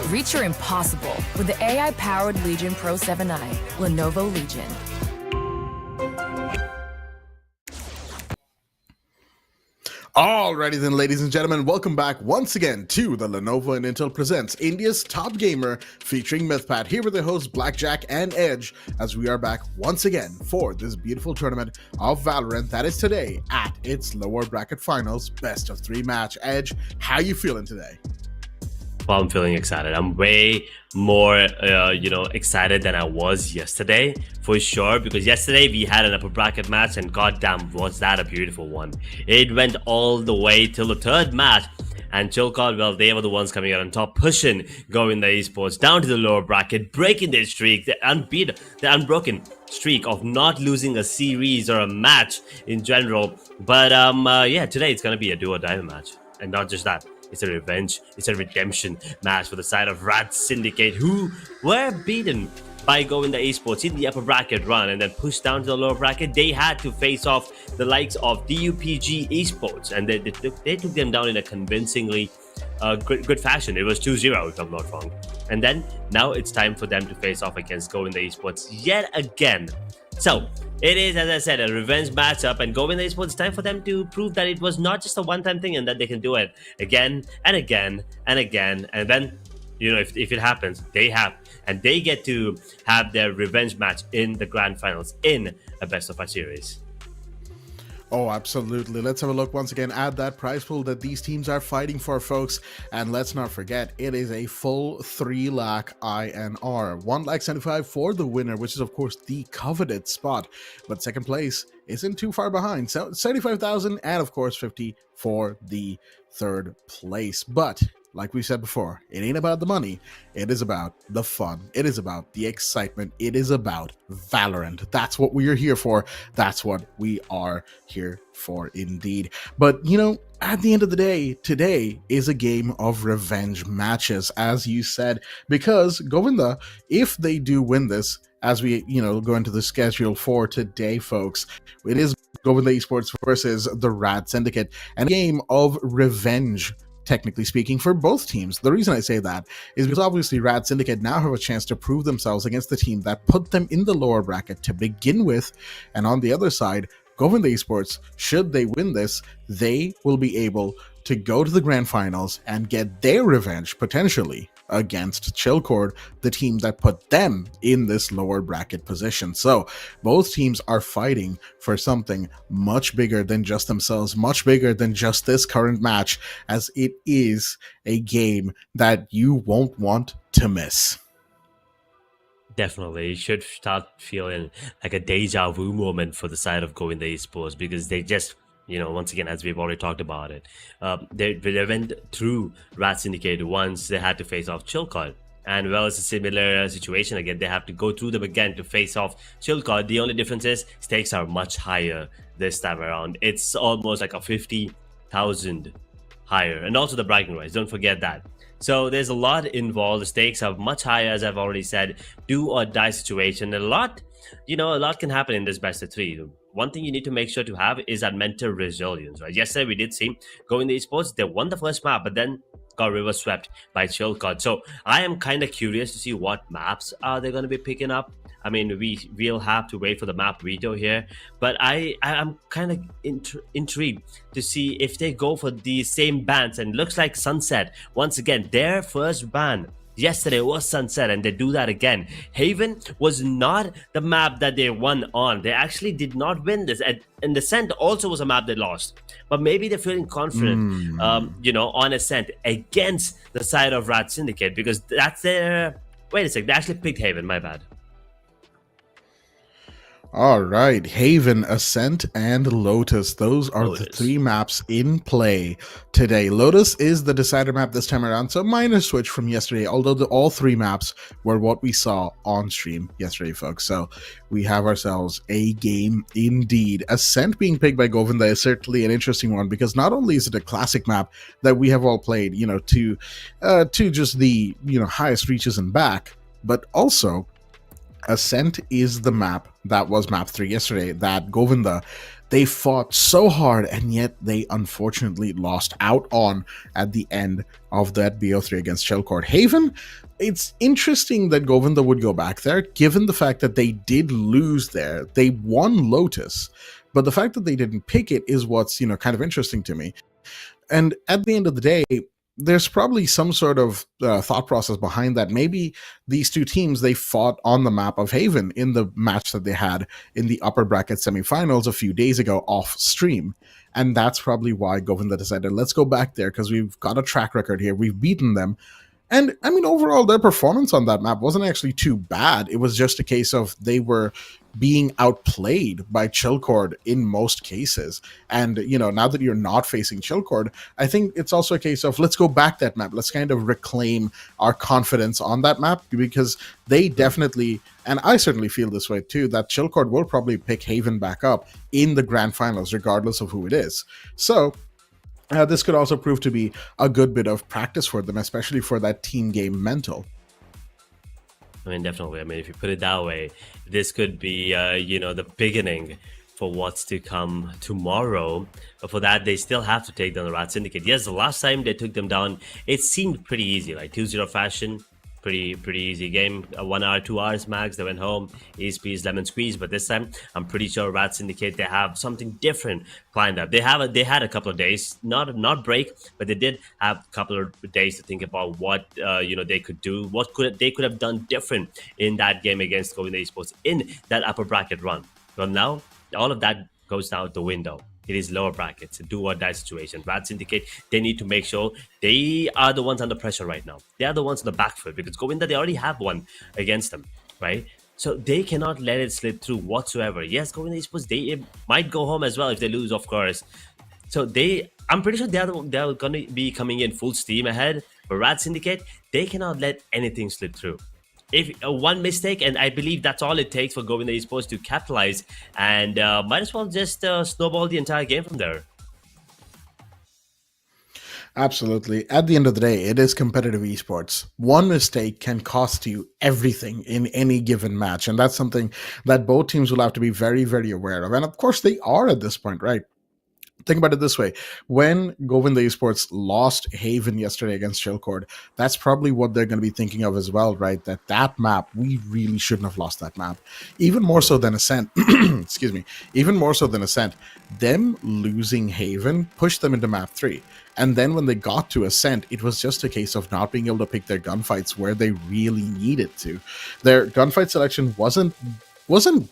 Reach your impossible with the AI-powered Legion Pro 7i, Lenovo Legion. Alrighty then, ladies and gentlemen, welcome back once again to the Lenovo and Intel Presents India's Top Gamer featuring Mythpat, here with the hosts Blackjack and Edge, as we are back once again for this beautiful tournament of Valorant that is today at its lower bracket finals, best of 3 match. Edge, how you feeling today? Well, I'm feeling excited. I'm way more, excited than I was yesterday, for sure, because yesterday we had an upper bracket match, and goddamn, was that a beautiful one. It went all the way till the third match, and Chilcod, well, they were the ones coming out on top, pushing Govinda Esports down to the lower bracket, breaking their streak, the unbroken streak of not losing a series or a match in general. But today it's going to be a do-or-die match, and not just that. It's a revenge, it's a redemption match for the side of RAD Syndicate, who were beaten by Govinda Esports in the upper bracket run and then pushed down to the lower bracket. They had to face off the likes of DUPG Esports, and they took them down in a convincingly good fashion. It was 2-0 if I'm not wrong. And then now it's time for them to face off against Govinda Esports yet again. So it is, as I said, a revenge matchup, and Govinda Esports, it's time for them to prove that it was not just a one-time thing and that they can do it again and again and again. And then, if it happens, they get to have their revenge match in the grand finals in a best-of-5 series. Oh, absolutely. Let's have a look once again at that prize pool that these teams are fighting for, folks. And let's not forget, it is a full 3 lakh INR. 1,75,000 for the winner, which is, of course, the coveted spot. But second place isn't too far behind. So 75,000 and, of course, 50 for the third place. But like we said before, it ain't about the money. It is about the fun. It is about the excitement. It is about Valorant. That's what we are here for. That's what we are here for indeed. But, at the end of the day, today is a game of revenge matches, as you said, because Govinda, if they do win this, as we, go into the schedule for today, folks, it is Govinda Esports versus the RAD Syndicate, and a game of revenge, technically speaking, for both teams. The reason I say that is because obviously RAD Syndicate now have a chance to prove themselves against the team that put them in the lower bracket to begin with, and on the other side, Govinda Esports, should they win this, they will be able to go to the grand finals and get their revenge, potentially, against Chilcord, the team that put them in this lower bracket position. So both teams are fighting for something much bigger than just themselves, much bigger than just this current match, as it is a game that you won't want to miss. Definitely, you should start feeling like a deja vu moment for the side of Govinda Esports, because they just, once again, as we've already talked about it, they went through RAD Syndicate once. They had to face off Chilcod, and well, it's a similar situation again. They have to go through them again to face off Chilcod. The only difference is stakes are much higher this time around. It's almost like a 50,000 higher, and also the bragging rights, don't forget that. So there's a lot involved. The stakes are much higher, as I've already said. Do or die situation. A lot can happen in this best of 3. One thing you need to make sure to have is that mental resilience, right? Yesterday we did see Govinda Esports, they won the first map, but then got river swept by Chilcott. So I am kind of curious to see what maps are they going to be picking up. I mean, we'll have to wait for the map veto here, but I'm kind of intrigued to see if they go for the same bans. And looks like Sunset once again, their first ban yesterday was Sunset, and they do that again. Haven was not the map that they won on. They actually did not win this, and Ascent also was a map they lost. But maybe they're feeling confident, on Ascent against the side of RAD Syndicate, because that's their. Wait a sec, they actually picked Haven. My bad. All right, Haven, Ascent, and Lotus. Those are the three maps in play today. Lotus is the decider map this time around, so minor switch from yesterday, although all three maps were what we saw on stream yesterday, folks. So we have ourselves a game indeed. Ascent being picked by Govinda is certainly an interesting one, because not only is it a classic map that we have all played, to just the, highest reaches and back, but also Ascent is the map that was map 3 yesterday that Govinda, they fought so hard, and yet they unfortunately lost out on at the end of that BO3 against Shellcord. Haven, it's interesting that Govinda would go back there, given the fact that they did lose there. They won Lotus, but the fact that they didn't pick it is what's, kind of interesting to me. And at the end of the day, there's probably some sort of thought process behind that. Maybe these two teams, they fought on the map of Haven in the match that they had in the upper bracket semifinals a few days ago off stream. And that's probably why Govinda decided, let's go back there, because we've got a track record here. We've beaten them. And I mean, overall, their performance on that map wasn't actually too bad. It was just a case of they were being outplayed by Chillcord in most cases. And, now that you're not facing Chillcord, I think it's also a case of let's go back that map. Let's kind of reclaim our confidence on that map, because they definitely, and I certainly feel this way too, that Chillcord will probably pick Haven back up in the grand finals, regardless of who it is. So this could also prove to be a good bit of practice for them, especially for that team game mental. I mean, definitely. I mean, if you put it that way, this could be, the beginning for what's to come tomorrow. But for that, they still have to take down the RAD Syndicate. Yes, the last time they took them down, it seemed pretty easy, like 2-0 fashion. Pretty easy game. 1 hour, 2 hours max. They went home. Easy peasy lemon squeeze. But this time, I'm pretty sure RAD Syndicate, they have something different planned up. They had a couple of days, not break, but they did have a couple of days to think about what they could do, what they could have done different in that game against Govinda Esports in that upper bracket run. Well, now all of that goes out the window. It is lower brackets, do or die situation. RAD Syndicate, they need to make sure they are the ones under pressure right now. They are the ones on the back foot, because Govinda, they already have one against them, right? So they cannot let it slip through whatsoever. Yes, Govinda Esports, they might go home as well if they lose, of course. So I'm pretty sure they're going to be coming in full steam ahead. But RAD Syndicate, they cannot let anything slip through. If one mistake, and I believe that's all it takes for Govinda Esports to capitalize, and might as well just snowball the entire game from there. Absolutely. At the end of the day, it is competitive esports. One mistake can cost you everything in any given match, and that's something that both teams will have to be very, very aware of. And of course, they are at this point, right? Think about it this way. When Govinda Esports lost Haven yesterday against Shellcord, that's probably what they're going to be thinking of as well, right? That map, we really shouldn't have lost that map. Even more so than Ascent, excuse me, even more so than Ascent, them losing Haven pushed them into map 3. And then when they got to Ascent, it was just a case of not being able to pick their gunfights where they really needed to. Their gunfight selection wasn't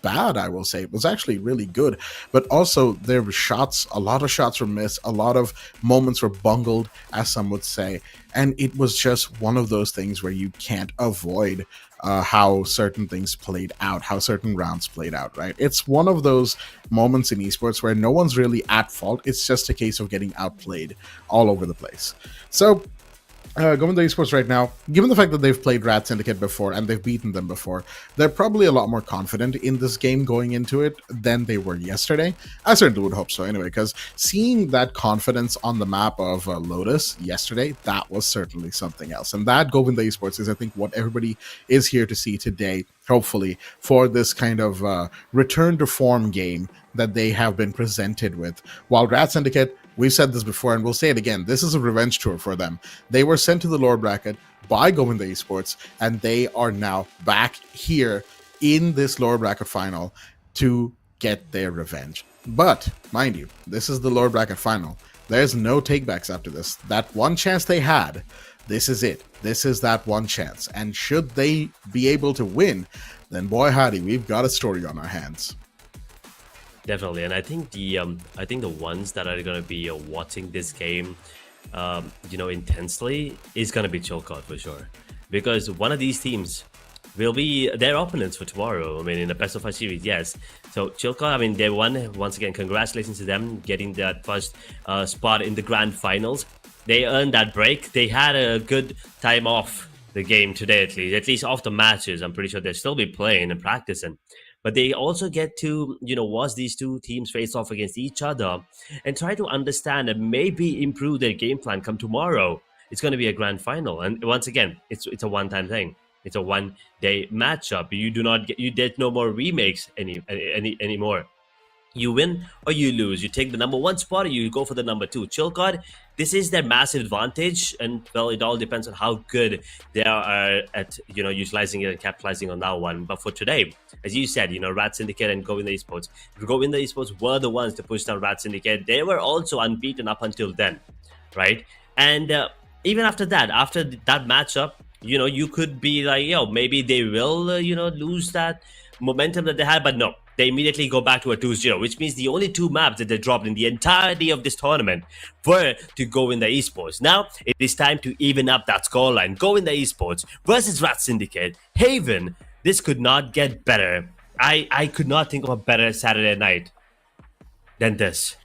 bad, I will say. It was actually really good. But also, there were shots, a lot of shots were missed, a lot of moments were bungled, as some would say. And it was just one of those things where you can't avoid how certain things played out, how certain rounds played out, right? It's one of those moments in esports where no one's really at fault. It's just a case of getting outplayed all over the place. So, Govinda Esports right now, given the fact that they've played RAD Syndicate before and they've beaten them before, they're probably a lot more confident in this game going into it than they were yesterday. I certainly would hope so anyway, because seeing that confidence on the map of Lotus yesterday, that was certainly something else. And that Govinda Esports is, I think, what everybody is here to see today, hopefully, for this kind of return to form game that they have been presented with. While RAD Syndicate, we've said this before and we'll say it again. This is a revenge tour for them. They were sent to the lower bracket by Govinda Esports, and they are now back here in this lower bracket final to get their revenge. But mind you, this is the lower bracket final. There's no takebacks after this. That one chance they had, this is it. This is that one chance. And should they be able to win, then boy howdy, we've got a story on our hands. Definitely, and I think the ones that are going to be watching this game, intensely is going to be Chilcott for sure, because one of these teams will be their opponents for tomorrow. I mean, in the best of 5 series, yes. So Chilcott, I mean, they won once again. Congratulations to them getting that first spot in the grand finals. They earned that break. They had a good time off the game today, at least off the matches. I'm pretty sure they'll still be playing and practicing. But they also get to, watch these two teams face off against each other and try to understand and maybe improve their game plan come tomorrow. It's going to be a grand final. And once again, it's a one-time thing. It's a one-day matchup. There's no more remakes anymore. You win or you lose. You take the number 1 spot or you go for the number 2. Chilcott, this is their massive advantage, and well, it all depends on how good they are at utilizing it and capitalizing on that one. But for today, as you said, RAD Syndicate and Govinda Esports. Govinda Esports were the ones to push down RAD Syndicate. They were also unbeaten up until then, right? And even after that matchup, you could be like, maybe they will, lose that momentum that they had, but no. They immediately go back to a 2-0, which means the only 2 maps that they dropped in the entirety of this tournament were to Govinda Esports. Now, it is time to even up that scoreline. Govinda Esports versus RAD Syndicate. Haven, this could not get better. I could not think of a better Saturday night than this.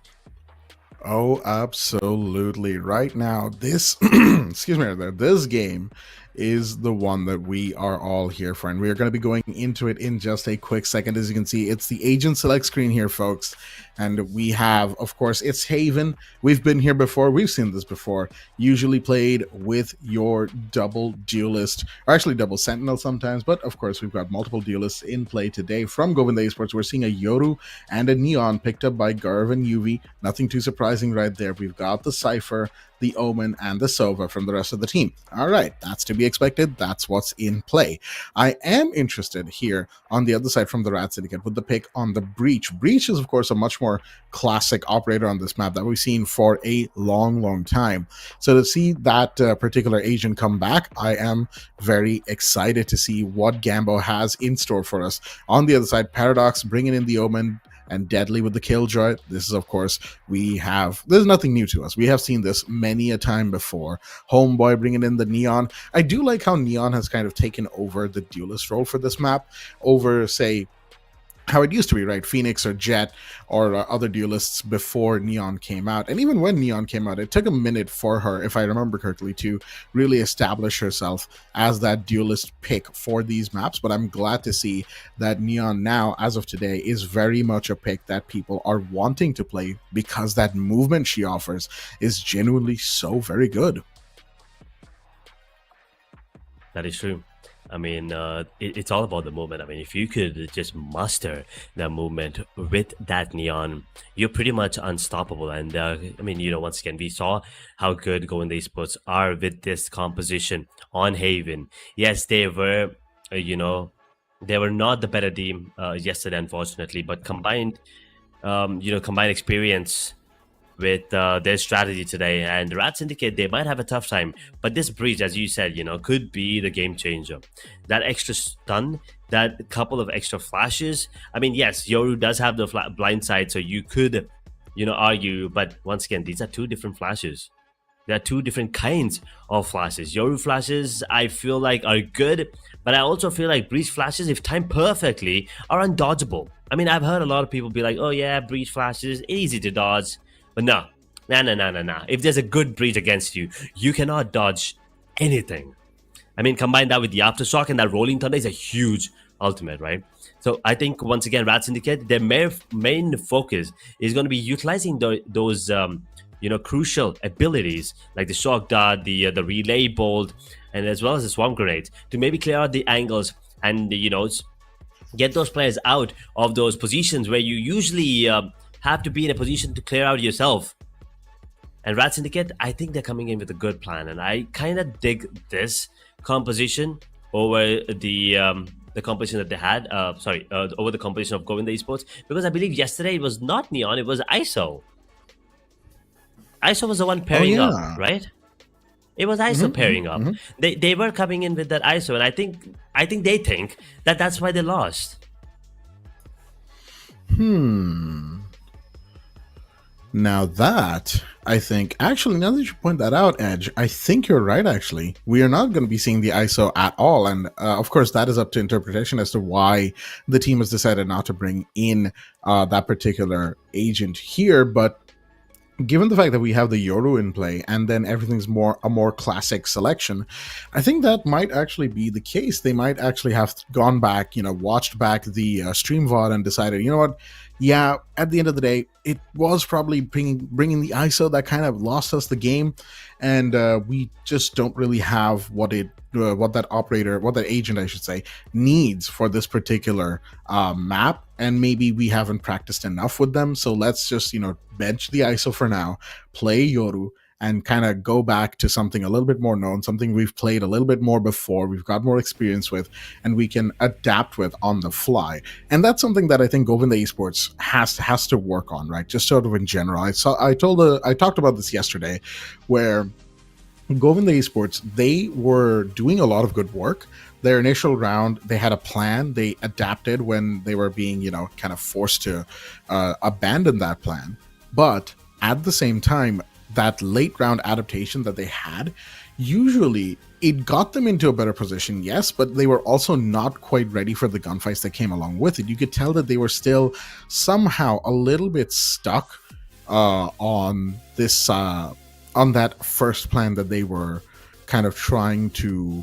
Oh, absolutely. Right now, this, this game is the one that we are all here for, and we are going to be going into it in just a quick second. As you can see, it's the agent select screen here, folks, and we have, of course, it's Haven. We've been here before. We've seen this before. Usually played with your double duelist, or actually double sentinel sometimes, but of course we've got multiple duelists in play today. From Govinda Esports, we're seeing a Yoru and a Neon picked up by Garv and UV. Nothing too surprising right there. We've got the Cypher, the Omen, and the Sova from the rest of the team. All right, that's to be expected. That's what's in play. I am interested here on the other side from the RAD Syndicate with the pick on the Breach. Breach is, of course, a much more classic operator on this map that we've seen for a long time. So to see that particular agent come back, I am very excited to see what Gambo has in store for us. On the other side, Paradox bringing in the Omen, and Deadly with the Killjoy. This is, of course, there's nothing new to us. We have seen this many a time before. Homeboy bringing in the Neon. I do like how Neon has kind of taken over the duelist role for this map over, say, how it used to be, right? Phoenix or Jet or other duelists before Neon came out. And even when Neon came out, it took a minute for her, if I remember correctly, to really establish herself as that duelist pick for these maps. But I'm glad to see that Neon now, as of today, is very much a pick that people are wanting to play because that movement she offers is genuinely so very good. That is true. I mean, it's all about the movement. I mean, if you could just master that movement with that Neon, you're pretty much unstoppable. And I mean, once again, we saw how good Govinda Esports are with this composition on Haven. Yes, they were, they were not the better team yesterday, unfortunately, but combined experience with their strategy today, and RAD Syndicate, they might have a tough time, but this Breach, as you said, could be the game changer. That extra stun, that couple of extra flashes. I mean, yes, Yoru does have the blind side, so you could argue, but once again, these are 2 different flashes. There are 2 different kinds of flashes. Yoru flashes, I feel like, are good, but I also feel like Breach flashes, if timed perfectly, are undodgeable. I mean, I've heard a lot of people be like, oh yeah, Breach flashes, easy to dodge. But no. If there's a good Breach against you, you cannot dodge anything. I mean, combine that with the Aftershock, and that Rolling Thunder is a huge ultimate, right? So I think, once again, RAD Syndicate, their main focus is going to be utilizing those crucial abilities like the Shock Dart, the Relay Bolt, and as well as the Swarm Grenades to maybe clear out the angles and, get those players out of those positions where you usually have to be in a position to clear out yourself. And RAD Syndicate, I think they're coming in with a good plan, and I kind of dig this composition over the composition that they had. Over the composition of Govinda Esports, because I believe yesterday it was not Neon, it was ISO. ISO was the one pairing up, right? It was ISO pairing up. They were coming in with that ISO, and I think they think that that's why they lost. Now that, I think, actually, now that you point that out, Edge, I think you're right, actually. We are not going to be seeing the ISO at all. And of course, that is up to interpretation as to why the team has decided not to bring in that particular agent here. But given the fact that we have the Yoru in play and then everything's a more classic selection, I think that might actually be the case. They might actually have gone back, watched back the stream VOD and decided, you know what? Yeah, at the end of the day, it was probably bringing the ISO that kind of lost us the game, and we just don't really have what that agent, I should say, needs for this particular map, and maybe we haven't practiced enough with them. So let's just bench the ISO for now, play Yoru, and kind of go back to something a little bit more known, something we've played a little bit more before, we've got more experience with, and we can adapt with on the fly. And that's something that I think Govinda Esports has to work on, right? Just sort of in general. I talked about this yesterday, where Govinda Esports, they were doing a lot of good work. Their initial round, they had a plan. They adapted when they were being, kind of forced to abandon that plan. But at the same time, that late round adaptation that they had, usually it got them into a better position, yes, but they were also not quite ready for the gunfights that came along with it. You could tell that they were still somehow a little bit stuck on this on that first plan that they were kind of trying to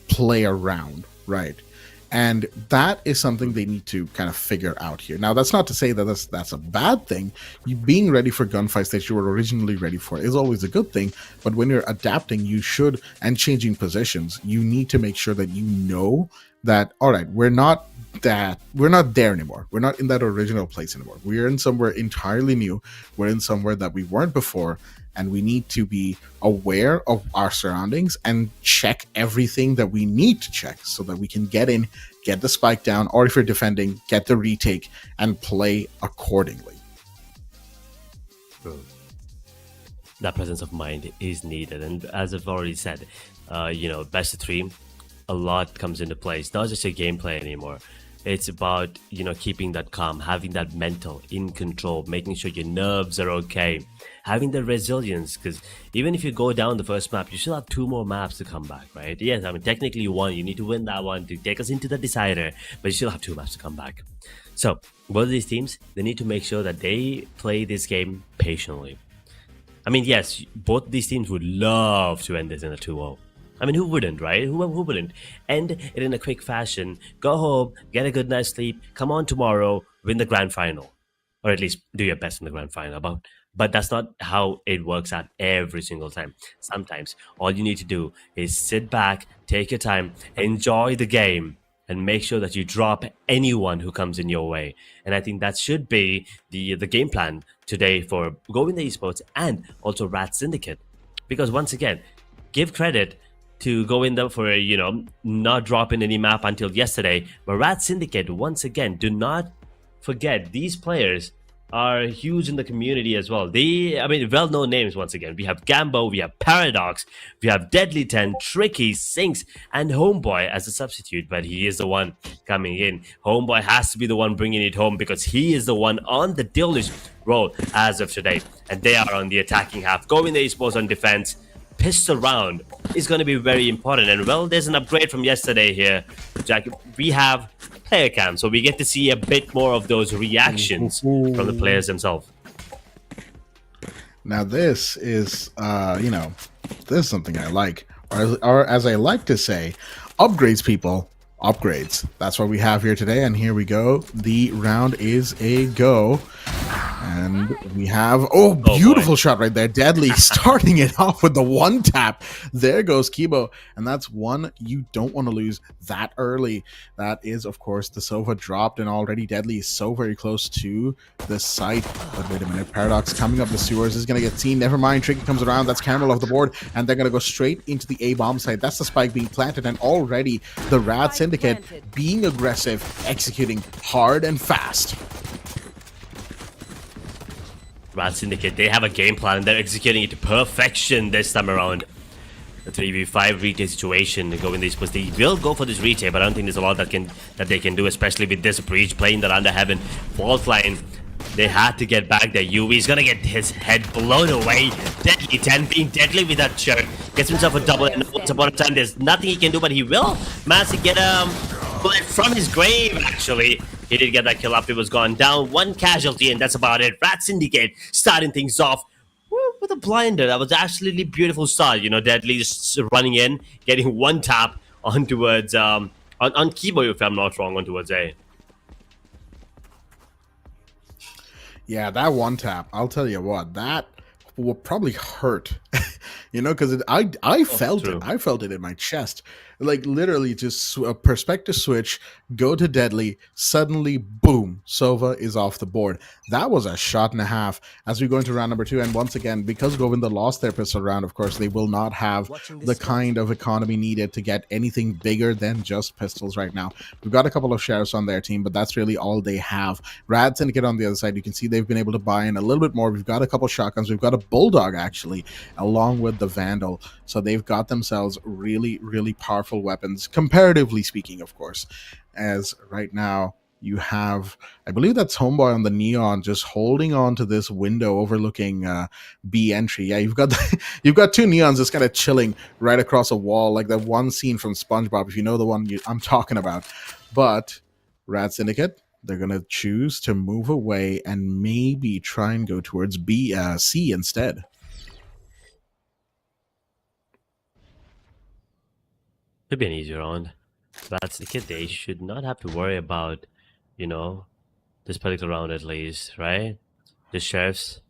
play around, right? And that is something they need to kind of figure out here. Now, that's not to say that that's a bad thing. You being ready for gunfights that you were originally ready for is always a good thing. But when you're adapting, and changing positions, you need to make sure that that, all right, we're not there anymore. We're not in that original place anymore. We're in somewhere entirely new. We're in somewhere that we weren't before. And we need to be aware of our surroundings and check everything that we need to check so that we can get in, get the spike down, or if you're defending, get the retake and play accordingly. That presence of mind is needed. And as I've already said, best of 3, a lot comes into play. It's not just a gameplay anymore. It's about, keeping that calm, having that mental in control, making sure your nerves are okay, having the resilience, because even if you go down the first map, you still have 2 more maps to come back, right? Yes, I mean, technically you won. You need to win that one to take us into the decider, but you still have 2 maps to come back. So both of these teams, they need to make sure that they play this game patiently. I mean, yes, both these teams would love to end this in a 2-0. I mean, who wouldn't, right? Who wouldn't? End it in a quick fashion, go home, get a good night's sleep, come on tomorrow, win the grand final. Or at least do your best in the grand final. But that's not how it works out every single time. Sometimes all you need to do is sit back, take your time, enjoy the game, and make sure that you drop anyone who comes in your way. And I think that should be the game plan today for Govinda Esports and also RAD Syndicate. Because once again, give credit to Govinda for, not dropping any map until yesterday. But RAD Syndicate, once again, do not forget, these players are huge in the community as well. Well-known names once again. We have Gambo, we have Paradox, we have Deadly 10, Tricky, Sinks, and Homeboy as a substitute. But he is the one coming in. Homeboy has to be the one bringing it home because he is the one on the Dilish role as of today. And they are on the attacking half. Govinda Esports on defense. Pistol round is going to be very important. And well, there's an upgrade from yesterday here, Jack. We have player cam, so we get to see a bit more of those reactions from the players themselves. Now this is this is something I like, or as I like to say, upgrades, people. Upgrades. That's what we have here today, and here we go. The round is a go. And we have, oh, beautiful shot right there. Deadly starting it off with the one tap. There goes Kibo. And that's one you don't want to lose that early. That is, of course, the Sova dropped, and already Deadly is so very close to the site. But wait a minute, Paradox coming up the sewers is going to get seen. Never mind, Tricky comes around. That's Cameral off the board, and they're going to go straight into the A-bomb site. That's the spike being planted, and already the RAD Syndicate being aggressive, executing hard and fast. RAD Syndicate, they have a game plan and they're executing it to perfection this time around. The 3v5 retake situation, Govinda Esports, they will go for this retake, but I don't think there's a lot that they can do, especially with this breach playing that under heaven. Fault line, they had to get back there. UV's gonna get his head blown away. Deadly 10 being deadly with that shirt. Gets himself a double, and once upon a time there's nothing he can do, but he will manage to get bullet from his grave actually. He did get that kill after it was gone down. One casualty, and that's about it. RAD Syndicate starting things off with a blinder. That was absolutely beautiful start. You know, Deadly just running in, getting one tap on towards on Kibo, if I'm not wrong, on towards A. Yeah, that one tap, I'll tell you what, that will probably hurt. You know, because I felt it. I felt it in my chest. Like, literally just a perspective switch, go to Deadly, suddenly, boom, Sova is off the board. That was a shot and a half as we go into round number 2. And once again, because Govinda lost their pistol round, of course, they will not have the kind of economy needed to get anything bigger than just pistols right now. We've got a couple of sheriffs on their team, but that's really all they have. RAD Syndicate on the other side, you can see they've been able to buy in a little bit more. We've got a couple shotguns. We've got a Bulldog, actually, along with the Vandal. So they've got themselves really, really powerful weapons, comparatively speaking, of course. As right now you have, I believe that's Homeboy on the Neon, just holding on to this window overlooking B entry. Yeah, you've got you've got two Neons just kind of chilling right across a wall, like that one scene from SpongeBob, if you know the one I'm talking about. But RAD Syndicate, they're gonna choose to move away and maybe try and go towards C instead. Could be an easy round. That's the kid. They should not have to worry about, you know, this particular round at least, right? The sheriffs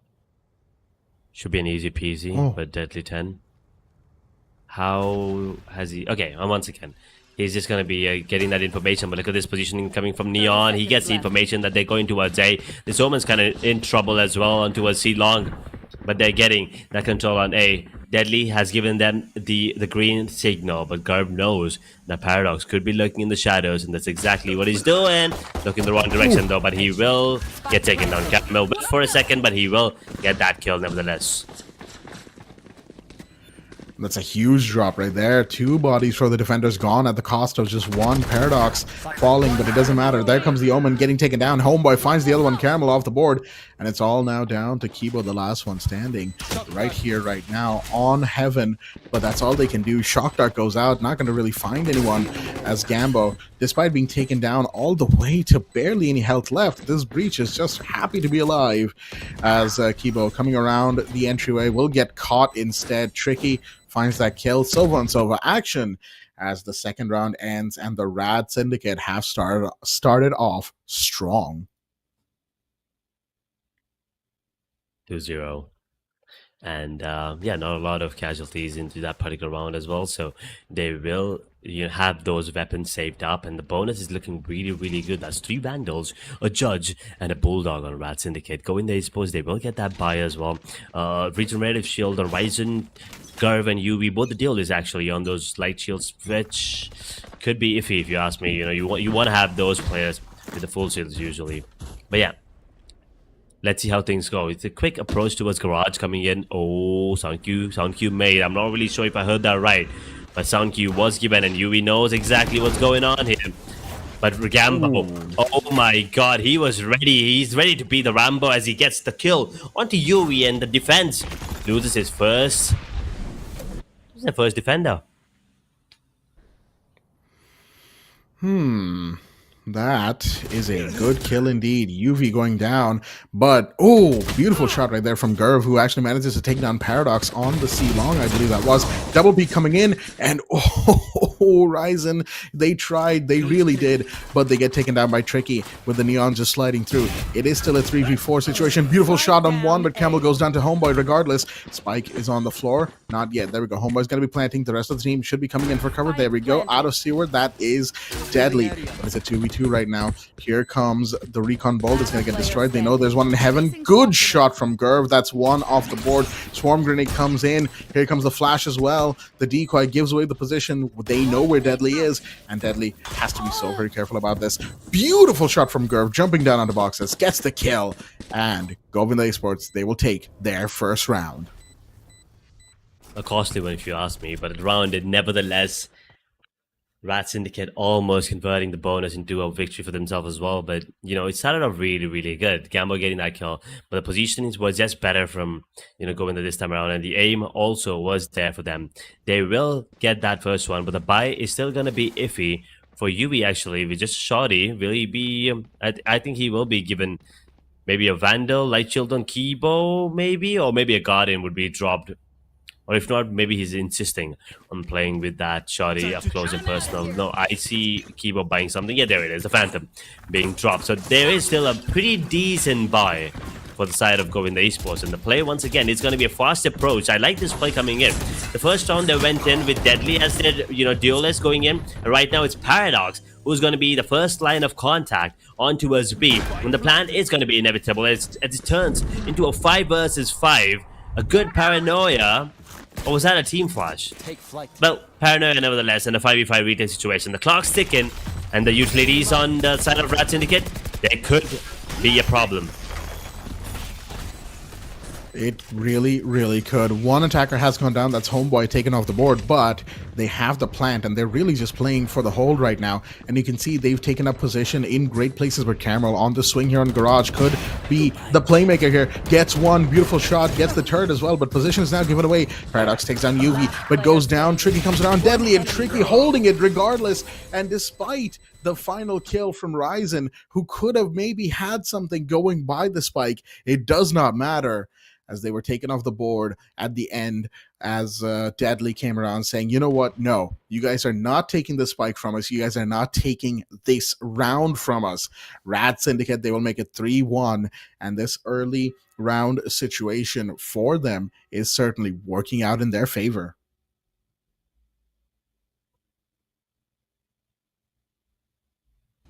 should be an easy peasy, but Deadly 10. How has he? Okay, and once again, he's just gonna be getting that information. But look at this positioning coming from Neon. He gets the information that they're going towards A. This Omen's kind of in trouble as well on towards C long, but they're getting that control on A. Deadly has given them the green signal, but Garb knows that Paradox could be lurking in the shadows, and that's exactly what he's doing. Looking the wrong direction though, but he will get taken down. Camel for a second, but he will get that kill nevertheless. That's a huge drop right there. 2 bodies for the defenders gone at the cost of just 1. Paradox falling, but it doesn't matter. There comes the Omen getting taken down. Homeboy finds the other one, Caramel, off the board. And it's all now down to Kibo, the last one standing right here, right now, on Heaven. But that's all they can do. Shock Dart goes out. Not going to really find anyone as Gambo, despite being taken down all the way to barely any health left. This Breach is just happy to be alive as Kibo coming around the entryway will get caught instead. Tricky finds that kill. Sova and Sova action as the second round ends and the RAD Syndicate have started off strong. 2-0. And yeah, not a lot of casualties into that particular round as well. So they will have those weapons saved up, and the bonus is looking really, really good. That's 3 Vandals, a Judge, and a Bulldog on RAD Syndicate. Govinda Esports, they will get that buy as well. Regenerative Shield on Ryzen, Garv, and UV. Both the deal is actually on those light shields, which could be iffy if you ask me. You know, you want to have those players with the full shields usually. But yeah, let's see how things go. It's a quick approach towards Garage coming in. Oh, sound cue made. I'm not really sure if I heard that right, but sound cue was given, and UV knows exactly what's going on here. But Rambo, oh my god, he was ready. He's ready to be the Rambo as he gets the kill onto UV, and the defense loses his first. Who's the first defender? That is a good kill indeed. UV going down, but oh, beautiful shot right there from Gurv, who actually manages to take down Paradox on the C long, I believe that was. Double B coming in, and oh, Ryzen, they tried, they really did, but they get taken down by Tricky with the Neon just sliding through. It is still a 3v4 situation. Beautiful shot on one, but Campbell goes down to Homeboy regardless. Spike is on the floor. Not yet. There we go. Homeboy's going to be planting. The rest of the team should be coming in for cover. There we go. Out of Stewart. That is deadly. But it's a 2v2 right now. Here comes the Recon Bolt. It's going to get destroyed. They know there's one in heaven. Good shot from Gerv. That's one off the board. Swarm Grenade comes in. Here comes the flash as well. The decoy gives away the position. They know where Deadly is, and Deadly has to be so very careful about this. Beautiful shot from Gerv, jumping down on the boxes, gets the kill, and Govinda Esports, they will take their first round. A costly one if you ask me, but it rounded nevertheless. RAD Syndicate almost converting the bonus into a victory for themselves as well. But, you know, it started off really, really good. Gambo getting that kill. But the positioning was just better from, you know, Govinda this time around. And the aim also was there for them. They will get that first one. But the buy is still going to be iffy for Yui, actually. With just Shoddy, will he be... I think he will be given maybe a Vandal, Light Shield on Kibo, maybe? Or maybe a Guardian would be dropped. Or if not, maybe he's insisting on playing with that Shoddy up close and personal. No, I see Kibo buying something. Yeah, there it is, the Phantom being dropped. So there is still a pretty decent buy for the side of Govinda Esports. And the play, once again, it's going to be a fast approach. I like this play coming in. The first round they went in with Deadly as their, you know, duelist going in. And right now it's Paradox who's going to be the first line of contact on towards B. And the plan is going to be inevitable as it turns into a 5 versus 5. A good Paranoia. Or was that a team flash? Well, Paranoia nevertheless in a 5v5 retail situation. The clock's ticking, and the utilities on the side of RAD Syndicate, there could be a problem. It really, really could. One attacker has gone down. That's Homeboy taken off the board, but they have the plant, and they're really just playing for the hold right now. And you can see they've taken up position in great places with Cameral on the swing here on Garage. Could be the playmaker here. Gets one beautiful shot, gets the turret as well, but position is now given away. Paradox takes down UV, but goes down. Tricky comes around. Deadly, and Tricky holding it regardless. And despite the final kill from Ryzen, who could have maybe had something going by the spike, it does not matter, as they were taken off the board at the end, as Deadly came around saying, you know what, no, you guys are not taking the spike from us, you guys are not taking this round from us. RAD Syndicate, they will make it 3-1, and this early round situation for them is certainly working out in their favor.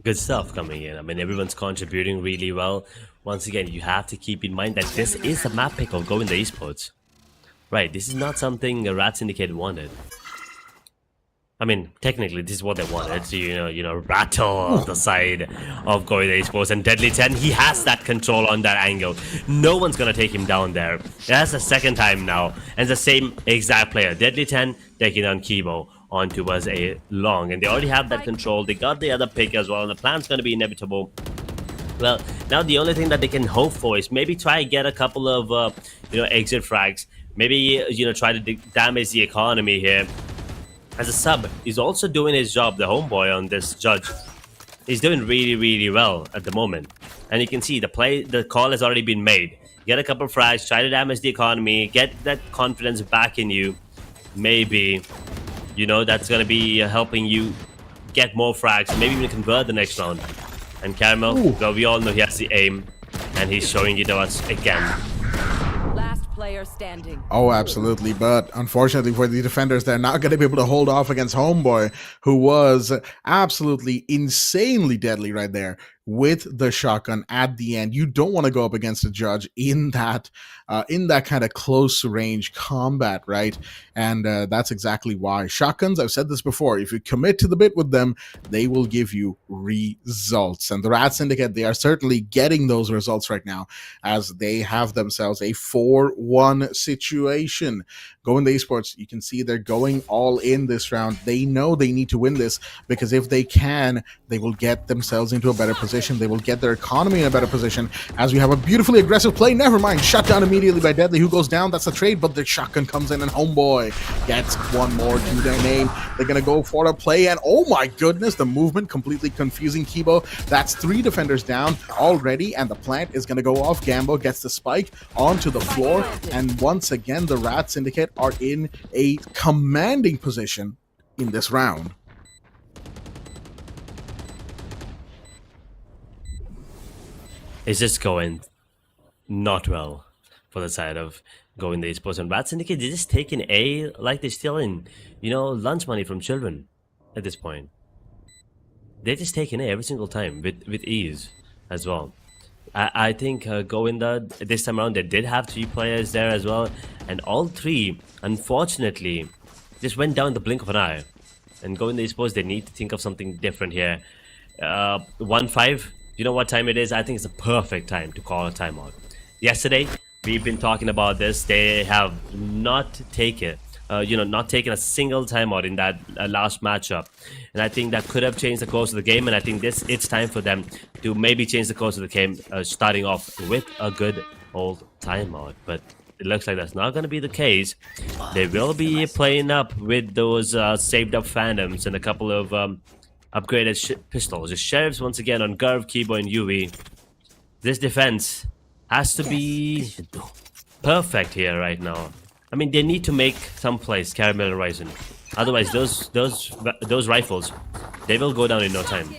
Good stuff coming in. I mean, everyone's contributing really well. Once again, you have to keep in mind that this is a map pick of Govinda Esports. Right, this is not something a RAD Syndicate wanted. I mean, technically, this is what they wanted. So, you know, rattle the side of Govinda Esports. And Deadly 10, he has that control on that angle. No one's going to take him down there. That's the second time now. And the same exact player. Deadly 10 taking on Kibo on towards a long. And they already have that control. They got the other pick as well. And the plan's going to be inevitable. Well, now the only thing that they can hope for is maybe try and get a couple of, you know, exit frags. Maybe, you know, try to damage the economy here. As a sub, he's also doing his job, the Homeboy on this judge. He's doing really, really well at the moment. And you can see the call has already been made. Get a couple of frags, try to damage the economy, get that confidence back in you. Maybe, you know, that's going to be helping you get more frags, maybe even convert the next round. And Caramel, well, we all know he has the aim, and he's showing it to us again. Last player standing. Oh, absolutely. But unfortunately for the defenders, they're not going to be able to hold off against Homeboy, who was absolutely insanely deadly right there with the shotgun at the end. You don't want to go up against a judge in that kind of close range combat, right? And that's exactly why shotguns, I've said this before, if you commit to the bit with them, they will give you results. And the RAD Syndicate, they are certainly getting those results right now, as they have themselves a 4-1 situation. Govinda Esports, you can see they're going all in this round. They know they need to win this, because if they can, they will get themselves into a better position. They will get their economy in a better position, as we have a beautifully aggressive play. Never mind, shut down immediately by Deadly, who goes down. That's a trade, but the shotgun comes in, and Homeboy gets one more to their name. They're going to go for a play, and oh my goodness, the movement completely confusing Kibo. That's 3 defenders down already, and the plant is going to go off. Gambo gets the spike onto the floor, and once again, the RAD Syndicate are in a commanding position in this round. It's just going not well for the side of Govinda Esports and RAD Syndicate. They're just taking A like they're stealing, lunch money from children at this point. They're just taking A every single time with ease as well. I think Govinda, this time around, they did have 3 players there as well. And all 3, unfortunately, just went down the blink of an eye. And Govinda Esports, they need to think of something different here. 1-5, you know what time it is? I think it's a perfect time to call a timeout. Yesterday, we've been talking about this. They have not taken a single timeout in that last matchup. And I think that could have changed the course of the game. And I think it's time for them to maybe change the course of the game, starting off with a good old timeout. But it looks like that's not going to be the case. They will be playing up with those saved up Phantoms and a couple of upgraded pistols. The Sheriffs once again on Gurv, Kibo, and UV. This defense has to be perfect here right now. I mean, they need to make some plays, Caramel and Ryzen. Otherwise, those rifles, they will go down in no time.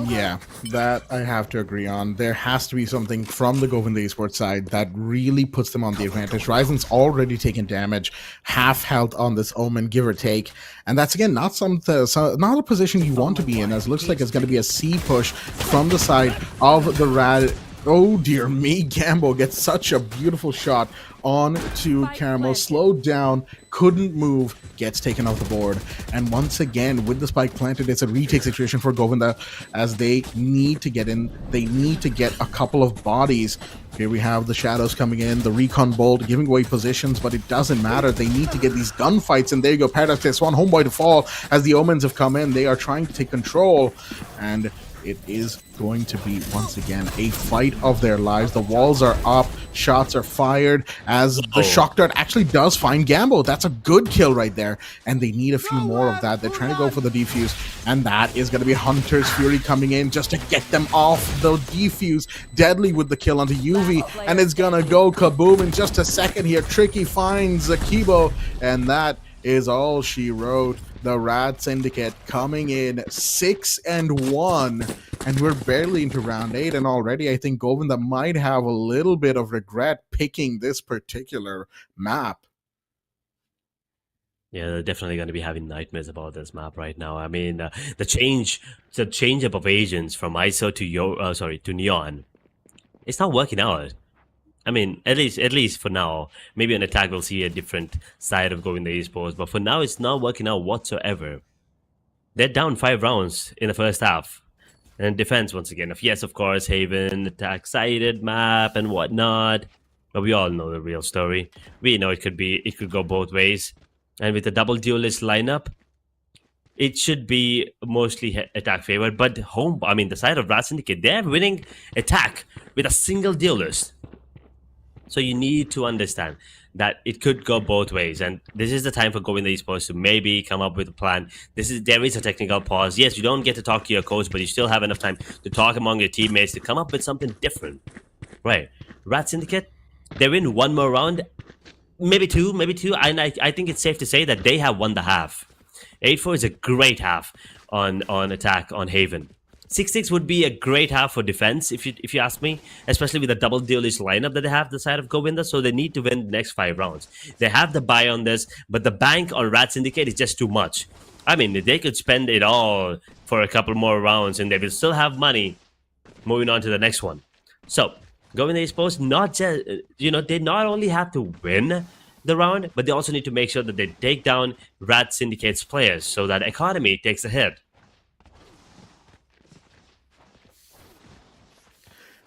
Yeah, that I have to agree on. There has to be something from the Govinda Esports side that really puts them on the advantage. Ryzen's already taken damage, half health on this Omen, give or take. And that's, again, not a position you want to be in, as it looks like it's going to be a C push from the side of the RAD. Oh dear me, Gambo gets such a beautiful shot on to Caramel, slowed down, couldn't move, gets taken off the board. And once again, with the spike planted, it's a retake situation for Govinda, as they need to get in. They need to get a couple of bodies. Here we have the Shadows coming in, the Recon Bolt giving away positions, but it doesn't matter. They need to get these gunfights, and there you go. Paradox takes one homeboy to fall as the Omens have come in. They are trying to take control, and it is going to be, once again, a fight of their lives. The walls are up, shots are fired, as the shock dart actually does find Gambo. That's a good kill right there, and they need a few more of that. They're trying to go for the defuse, and that is going to be Hunter's Fury coming in just to get them off the defuse. Deadly with the kill onto UV, and it's going to go kaboom in just a second here. Tricky finds Akibo, and that is all she wrote. The RAD Syndicate coming in 6-1, and we're barely into round 8, and already I think Govinda might have a little bit of regret picking this particular map. Yeah, they're definitely going to be having nightmares about this map right now. I mean, the change up of agents from ISO to Neon, it's not working out. I mean, at least for now. Maybe on attack we'll see a different side of Govinda Esports, but for now it's not working out whatsoever. They're down 5 rounds in the first half. And defense once again. Yes, of course, Haven, attack-sided map and whatnot. But we all know the real story. We know it could go both ways. And with the double duelist lineup, it should be mostly attack favored. But the side of RAD Syndicate, they're winning attack with a single duelist. So you need to understand that it could go both ways, and this is the time for Govinda Esports to maybe come up with a plan. There is a technical pause. Yes, you don't get to talk to your coach, but you still have enough time to talk among your teammates to come up with something different. Right. RAD Syndicate, they win one more round, maybe two, and I think it's safe to say that they have won the half. 8-4 is a great half on attack on Haven. 6-6 would be a great half for defense, if you ask me, especially with the double duelist lineup that they have the side of Govinda. So they need to win the next 5 rounds. They have the buy on this, but the bank on RAD Syndicate is just too much. I mean, they could spend it all for a couple more rounds, and they will still have money moving on to the next one. So Govinda Esports, they not only have to win the round, but they also need to make sure that they take down RAD Syndicate's players so that economy takes a hit.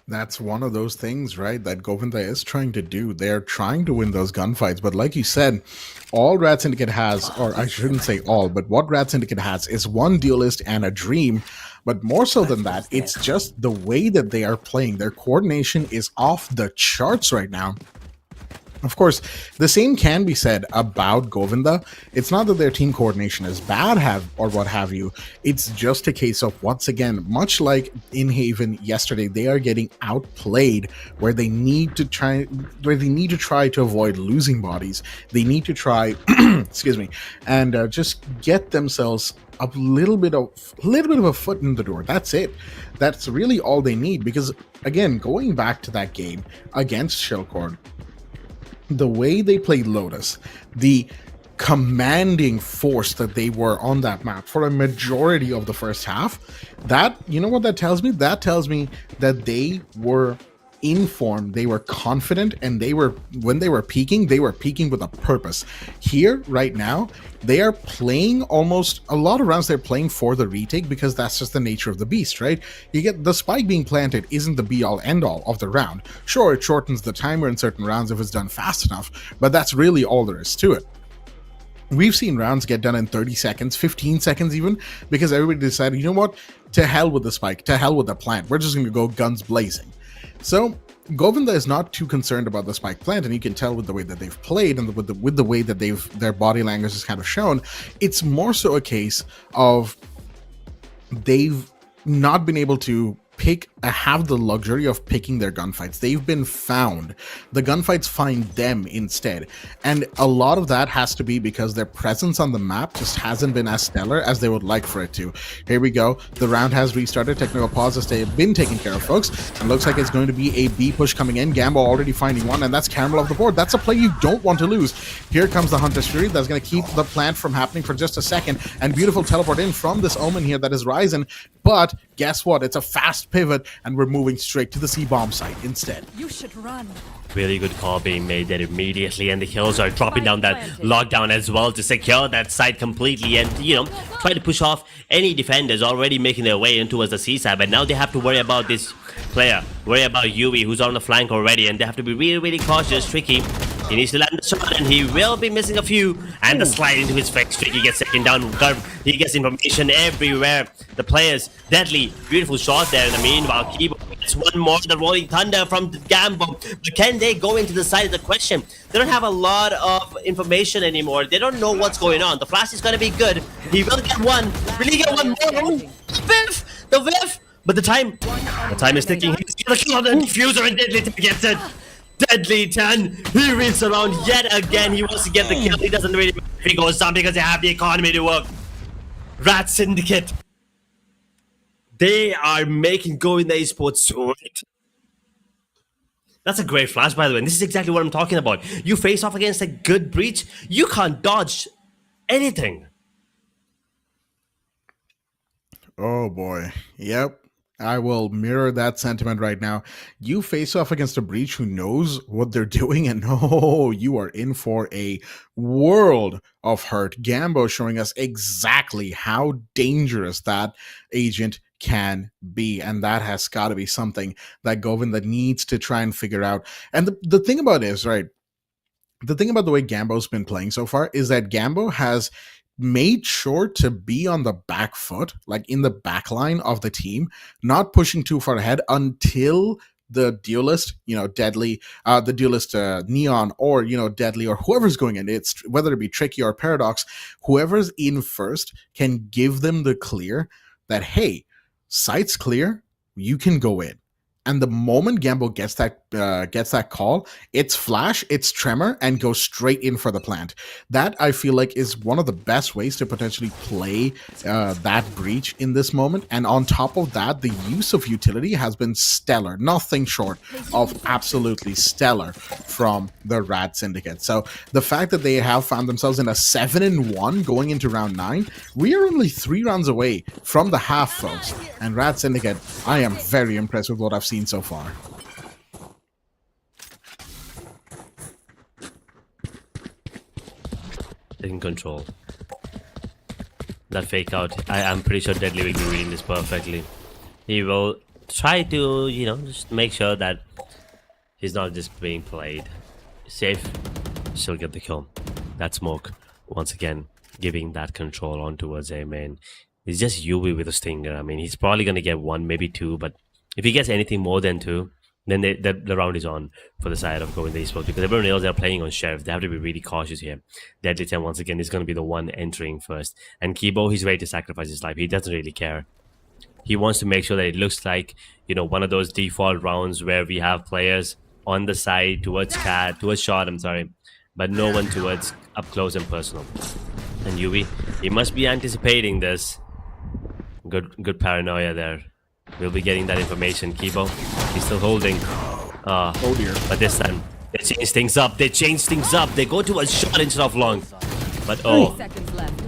That's one of those things, right, that Govinda is trying to do. They're trying to win those gunfights, but like you said, all RAD Syndicate has, or I shouldn't say all, but what RAD Syndicate has is one duelist and a dream. But more so than that, it's just the way that they are playing. Their coordination is off the charts right now. Of course, the same can be said about Govinda. It's not that their team coordination is bad, or what have you. It's just a case of, once again, much like in Haven yesterday, they are getting outplayed where they need to try to avoid losing bodies. They need to try, excuse me, and just get themselves a little bit of a foot in the door. That's it. That's really all they need. Because again, going back to that game against Shellcord, the way they played Lotus, the commanding force that they were on that map for a majority of the first half, that, you know what that tells me? That tells me that they were in form, they were confident, and when they were peaking with a purpose. Here, right now, they are playing almost a lot of rounds. They're playing for the retake because that's just the nature of the beast, right? You get the spike being planted isn't the be all end all of the round. Sure, it shortens the timer in certain rounds if it's done fast enough, but that's really all there is to it. We've seen rounds get done in 30 seconds, 15 seconds even, because everybody decided, you know what, to hell with the spike, to hell with the plant. We're just going to go guns blazing. So Govinda is not too concerned about the spike plant, and you can tell with the way that they've played and with the way that their body language is kind of shown. It's more so a case of they've not been able to have the luxury of picking their gunfights. They've been found. The gunfights find them instead. And a lot of that has to be because their presence on the map just hasn't been as stellar as they would like for it to. Here we go. The round has restarted. Technical pause has been taken care of, folks. And looks like it's going to be a B push coming in. Gambo already finding one, and that's Caramel off the board. That's a play you don't want to lose. Here comes the Hunter's Fury. That's going to keep the plant from happening for just a second. And beautiful teleport in from this Omen here that is Ryzen. But guess what? It's a fast pivot, and we're moving straight to the C-bomb site instead. You should run. Really good call being made there immediately, and the Hills are dropping down that lockdown as well to secure that site completely and, you know, try to push off any defenders already making their way in towards the C side. But now they have to worry about this player, worry about Yui, who's on the flank already, and they have to be really, really cautious. Tricky, he needs to land the shot, and he will be missing a few. And the slide into his face. Tricky gets second down. He gets information everywhere. The players, deadly, beautiful shot there. In the meanwhile, Kibo gets one more. The Rolling Thunder from Gambo. But can they go into the side of the question? They don't have a lot of information anymore. They don't know what's going on. The flash is going to be good. He will get one. Will he get one more? The whiff! But the time is ticking. He's gonna kill the diffuser, and Deadly 10 gets it. Deadly 10, he reads around yet again. He wants to get the kill. He doesn't really matter if he goes down because they have the economy to work. RAD Syndicate, they are making Govinda Esports sweat. That's a great flash, by the way. And this is exactly what I'm talking about. You face off against a good breach, you can't dodge anything. Oh boy. Yep. I will mirror that sentiment right now. You face off against a breach who knows what they're doing, and oh, you are in for a world of hurt. Gambo showing us exactly how dangerous that agent can be, and that has got to be something that Govinda needs to try and figure out. And the thing about it is, right, the thing about the way Gambo's been playing so far is that Gambo has made sure to be on the back foot, like in the back line of the team, not pushing too far ahead until the duelist, Deadly, the duelist Neon, or, Deadly, or whoever's going in, it's whether it be Tricky or Paradox, whoever's in first can give them the clear that, hey, site's clear, you can go in. And the moment Gambo gets that call, it's flash, it's tremor, and goes straight in for the plant. That, I feel like, is one of the best ways to potentially play that breach in this moment. And on top of that, the use of utility has been stellar. Nothing short of absolutely stellar from the RAD Syndicate. So the fact that they have found themselves in a 7-1 going into round 9, we are only 3 rounds away from the half, folks. And RAD Syndicate, I am very impressed with what I've seen so far. In control. That fake out, I'm pretty sure Deadly will be reading this perfectly. He will try to, just make sure that he's not just being played safe. She'll get the kill. That smoke, once again, giving that control on towards A main. It's just Yui with a stinger. I mean, he's probably gonna get 1, maybe 2, but if he gets anything more than 2, then the round is on for the side of Govinda Esports, because everyone else they're playing on Sheriff. They have to be really cautious here. Deadly 10 once again is going to be the one entering first. And Kibo, he's ready to sacrifice his life. He doesn't really care. He wants to make sure that it looks like, one of those default rounds where we have players on the side towards shot, but no one towards up close and personal. And Yuvi, he must be anticipating this. Good paranoia there. We'll be getting that information. Kibo, he's still holding. Oh dear. But this time, they change things up. They go to a shot instead of long. But 30 seconds left.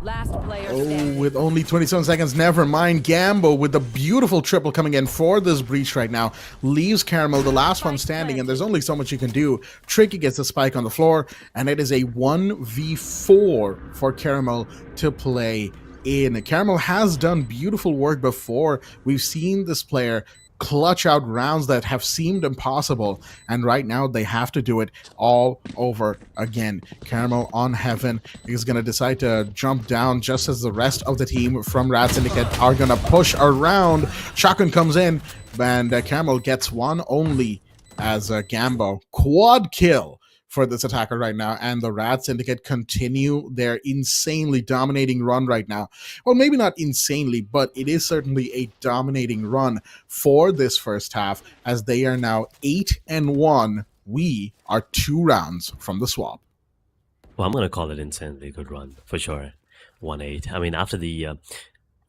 Last player standing. With only 27 seconds, never mind. Gambo with the beautiful triple coming in for this breach right now. Leaves Caramel, the last one standing, and there's only so much you can do. Tricky gets the spike on the floor, and it is a 1v4 for Caramel to play in. Caramel has done beautiful work before. We've seen this player clutch out rounds that have seemed impossible, and right now they have to do it all over again. Caramel on Heaven is going to decide to jump down just as the rest of the team from RAD Syndicate are going to push around. Shotgun comes in, and Caramel gets one only as Gambo. Quad kill for this attacker right now, and the RAD Syndicate continue their insanely dominating run right now. Well, maybe not insanely, but it is certainly a dominating run for this first half, as they are now 8-1. We are 2 rounds from the swap. Well, I'm going to call it insanely good run, for sure. 1-8. I mean, after the...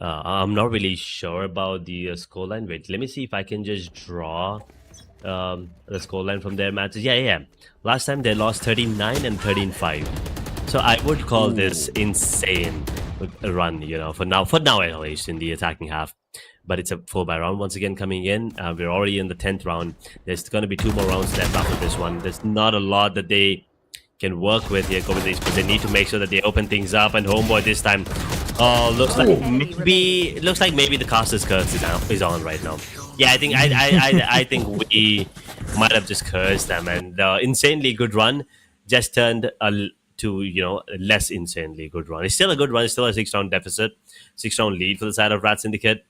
I'm not really sure about the scoreline. Wait, let me see if I can just draw the scoreline from their matches. Yeah. Last time they lost 39 and 13-5. So I would call this insane run, for now at least in the attacking half. But it's a 4-by round once again coming in. We're already in the 10th round. There's going to be 2 more rounds left after this one. There's not a lot that they can work with here, but they need to make sure that they open things up. And Homeboy this time, looks like maybe the caster's curse is on right now. Yeah, I think we might have just cursed them, and the insanely good run just turned to a less insanely good run. It's still a good run. It's still a 6-round deficit, 6-round lead for the side of RAD Syndicate.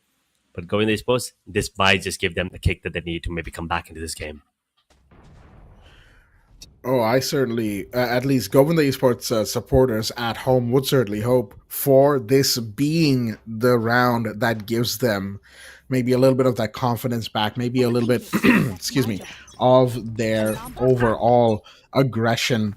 But Govinda Esports, this might just give them the kick that they need to maybe come back into this game. Oh, I certainly, at least Govinda Esports supporters at home would certainly hope for this being the round that gives them maybe a little bit of that confidence back, maybe a little bit, excuse me, of their overall aggression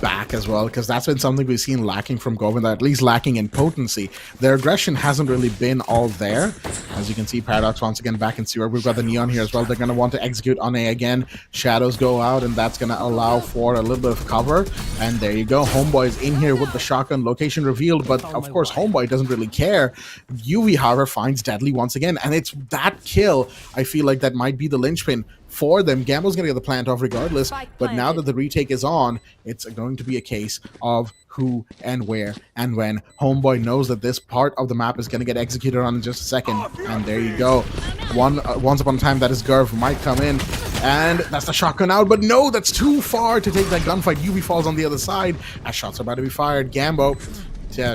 back as well, because that's been something we've seen lacking from Govinda, at least lacking in potency. Their aggression hasn't really been all there. As you can see, Paradox once again back in C-Word. We've got the Neon here as well. They're going to want to execute on A again. Shadows go out, and that's going to allow for a little bit of cover. And there you go. Homeboy is in here with the shotgun. Location revealed, but of course, Homeboy doesn't really care. UV, however, finds Deadly once again, and it's that kill. I feel like that might be the linchpin for them. Gambo's going to get the plant off regardless, but now that the retake is on, it's going to be a case of who and where and when. Homeboy knows that this part of the map is going to get executed on in just a second, and there you go. Once upon a time, that is Gurv might come in, and that's the shotgun out, but no, that's too far to take that gunfight. UV falls on the other side as shots are about to be fired. Gambo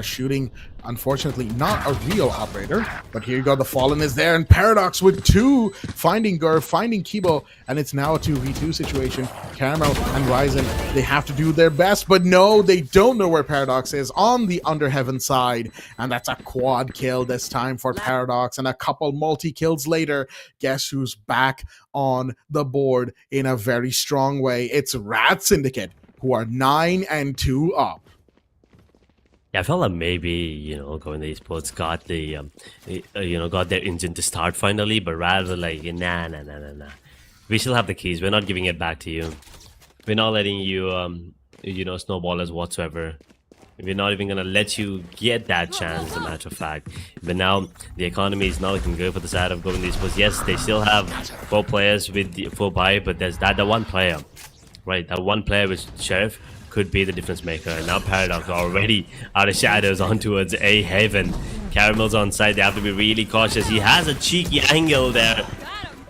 shooting, unfortunately not a real operator, but here you go, the Fallen is there, and Paradox with 2, finding Gurv, finding Kibo, and it's now a 2v2 situation. Caramel and Ryzen, they have to do their best, but no, they don't know where Paradox is on the Under Heaven side, and that's a quad kill this time for Paradox, and a couple multi-kills later, guess who's back on the board in a very strong way? It's RAD Syndicate, who are 9-2 up. Yeah, I felt like maybe, Govinda Esports got the, got their engine to start finally, but rather like, nah. We still have the keys. We're not giving it back to you. We're not letting you, snowball us whatsoever. We're not even going to let you get that chance, as a matter of fact. But now, the economy is not looking good for the side of Govinda Esports. Yes, they still have 4 players with the 4 buy, but there's that one player, right? That one player with Sheriff could be the difference maker. And now Paradox already out of shadows on towards A Haven. Caramel's on side. They have to be really cautious. He has a cheeky angle there.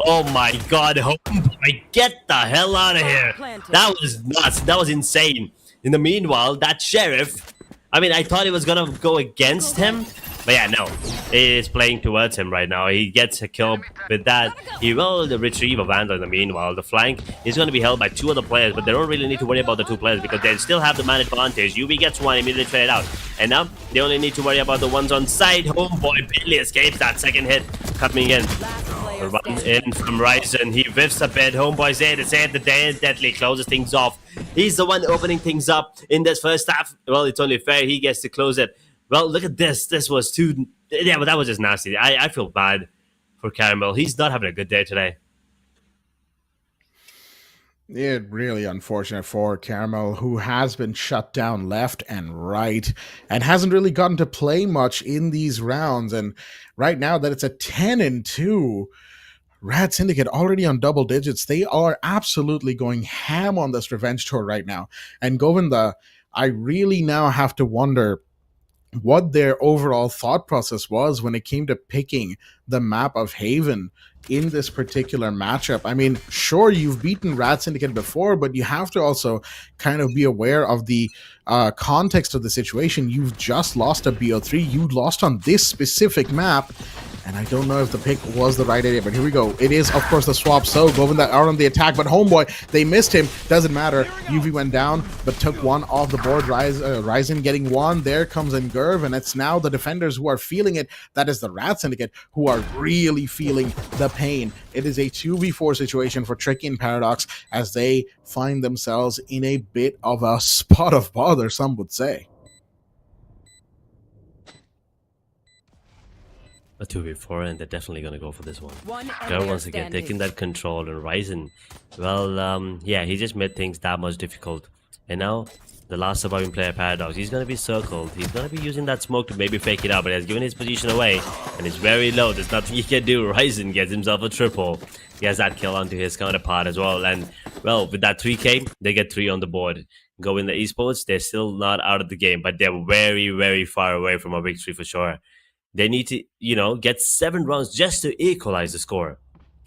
Oh my god, Homeboy, get the hell out of here. That was nuts. That was insane. In the meanwhile, that Sheriff, I mean, I thought it was gonna go against him, But yeah, no, he is playing towards him right now. He gets a kill with that. He will retrieve a Vandal in the meanwhile. The flank is going to be held by 2 other players, but they don't really need to worry about the 2 players because they still have the man advantage. UV gets 1, immediately traded out. And now they only need to worry about the ones on side. Homeboy barely escapes that second hit coming in. The run in from Ryzen. He whiffs a bit. Homeboy's there to save the day. Deadly closes things off. He's the one opening things up in this first half. Well, it's only fair he gets to close it. Well, look at this. This was too... Yeah, but that was just nasty. I feel bad for Caramel. He's not having a good day today. Yeah, really unfortunate for Caramel, who has been shut down left and right and hasn't really gotten to play much in these rounds. And right now that it's a 10-2, RAD Syndicate already on double digits. They are absolutely going ham on this revenge tour right now. And Govinda, I really now have to wonder what their overall thought process was when it came to picking the map of Haven in this particular matchup. I mean, sure, you've beaten RAD Syndicate before, but you have to also kind of be aware of the context of the situation. You've just lost a BO3. You lost on this specific map, and I don't know if the pick was the right idea, but here we go. It is, of course, the swap. So Govinda out on the attack, but Homeboy, they missed him. Doesn't matter. UV went down, but took 1 off the board. Ryzen getting 1. There comes in Gerv, and it's now the defenders who are feeling it. That is the RAD Syndicate who are really feeling the pain. It is a 2v4 situation for Tricky and Paradox as they find themselves in a bit of a spot of bother, some would say. A 2v4, and they're definitely going to go for this one. Girl once again taking that control, and Ryzen, well, yeah, he just made things that much difficult. And now the last surviving player, Paradox, he's going to be circled. He's going to be using that smoke to maybe fake it out, but he has given his position away, and it's very low. There's nothing he can do. Ryzen gets himself a triple. He has that kill onto his counterpart as well, and well, with that 3k, they get 3 on the board. Govinda Esports, they're still not out of the game, but they're very, very far away from a victory for sure. They need to, you know, get 7 rounds just to equalize the score.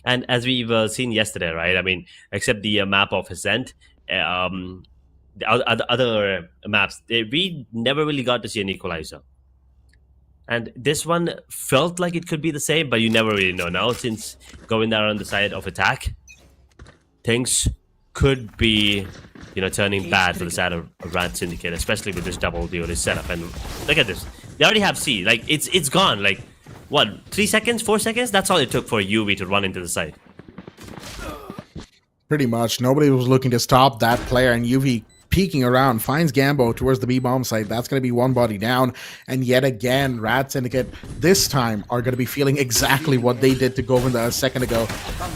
And as we've seen yesterday, right? I mean, except the map of Ascent, the other maps, we never really got to see an equalizer. And this one felt like it could be the same, but you never really know. Now, since going down on the side of attack, things could be, you know, turning bad for the side of RAD Syndicate, especially with this double duelist setup. And look at this. They already have C. Like, it's gone. Like, what, 3 seconds, 4 seconds? That's all it took for UV to run into the site. Pretty much. Nobody was looking to stop that player, and UV peeking around, finds Gambo towards the B-bomb site. That's going to be 1 body down. And yet again, RAD Syndicate this time are going to be feeling exactly what they did to Govinda a second ago.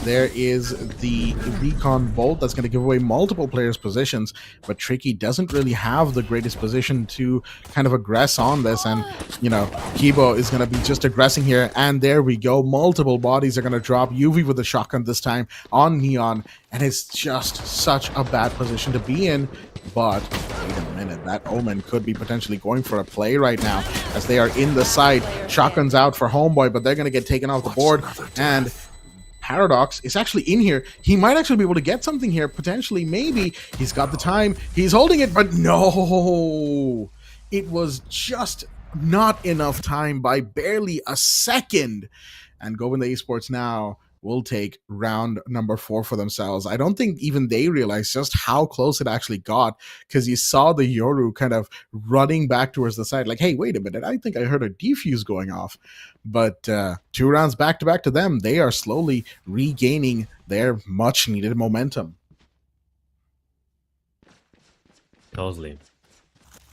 There is the recon bolt that's going to give away multiple players' positions, but Tricky doesn't really have the greatest position to kind of aggress on this. And, you know, Kibo is going to be just aggressing here. And there we go. Multiple bodies are going to drop. UV with a shotgun this time on Neon. And it's just such a bad position to be in. But wait a minute, that Omen could be potentially going for a play right now as they are in the side. Shotgun's out for Homeboy, but they're going to get taken off the board. And Paradox is actually in here. He might actually be able to get something here, potentially, maybe. He's got the time. He's holding it, but no! It was just not enough time by barely a second. And Govinda Esports now will take round number 4 for themselves. I don't think even they realized just how close it actually got, because you saw the Yoru kind of running back towards the side like, hey, wait a minute, I think I heard a defuse going off. But 2 rounds back to back to them, they are slowly regaining their much needed momentum. Totally.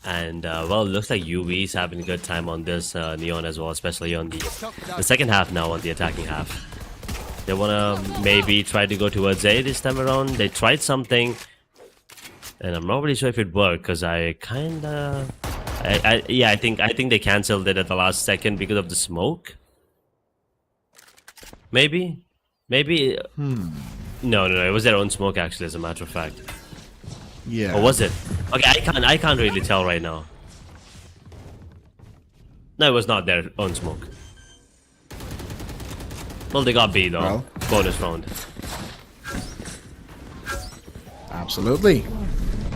And well, it looks like UV is having a good time on this Neon as well, especially on the second half now, on the attacking half. They want to maybe try to go towards A this time around. They tried something, and I'm not really sure if it worked, because I kind of... yeah, I think they cancelled it at the last second because of the smoke. Maybe? Maybe... No, it was their own smoke, actually, as a matter of fact. Yeah. Or was it? Okay, I can't really tell right now. No, it was not their own smoke. Well, they got B though. Well, bonus round. Absolutely.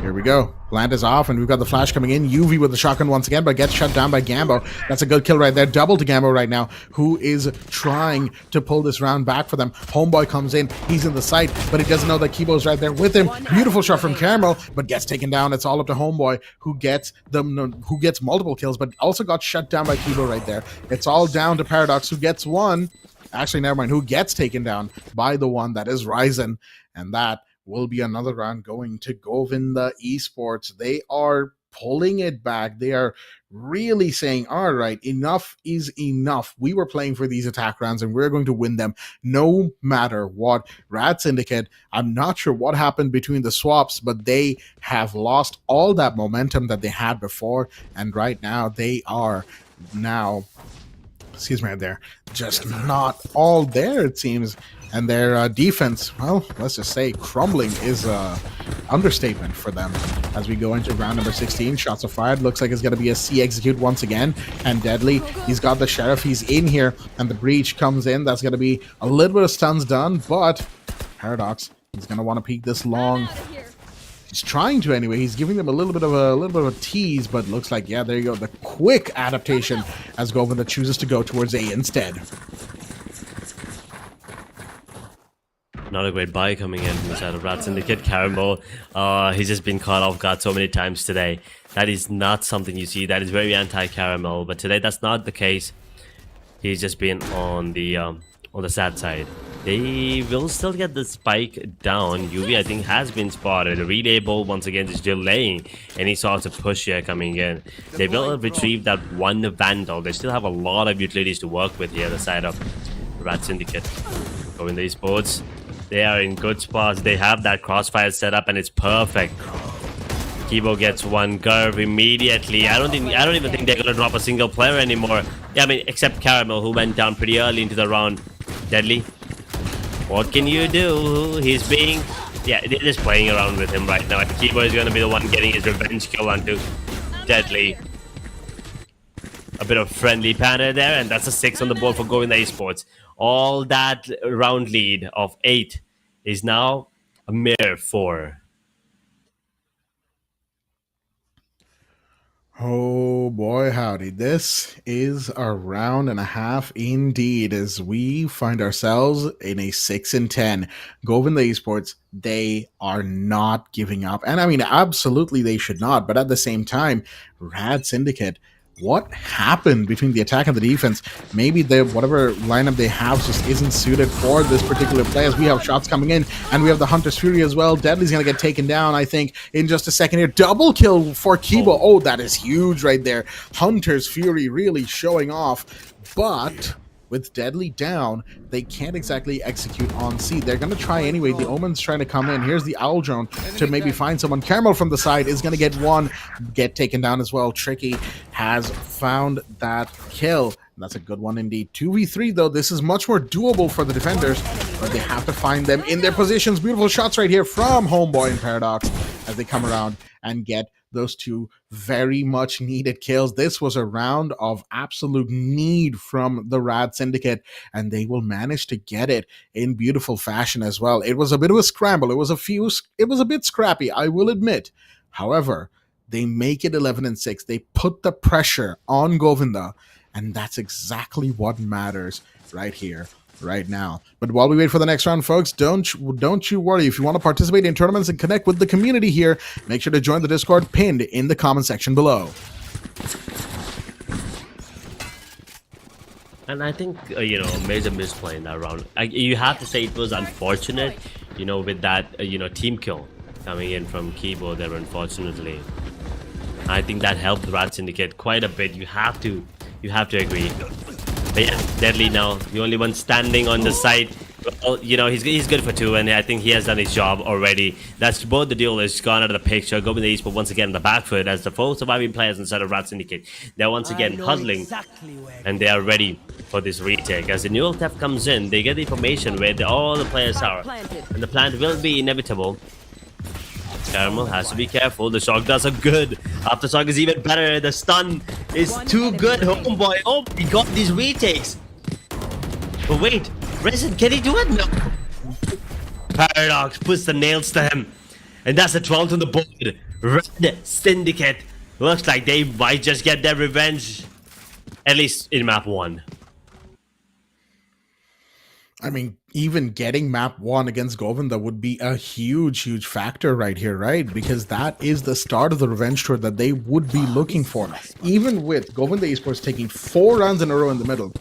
Here we go. Plant is off, and we've got the flash coming in. UV with the shotgun once again, but gets shut down by Gambo. That's a good kill right there. Double to Gambo right now, who is trying to pull this round back for them. Homeboy comes in. He's in the site, but he doesn't know that Kibo's right there with him. Beautiful shot from Caramel, but gets taken down. It's all up to Homeboy, who gets multiple kills, but also got shut down by Kibo right there. It's all down to Paradox, who gets one. Actually, never mind. Who gets taken down by the one that is Ryzen, and that will be another round going to Govinda Esports. They are pulling it back. They are really saying, all right, enough is enough. We were playing for these attack rounds and we're going to win them no matter what. RAD Syndicate, I'm not sure what happened between the swaps, but they have lost all that momentum that they had before. And right now they are right there, just not all there, it seems. And their defense, well, let's just say crumbling is a understatement for them. As we go into round number 16, shots are fired. Looks like it's going to be a C execute once again. And Deadly, he's got the Sheriff. He's in here. And the Breach comes in. That's going to be a little bit of stuns done. But Paradox, he's going to want to peek this long. He's trying to anyway. He's giving them a little bit of a tease, but looks like, yeah, there you go. The quick adaptation as Govinda chooses to go towards A instead. Not a great buy coming in from the side of RAD Syndicate. Caramel, he's just been caught off guard so many times today. That is not something you see. That is very anti-Caramel. But today, that's not the case. He's just been on the sad side. They will still get the spike down. UV, I think, has been spotted. Readable, once again, is delaying any sort of push here coming in. They will retrieve that one Vandal. They still have a lot of utilities to work with here on the side of RAD Syndicate. Govinda Esports, they are in good spots. They have that crossfire set up, and it's perfect. Kibo gets one curve immediately. I don't even think they're gonna drop a single player anymore. Yeah, I mean, except Caramel, who went down pretty early into the round. Deadly, what can you do? He's being, yeah, they're just playing around with him right now. And Kibo is gonna be the one getting his revenge kill onto Deadly. A bit of friendly banner there, and that's a 6 on the board for Govinda Esports. All that round lead of 8 is now a mere 4. Oh boy, howdy. This is a round and a half indeed, as we find ourselves in a 6-10. Govinda Esports, they are not giving up. And I mean, absolutely they should not. But at the same time, RAD Syndicate, what happened between the attack and the defense? Maybe whatever lineup they have just isn't suited for this particular play, as we have shots coming in, and we have the Hunter's Fury as well. Deadly's going to get taken down, I think, in just a second here. Double kill for Kibo. Oh, that is huge right there. Hunter's Fury really showing off, but with Deadly down, they can't exactly execute on C. They're going to try anyway. The Omen's trying to come in. Here's the Owl Drone to maybe find someone. Caramel from the side is going to get one, get taken down as well. Tricky has found that kill. That's a good one indeed. 2v3 though, this is much more doable for the defenders, but they have to find them in their positions. Beautiful shots right here from Homeboy and Paradox as they come around and get those two very much needed kills. This was a round of absolute need from the RAD Syndicate, and they will manage to get it in beautiful fashion as well. It was a bit of a scramble. It was a bit scrappy, I will admit. However, they make it 11-6. They put the pressure on Govinda, and that's exactly what matters right here, right now. But while we wait for the next round, folks, don't you worry. If you want to participate in tournaments and connect with the community here, make sure to join the Discord pinned in the comment section below. And I think, major misplay in that round. You have to say it was unfortunate, with that, team kill coming in from Kibo there, unfortunately. I think that helped RAD Syndicate quite a bit. You have to agree. But yeah, Deadly now, the only one standing on the side. Well, he's good for 2, and I think he has done his job already. That's both the duelists gone out of the picture. Govinda Esports once again on the back foot as the 4 surviving players inside of RAD Syndicate. They're once again huddling, and they are ready for this retake. As the new theft comes in, they get the information where all the players are, and the plant will be inevitable. Caramel has to be careful. The shock does are good. After shock is even better. The stun is too good. Homeboy. Oh, he got these retakes. But wait, Resin, can he do it? No. Paradox puts the nails to him. And that's a 12th on the board. RAD Syndicate looks like they might just get their revenge, at least in map 1. I mean, even getting map 1 against Govinda would be a huge factor right here, right? Because that is the start of the revenge tour that they would be looking for. Even with Govinda Esports taking 4 rounds in a row in the middle,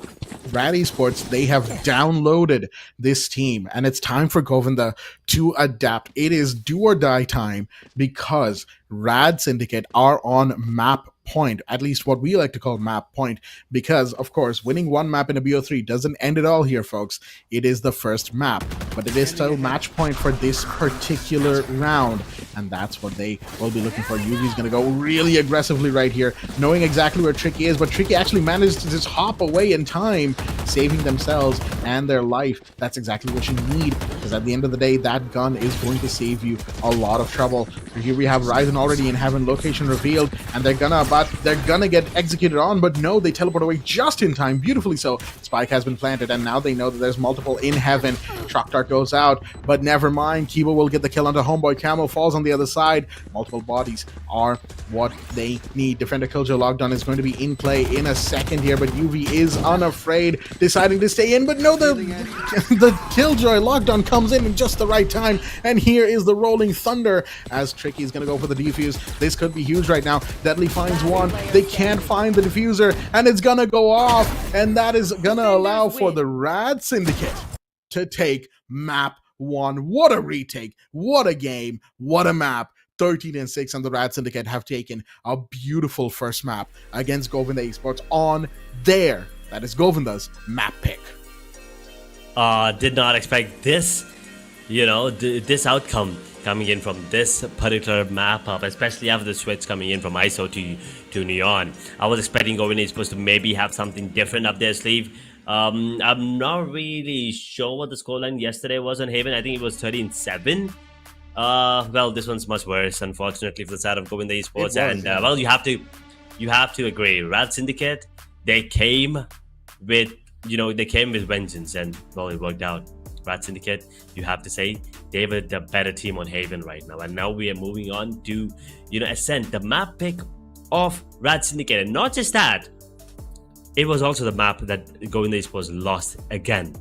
RAD Esports, they have downloaded this team, and it's time for Govinda to adapt. It is do or die time because RAD Syndicate are on map point, at least what we like to call map point, because of course winning one map in a BO3 doesn't end it all here, folks. It is the first map, but it is still match point for this particular round, and that's what they will be looking for. Yuvi's going to go really aggressively right here, knowing exactly where Tricky is, but Tricky actually managed to just hop away in time, saving themselves and their life. That's exactly what you need, because at the end of the day, that gun is going to save you a lot of trouble. So here we have Ryzen already in heaven, location revealed, and they're gonna get executed on, but no, they teleport away just in time, beautifully so. Spike has been planted, and now they know that there's multiple in heaven. Shock Dart goes out, but never mind. Kibo will get the kill onto Homeboy. Camo falls on the other side. Multiple bodies are what they need. Defender Killjoy Lockdown is going to be in play in a second here, but UV is unafraid, deciding to stay in, but no, the Killjoy Lockdown comes in just the right time, and here is the Rolling Thunder as Tricky is going to go for the defuse. This could be huge right now. Deadly finds one. They can't find the diffuser, and it's gonna go off, and that is gonna allow for the RAD Syndicate to take map 1. What a retake, what a game, what a map. 13-6, and the RAD Syndicate have taken a beautiful first map against Govinda Esports on that is Govinda's map pick. Did not expect this, this outcome coming in from this particular map up, especially after the switch coming in from ISO to Neon. I was expecting Govinda Esports to maybe have something different up their sleeve. I'm not really sure what the scoreline yesterday was on Haven. I think it was 13-7. Well, this one's much worse, unfortunately, for the side of Govinda Esports. Well, you have to agree. RAD Syndicate, they came with vengeance, and well, it worked out. RAD Syndicate, you have to say, they were the better team on Haven right now. And now we are moving on to, Ascent, the map pick of RAD Syndicate. And not just that, it was also the map that Govinda Esports lost again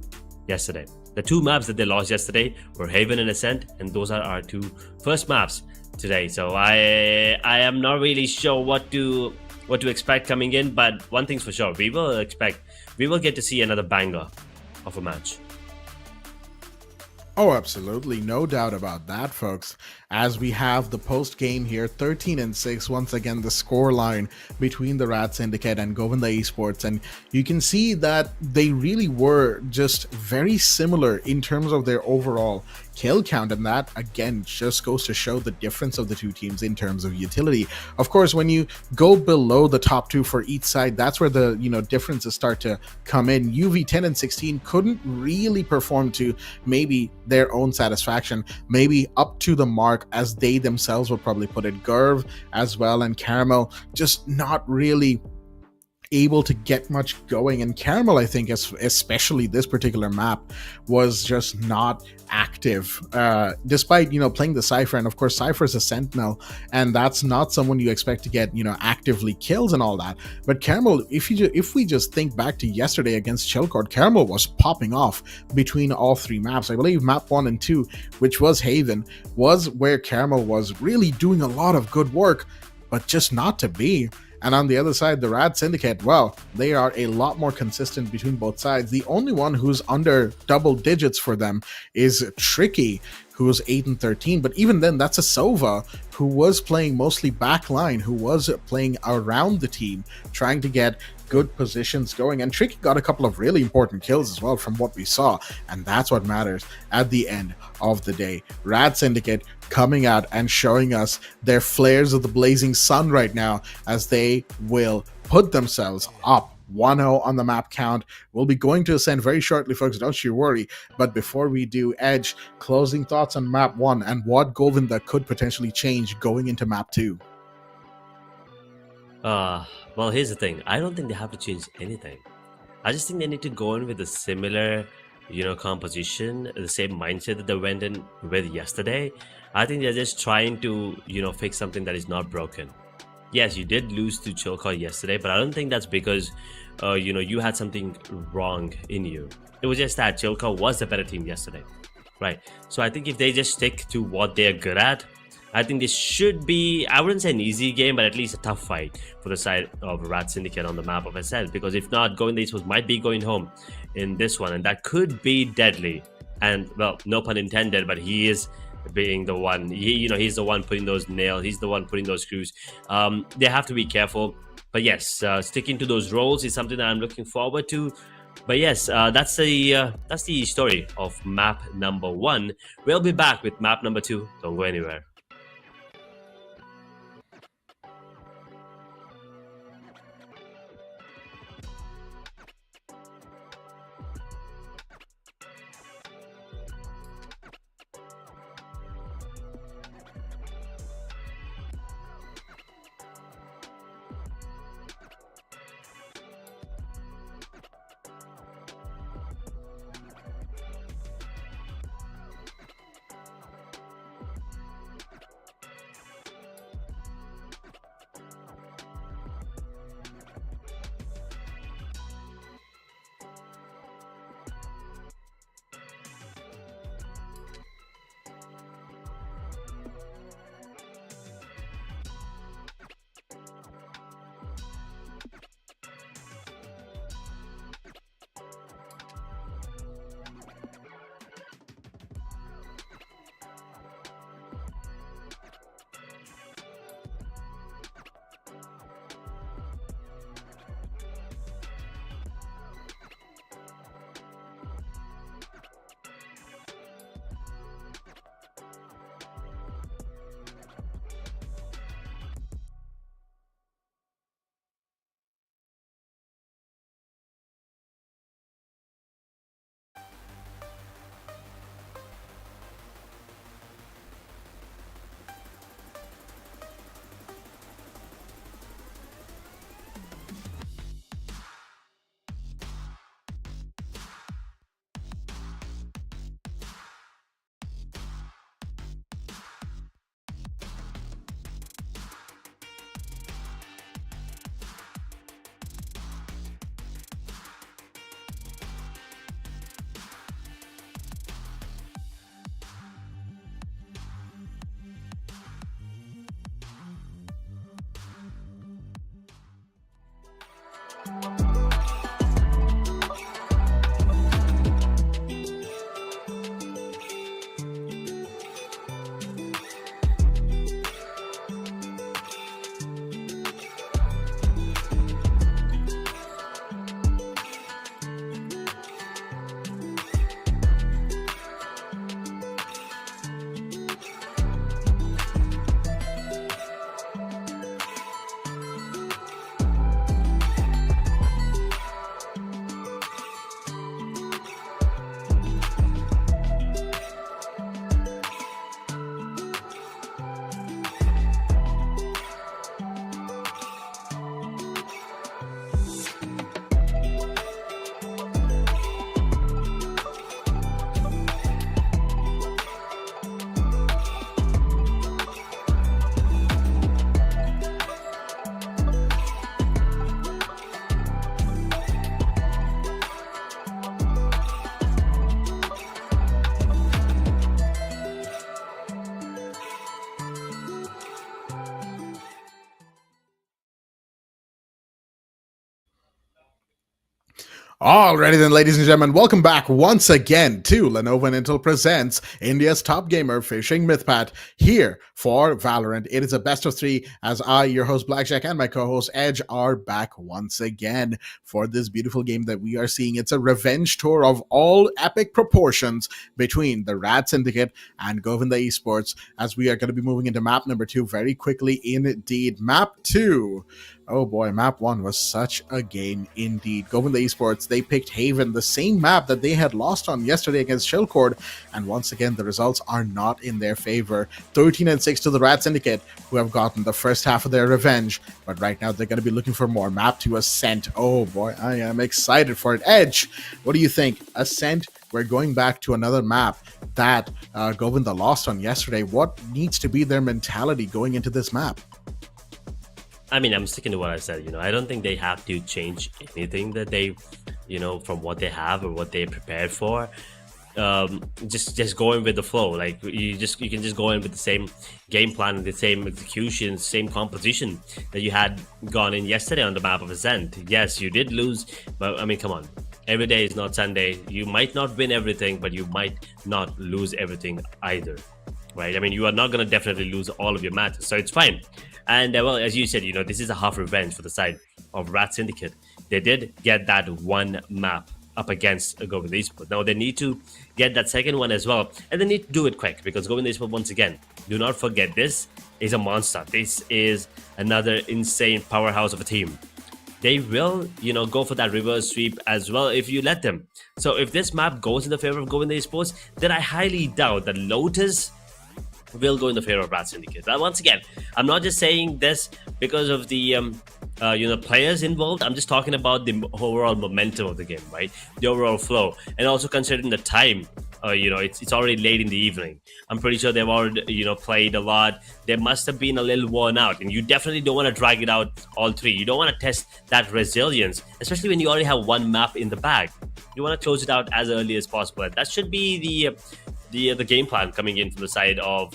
yesterday. The 2 maps that they lost yesterday were Haven and Ascent, and those are our 2 first maps today. So I am not really sure what to expect coming in, but one thing's for sure, we will get to see another banger of a match. Oh, absolutely. No doubt about that, folks. As we have the post game here, 13-6, once again, the score line between the RAD Syndicate and Govinda Esports. And you can see that they really were just very similar in terms of their overall kill count. And that, again, just goes to show the difference of the 2 teams in terms of utility. Of course, when you go below the top 2 for each side, that's where the, differences start to come in. UV 10 and 16 couldn't really perform to maybe their own satisfaction, maybe up to the mark as they themselves would probably put it. Gerv as well and Caramel just not really able to get much going, and Caramel, I think, especially this particular map, was just not active, despite playing the Cypher. And of course, Cypher is a sentinel, and that's not someone you expect to get actively kills and all that. But Caramel, if we just think back to yesterday against Chillcord, Caramel was popping off between all 3 maps. I believe map 1 and 2, which was Haven, was where Caramel was really doing a lot of good work, but just not to be. And on the other side, the RAD Syndicate, well, they are a lot more consistent between both sides. The only one who's under double digits for them is Tricky, who's 8 and 13. But even then, that's a Sova who was playing mostly backline, who was playing around the team, trying to get good positions going. And Tricky got a couple of really important kills as well from what we saw. And that's what matters at the end of the day. RAD Syndicate coming out and showing us their flares of the blazing sun right now, as they will put themselves up 1-0 on the map count. We'll be going to Ascend very shortly, folks, don't you worry. But before we do, Edge, closing thoughts on map 1 and what Govinda could potentially change going into map 2. Well, here's the thing. I don't think they have to change anything. I just think they need to go in with a similar composition, the same mindset that they went in with yesterday. I think they're just trying to, fix something that is not broken. Yes, you did lose to Chilcott yesterday, but I don't think that's because, you had something wrong in you. It was just that Chilcott was the better team yesterday, right? So I think if they just stick to what they're good at, I think this should be, I wouldn't say an easy game, but at least a tough fight for the side of RAD Syndicate on the map of SL. Because if not, Govinda Esports might be going home in this one, and that could be deadly. And, well, no pun intended, but he is being the one, he's the one putting those nails, he's the one putting those screws. They have to be careful. But yes, sticking to those roles is something that I'm looking forward to. But yes, that's the story of map number 1. We'll be back with map number 2. Don't go anywhere. Alrighty then, ladies and gentlemen, welcome back once again to Lenovo and Intel presents India's top gamer fishing Mythpat here for Valorant. It is a best of 3 as I, your host Blackjack, and my co-host Edge are back once again for this beautiful game that we are seeing. It's a revenge tour of all epic proportions between the RAD Syndicate and Govinda Esports, as we are going to be moving into map number 2 very quickly indeed. Map 2. Oh boy, map 1 was such a game indeed. Govinda Esports, they picked Haven, the same map that they had lost on yesterday against Shellcord, and once again the results are not in their favor. 13-6 to the RAD Syndicate, who have gotten the first half of their revenge, but right now they're going to be looking for more. Map 2 Ascent. Oh boy, I am excited for it. Edge, what do you think? Ascent, we're going back to another map that Govinda lost on yesterday. What needs to be their mentality going into this map? I mean, I'm sticking to what I said. I don't think they have to change anything that they, from what they have or what they prepared for. Just going with the flow. Like you can just go in with the same game plan, the same execution, same composition that you had gone in yesterday on the map of Ascent. Yes, you did lose, but I mean, come on. Every day is not Sunday. You might not win everything, but you might not lose everything either, right? I mean, you are not going to definitely lose all of your matches, so it's fine. And well, as you said, this is a half revenge for the side of RAD Syndicate. They did get that one map up against Govinda Esports. Now they need to get that second one as well, and they need to do it quick because Govinda Esports, once again, do not forget, this is a monster. This is another insane powerhouse of a team. They will, go for that reverse sweep as well if you let them. So if this map goes in the favor of Govinda Esports, then I highly doubt that Lotus will go in the favor of RAD Syndicate. But once again, I'm not just saying this because of the players involved. I'm just talking about the overall momentum of the game, right? The overall flow, and also considering the time. It's already late in the evening. I'm pretty sure they've already played a lot. They must have been a little worn out, and you definitely don't want to drag it out all three. You don't want to test that resilience, especially when you already have one map in the bag. You want to close it out as early as possible. And that should be the game plan coming in from the side of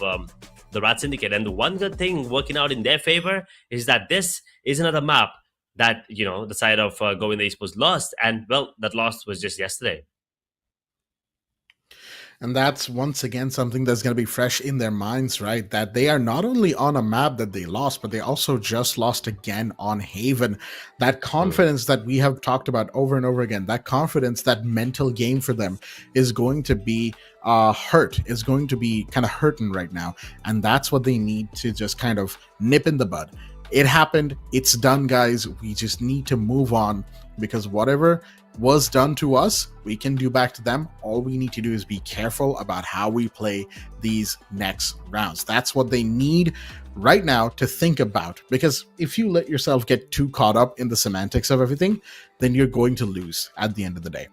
the RAD Syndicate. And the one good thing working out in their favor is that this is another map that the side of Govinda Esports lost, and well, that loss was just yesterday. And that's once again something that's going to be fresh in their minds, right? That they are not only on a map that they lost, but they also just lost again on Haven. That confidence that we have talked about over and over again, that confidence, that mental game for them is going to be hurt, is going to be kind of hurting right now. And that's what they need to just kind of nip in the bud. It happened. It's done, guys. We just need to move on, because whatever was done to us, we can do back to them. All we need to do is be careful about how we play these next rounds. That's what they need right now to think about, because if you let yourself get too caught up in the semantics of everything, then you're going to lose at the end of the day.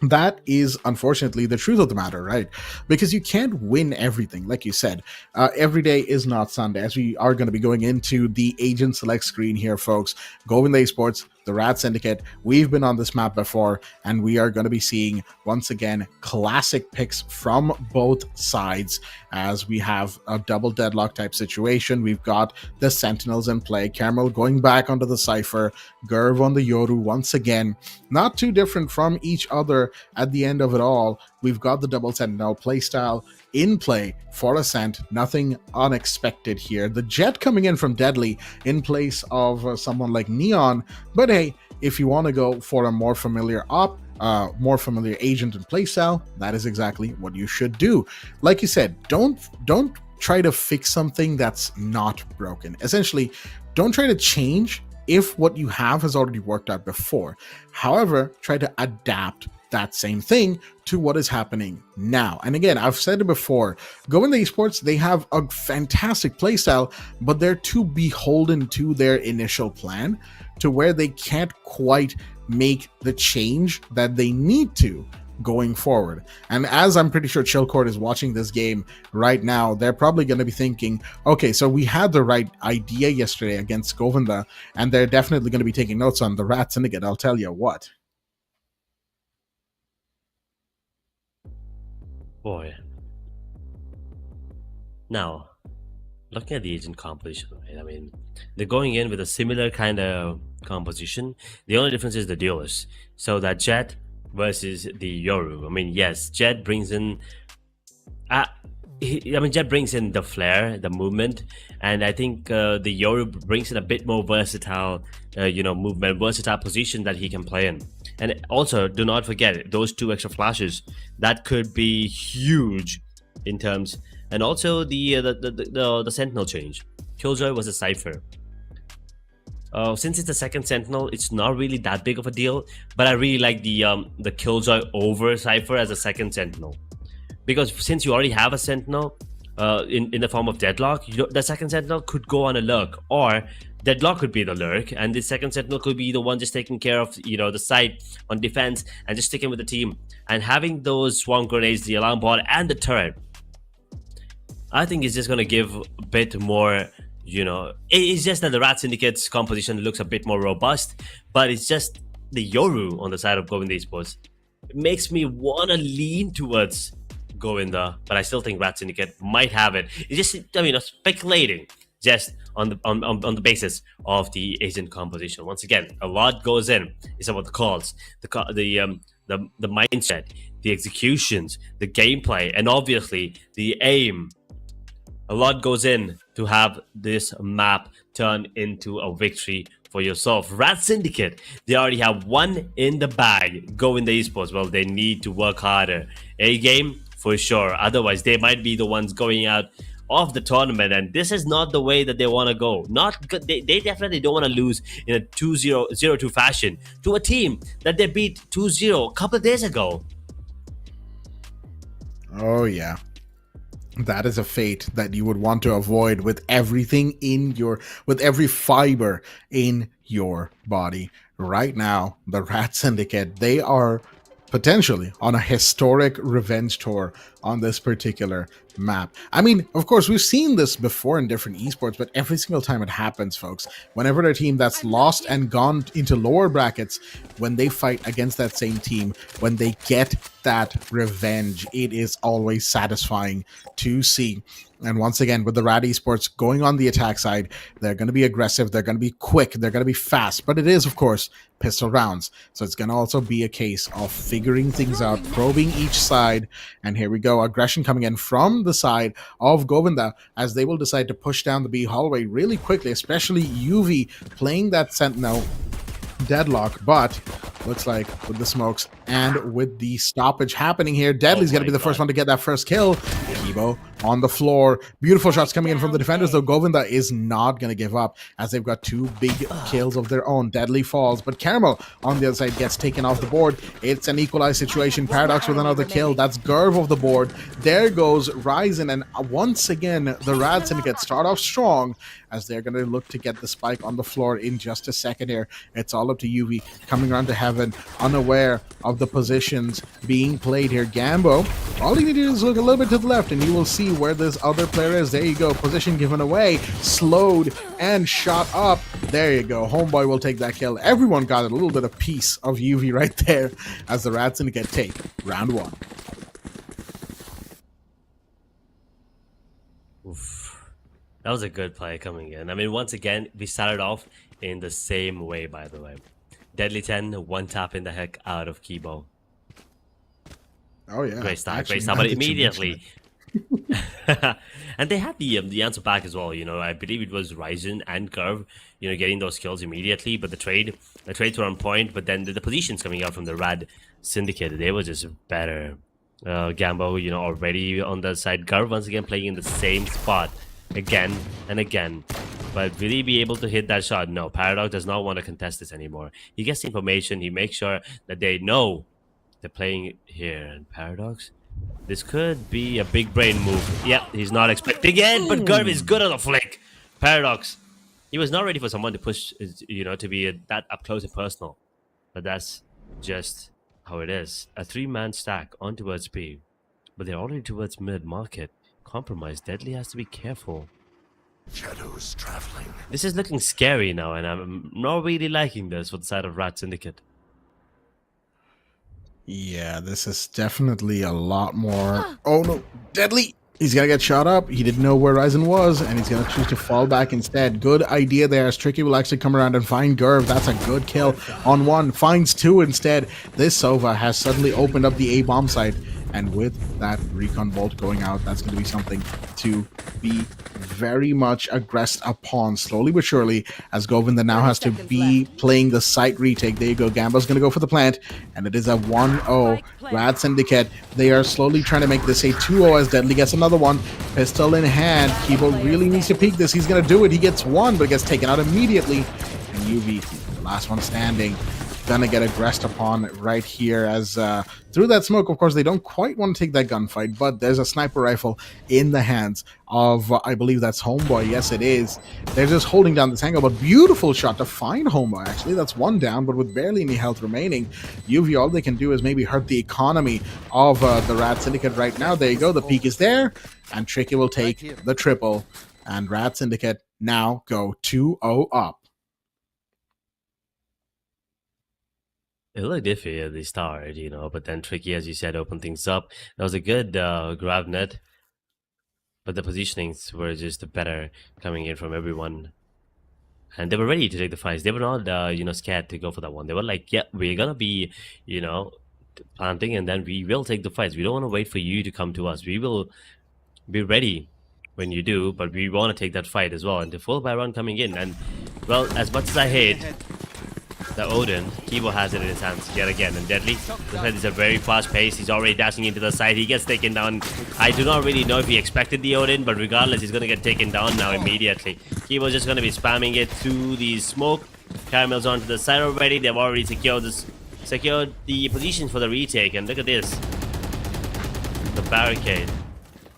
That is unfortunately the truth of the matter, right? Because you can't win everything. Like you said, every day is not Sunday, as we are going to be going into the agent select screen here, folks. Govinda Esports, the RAD Syndicate, we've been on this map before, and we are going to be seeing once again classic picks from both sides, as we have a double deadlock type situation. We've got the Sentinels in play, Caramel going back onto the Cypher, Gurv on the Yoru once again, not too different from each other at the end of it all. We've got the double Sentinel playstyle in play for Ascent. Nothing unexpected here. The Jet coming in from Deadly in place of someone like Neon. But hey, if you want to go for a more familiar more familiar agent and playstyle, that is exactly what you should do. Like you said, don't try to fix something that's not broken. Essentially, don't try to change if what you have has already worked out before. However, try to adapt that same thing to what is happening now. And again, I've said it before, Govinda Esports, they have a fantastic playstyle, but they're too beholden to their initial plan to where they can't quite make the change that they need to going forward. And as I'm pretty sure Chillcord is watching this game right now, they're probably going to be thinking, okay, so we had the right idea yesterday against Govinda, and they're definitely going to be taking notes on the RAD Syndicate, I'll tell you what. Boy. Now, looking at the agent composition, right? I mean, they're going in with a similar kind of composition. The only difference is the duelists. So that Jet versus the Yoru. I mean, yes, Jet brings in Jet brings in the flair, the movement, and I think the Yoru brings in a bit more versatile, movement, versatile position that he can play in. And also, do not forget those 2 extra flashes. That could be huge in terms, and also the Sentinel change. Killjoy was a Cypher. Since it's the second Sentinel, it's not really that big of a deal. But I really like the Killjoy over Cypher as a second Sentinel, because since you already have a Sentinel in the form of Deadlock, the second Sentinel could go on a lurk, or Deadlock could be the lurk, and the second Sentinel could be the one just taking care of the site on defense and just sticking with the team. And having those swarm grenades, the alarm bot, and the turret, I think it's just gonna give a bit more. It's just that the RAD Syndicate's composition looks a bit more robust, but it's just the Yoru on the side of Govinda Esports. It makes me want to lean towards Govinda, but I still think RAD Syndicate might have it. It's just, speculating just on the basis of the agent composition. Once again, a lot goes in. It's about the calls, the mindset, the executions, the gameplay, and obviously the aim. A lot goes in to have this map turn into a victory for yourself. RAD Syndicate, they already have one in the bag. Govinda Esports, well, they need to work harder. A game for sure. Otherwise, they might be the ones going out of the tournament, and this is not the way that they want to go. They definitely don't want to lose in a 2-0-0-2 fashion to a team that they beat 2-0 a couple of days ago. Oh yeah. That is a fate that you would want to avoid with everything with every fiber in your body. Right now, the RAD Syndicate, they are potentially on a historic revenge tour on this particular map. I mean, of course, we've seen this before in different esports, but every single time it happens, folks, whenever a team that's lost and gone into lower brackets, when they fight against that same team, when they get that revenge, it is always satisfying to see. And once again, with the RAD Esports going on the attack side, they're going to be aggressive, they're going to be quick, they're going to be fast, but it is, of course, pistol rounds. So it's going to also be a case of figuring things out, probing each side. And here we go, aggression coming in from the side of Govinda as they will decide to push down the B hallway really quickly, especially UV playing that Sentinel Deadlock, but looks like with the smokes and with the stoppage happening here, Deadly's going to be the first one to get that first kill. Kibo on the floor. Beautiful shots coming in from the defenders, though Govinda is not going to give up as they've got two big kills of their own. Deadly falls, but Caramel on the other side gets taken off the board. It's an equalized situation. Paradox with another kill. That's Gurv off the board. There goes Ryzen, and once again, the RAD Syndicate start off strong as they're going to look to get the spike on the floor in just a second here. It's all up to UV coming around to heaven, unaware of the positions being played here. Gambo, all you need to do is look a little bit to the left and you will see where this other player is. There you go, position given away, slowed and shot up. There you go, Homeboy will take that kill. Everyone got a little bit of piece of UV right there as the RAD Syndicate take round one. Oof. That was a good play coming in. I mean, once again, we started off in the same way, by the way. Deadly 10, one tap in the heck out of Kibo. Oh yeah, great start, but immediately. And they had the answer back as well. I believe it was Ryzen and Curve, getting those kills immediately. But the trades were on point. But then the positions coming out from the RAD Syndicate, they were just better. Gambo, already on the side. Curve once again playing in the same spot again and again. But will he be able to hit that shot? No, Paradox does not want to contest this anymore. He gets the information. He makes sure that they know they're playing here. And Paradox, this could be a big brain move. Yep, he's not expecting it, but Gurv is good on the flick. Paradox, he was not ready for someone to push, to be that up close and personal. But that's just how it is. A 3-man stack on towards B, but they're already towards mid-market. Compromise. Deadly has to be careful. Shadows traveling. This is looking scary now, and I'm not really liking this for the side of RAD Syndicate. Yeah, this is definitely a lot more. Oh no, Deadly! He's gonna get shot up. He didn't know where Ryzen was, and he's gonna choose to fall back instead. Good idea there, as Tricky will actually come around and find Gurv. That's a good kill on one. Finds two instead. This Sova has suddenly opened up the A-bomb site, and with that recon bolt going out, that's going to be something to be very much aggressed upon, slowly but surely, as Govinda now has to be playing the site retake. There you go, Gambo's going to go for the plant, and it is a 1-0. RAD Syndicate, they are slowly trying to make this a 2-0 as Deadly gets another one. Pistol in hand, Kibo really needs to peek this. He's going to do it. He gets one, but gets taken out immediately. And UV, last one standing, gonna get aggressed upon right here as through that smoke. Of course, they don't quite want to take that gunfight, but there's a sniper rifle in the hands of I believe that's Homeboy. Yes, it is. They're just holding down this angle, but beautiful shot to find Homeboy. Actually, that's one down, but with barely any health remaining. UV, all they can do is maybe hurt the economy of the RAD Syndicate right now. There you go. The peak is there, and Tricky will take the triple, and RAD Syndicate now go 2-0 up. It looked iffy at the start, but then Tricky, as you said, opened things up. That was a good grab net, but the positionings were just better coming in from everyone. And they were ready to take the fights. They were not, scared to go for that one. They were like, yeah, we're going to be, planting, and then we will take the fights. We don't want to wait for you to come to us. We will be ready when you do, but we want to take that fight as well. And the full Byron coming in. And, well, as much as I hate the Odin, Kibo has it in his hands yet again. And Deadly, this is a very fast pace. He's already dashing into the side. He gets taken down. I do not really know if he expected the Odin, but regardless, he's going to get taken down now immediately. Kibo's just going to be spamming it to the smoke. Caramel's onto the side already. They've already secured the position for the retake. And look at this. The barricade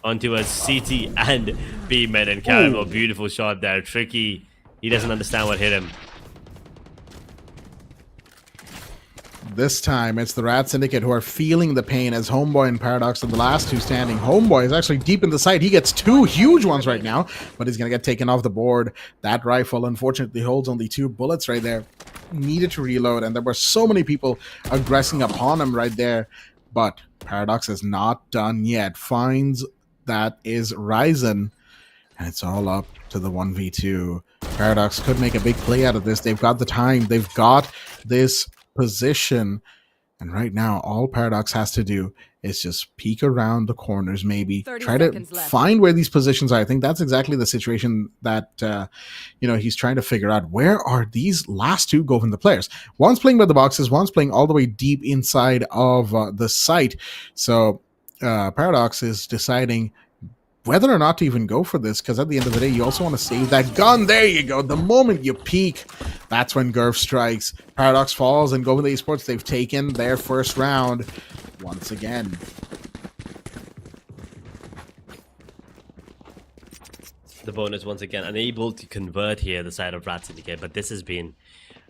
onto a CT and B-man, and Caramel. Beautiful shot there. Tricky. He doesn't understand what hit him. This time, it's the RAD Syndicate who are feeling the pain as Homeboy and Paradox are the last two standing. Homeboy is actually deep in the sight. He gets two huge ones right now, but he's going to get taken off the board. That rifle, unfortunately, holds only 2 bullets right there. Needed to reload, and there were so many people aggressing upon him right there. But Paradox is not done yet. Finds that is Ryzen, and it's all up to the 1v2. Paradox could make a big play out of this. They've got the time. They've got this position, and right now all Paradox has to do is just peek around the corners, maybe try to find where these positions are. I think that's exactly the situation that he's trying to figure out. Where are these last two Govinda players? One's playing by the boxes, one's playing all the way deep inside of the site. So Paradox is deciding whether or not to even go for this, because at the end of the day, you also want to save that gun. There you go. The moment you peek, that's when Gurf strikes. Paradox falls, and Govinda Esports, they've taken their first round once again. The bonus once again unable to convert here the side of RAD Syndicate, but this has been,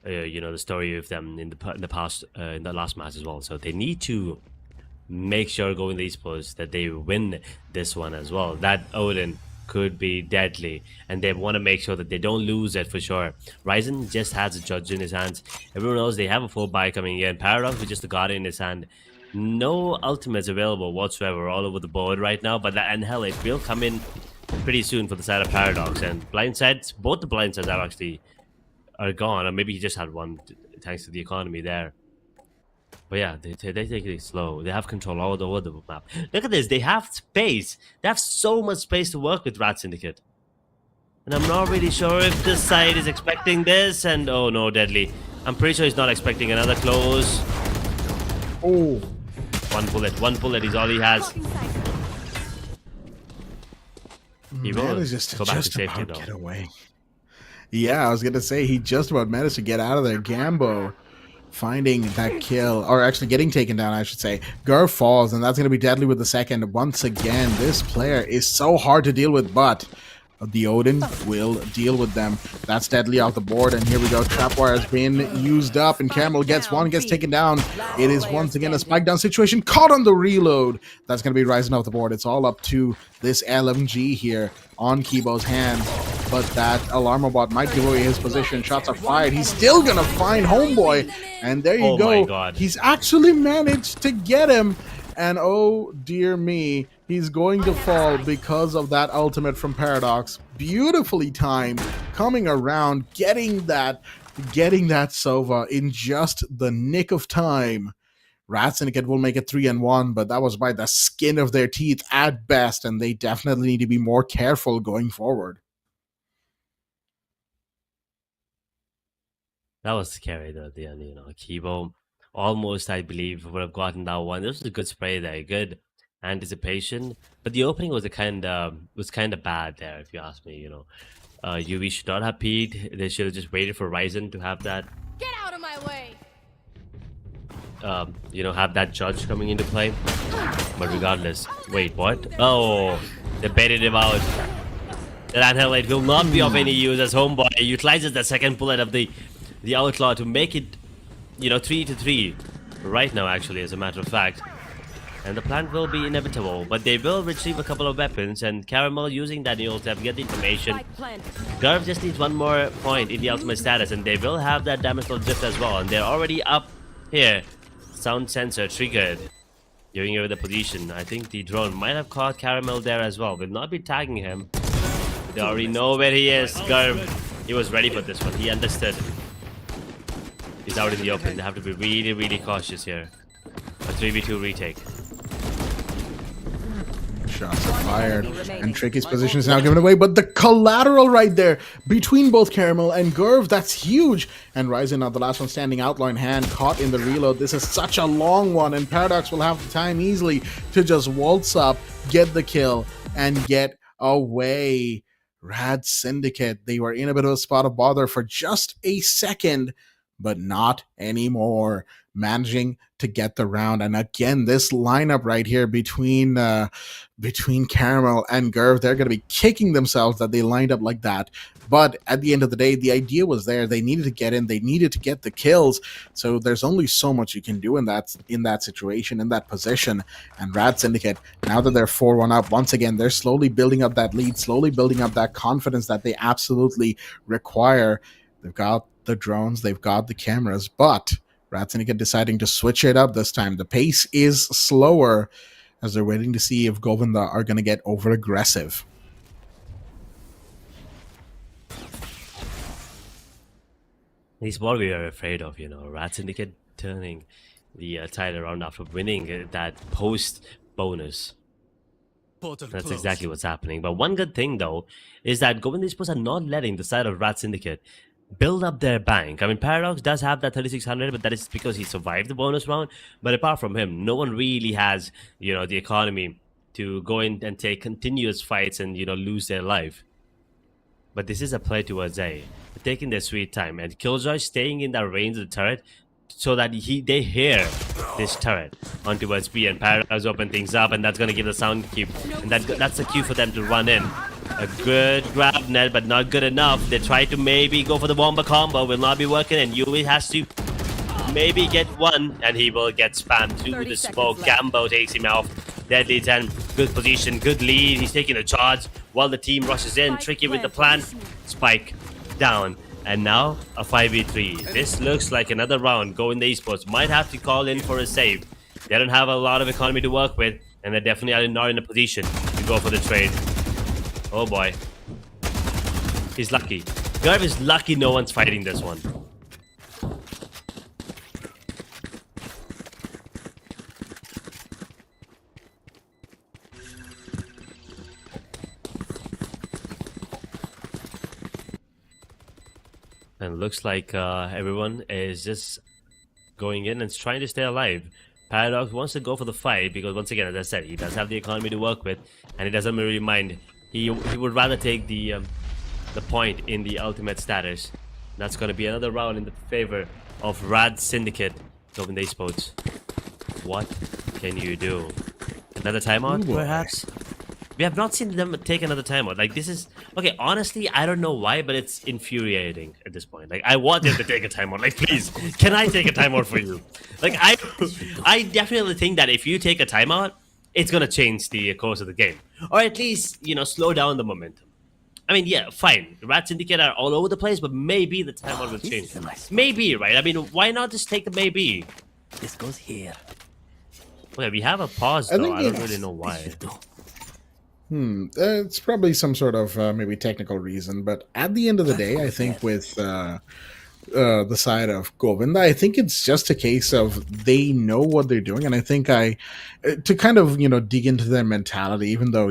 the story of them in the past, in the last match as well. So they need to make sure Govinda Esports that they win this one as well. That Odin could be deadly, and they want to make sure that they don't lose it for sure. Ryzen just has a judge in his hands. Everyone else, they have a full buy coming in. Paradox with just the guard in his hand. No ultimates available whatsoever all over the board right now, but that, and hell, it will come in pretty soon for the side of Paradox. And blind sides, both the blind sides are gone, or maybe he just had one thanks to the economy there. But yeah, they take it slow. They have control all over the map. Look at this. They have space. They have so much space to work with RAD Syndicate. And I'm not really sure if this side is expecting this. And oh no, Deadly. I'm pretty sure he's not expecting another close. Oh. One bullet is all he has. He will just go back to safety about though. Get away. Yeah, I was going to say, he just about managed to get out of there. Gambo finding that kill, or actually getting taken down, I should say. Gurf falls, and that's going to be Deadly with the second. Once again, this player is so hard to deal with, but the Odin will deal with them. That's Deadly off the board, and here we go. Trapwire has been used up, and Camel gets one, gets taken down. It is once again a spike down situation, caught on the reload. That's going to be Rising off the board. It's all up to this LMG here on Kibo's hands, but that Alarma bot might give away his position. Shots are fired. He's still going to find Homeboy, and there you go. My God. He's actually managed to get him, and oh dear me, he's going to fall because of that ultimate from Paradox. Beautifully timed, coming around, getting that Sova in just the nick of time. RAD Syndicate will make it 3-1, but that was by the skin of their teeth at best, and they definitely need to be more careful going forward. That was scary though at the end, Kibo almost, I believe, would have gotten that one. This was a good spray there, good anticipation, but the opening was kind of bad there, if you ask me. UV should not have peeked. They should have just waited for Ryzen to have that, Get out of my way! have that judge coming into play. But regardless, wait, what? Oh, they baited him out. That handheld will not be of any use as Homeboy utilizes the second bullet of the Outlaw to make it, 3-3 right now, actually, as a matter of fact. And the plant will be inevitable, but they will retrieve a couple of weapons, and Caramel using that new tab get the information. Garv just needs one more point in the ultimate status, and they will have that dimensional drift as well, and they're already up here. Sound sensor triggered. Giving away the position. I think the drone might have caught Caramel there as well. Will not be tagging him. They already know where he is. Garv, he was ready for this one. He understood. He's out in the open. They have to be really, really cautious here. A 3v2 retake. Shots are fired, and Tricky's position is now given away, but the collateral right there between both Caramel and Gurv, that's huge. And Ryzen, now the last one standing, outlaw in hand, caught in the reload. This is such a long one, and Paradox will have the time easily to just waltz up, get the kill, and get away. RAD Syndicate, they were in a bit of a spot of bother for just a second, but not anymore. Managing to get the round, and again, this lineup right here between Caramel and Gurv, they're going to be kicking themselves that they lined up like that. But at the end of the day, the idea was there. They needed to get in. They needed to get the kills. So there's only so much you can do in that situation, in that position. And RAD Syndicate, now that they're 4-1 up, once again, they're slowly building up that lead, slowly building up that confidence that they absolutely require. They've got the drones, they've got the cameras, but RAD Syndicate deciding to switch it up this time. The pace is slower as they're waiting to see if Govinda are going to get over aggressive. It's what we are afraid of, RAD Syndicate turning the tide around after winning that post bonus. That's exactly what's happening. But one good thing, though, is that Govinda Esports are not letting the side of RAD Syndicate build up their bank. I mean, Paradox does have that 3600, but that is because he survived the bonus round. But apart from him, no one really has, the economy to go in and take continuous fights and, lose their life. But this is a play towards A. They're taking their sweet time, and Killjoy staying in that range of the turret so that they hear this turret on towards B, and Paradox open things up, and that's going to give the sound cue. And that's the cue for them to run in. A good grab net, but not good enough. They try to maybe go for the bomber combo, will not be working, and Yui has to maybe get one, and he will get spammed through the smoke. Gambo takes him off. Deadly 10, good position, good lead. He's taking a charge while the team rushes in. Tricky with the plan. Spike down. And now a 5v3. This looks like another round. Govinda Esports might have to call in for a save. They don't have a lot of economy to work with, and they definitely are not in a position to go for the trade. Oh boy. He's lucky. Garv is lucky no one's fighting this one. And it looks like everyone is just going in and trying to stay alive. Paradox wants to go for the fight because, once again, as I said, he does have the economy to work with, and he doesn't really mind. He would rather take the point in the ultimate status. That's going to be another round in the favor of RAD Syndicate. Govinda Esports, what can you do? Another timeout, perhaps? We have not seen them take another timeout. Like, this is... Okay, honestly, I don't know why, but it's infuriating at this point. Like, I want them to take a timeout. Like, please, can I take a timeout for you? Like, I definitely think that if you take a timeout, it's going to change the course of the game. Or at least, slow down the momentum. I mean, yeah, fine. RAD Syndicate are all over the place, but maybe the timeout will change. Maybe, right? I mean, why not just take the maybe? This goes here. Okay, we have a pause, though. I don't really know why. It's probably some sort of maybe technical reason, but at the end of the day, I think with the side of Govinda, I think it's just a case of they know what they're doing, and I think to kind of dig into their mentality, even though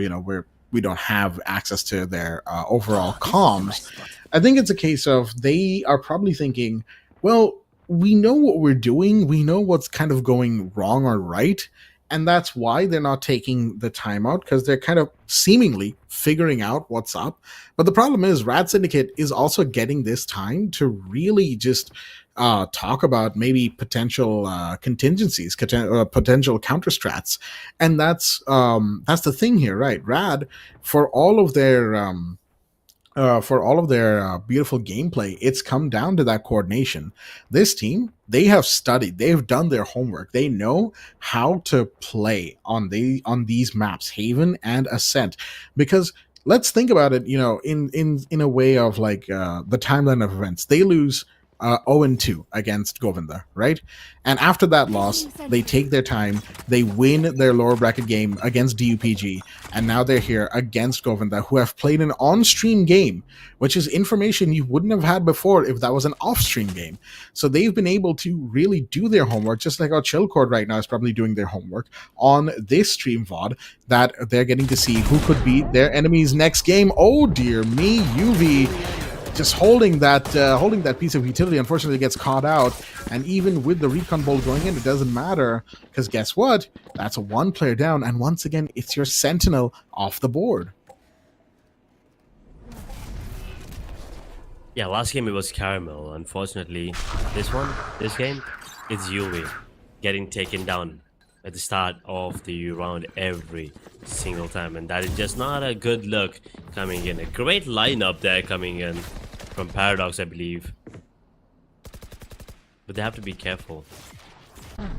we don't have access to their overall comms. I think it's a case of they are probably thinking, well, we know what we're doing, we know what's kind of going wrong or right. And that's why they're not taking the timeout, because they're kind of seemingly figuring out what's up. But the problem is, RAD Syndicate is also getting this time to really just talk about maybe potential contingencies, potential counter strats, and that's the thing here, right? RAD, for all of their beautiful gameplay, it's come down to that coordination. This team, they have studied, they've done their homework, they know how to play on these maps, Haven and Ascent, because let's think about it, in a way of like the timeline of events. They lose 0-2 against Govinda, right? And after that loss, they take their time, they win their lower bracket game against DUPG, and now they're here against Govinda, who have played an on-stream game, which is information you wouldn't have had before if that was an off-stream game. So they've been able to really do their homework, just like our Chillcord right now is probably doing their homework on this stream VOD, that they're getting to see who could be their enemy's next game. Oh dear me, UV just holding that piece of utility. Unfortunately, gets caught out, and even with the recon bolt going in, it doesn't matter, because guess what? That's a one player down, and once again, it's your Sentinel off the board. Yeah, last game it was Caramel. Unfortunately, this game, it's Yui getting taken down at the start of the round every single time, and that is just not a good look coming in. A great lineup there coming in from Paradox, I believe, but they have to be careful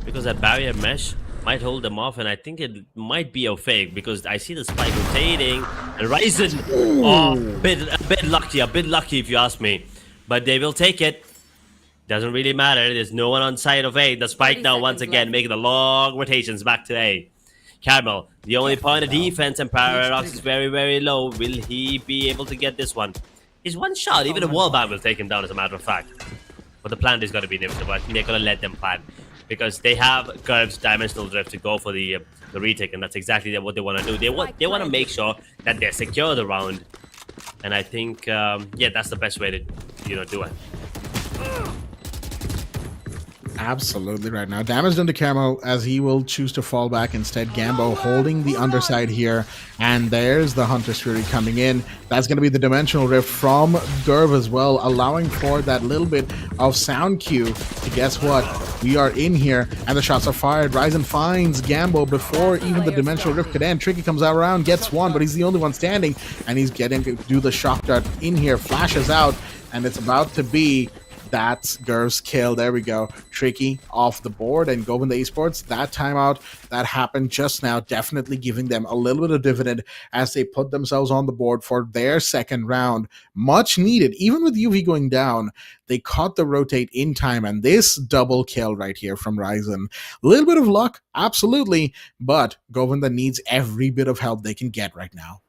because that barrier mesh might hold them off, and I think it might be a fake, because I see the spike rotating and Ryzen. A bit lucky if you ask me, but they will take it. Doesn't really matter. There's no one on side of A. The spike now once again making the long rotations back to A. Caramel, the only point of defense, and Paradox is very, very low. Will he be able to get this one? He's one shot. Even a wallbang will take him down, as a matter of fact. But the plant is going to be inevitable. I think they're going to let them plan, because they have Curve's Dimensional Drift to go for the retake, and that's exactly what they want to do. They want to make sure that they secure the round, and I think yeah, that's the best way to do it. Absolutely right now. Damage done to Camo, as he will choose to fall back instead. Gambo holding the underside here, and there's the Hunter's Fury coming in. That's going to be the Dimensional Rift from Gurv as well, allowing for that little bit of sound cue to guess what? We are in here, and the shots are fired. Ryzen finds Gambo before even the Dimensional Rift could end. Tricky comes out around, gets one, but he's the only one standing, and he's getting to do the shock dart in here, flashes out, and it's about to be that's Gurv's kill. There we go. Tricky off the board, and Govinda Esports, that timeout that happened just now, definitely giving them a little bit of dividend as they put themselves on the board for their second round. Much needed. Even with UV going down, they caught the rotate in time, and this double kill right here from Ryzen. A little bit of luck, absolutely, but Govinda needs every bit of help they can get right now.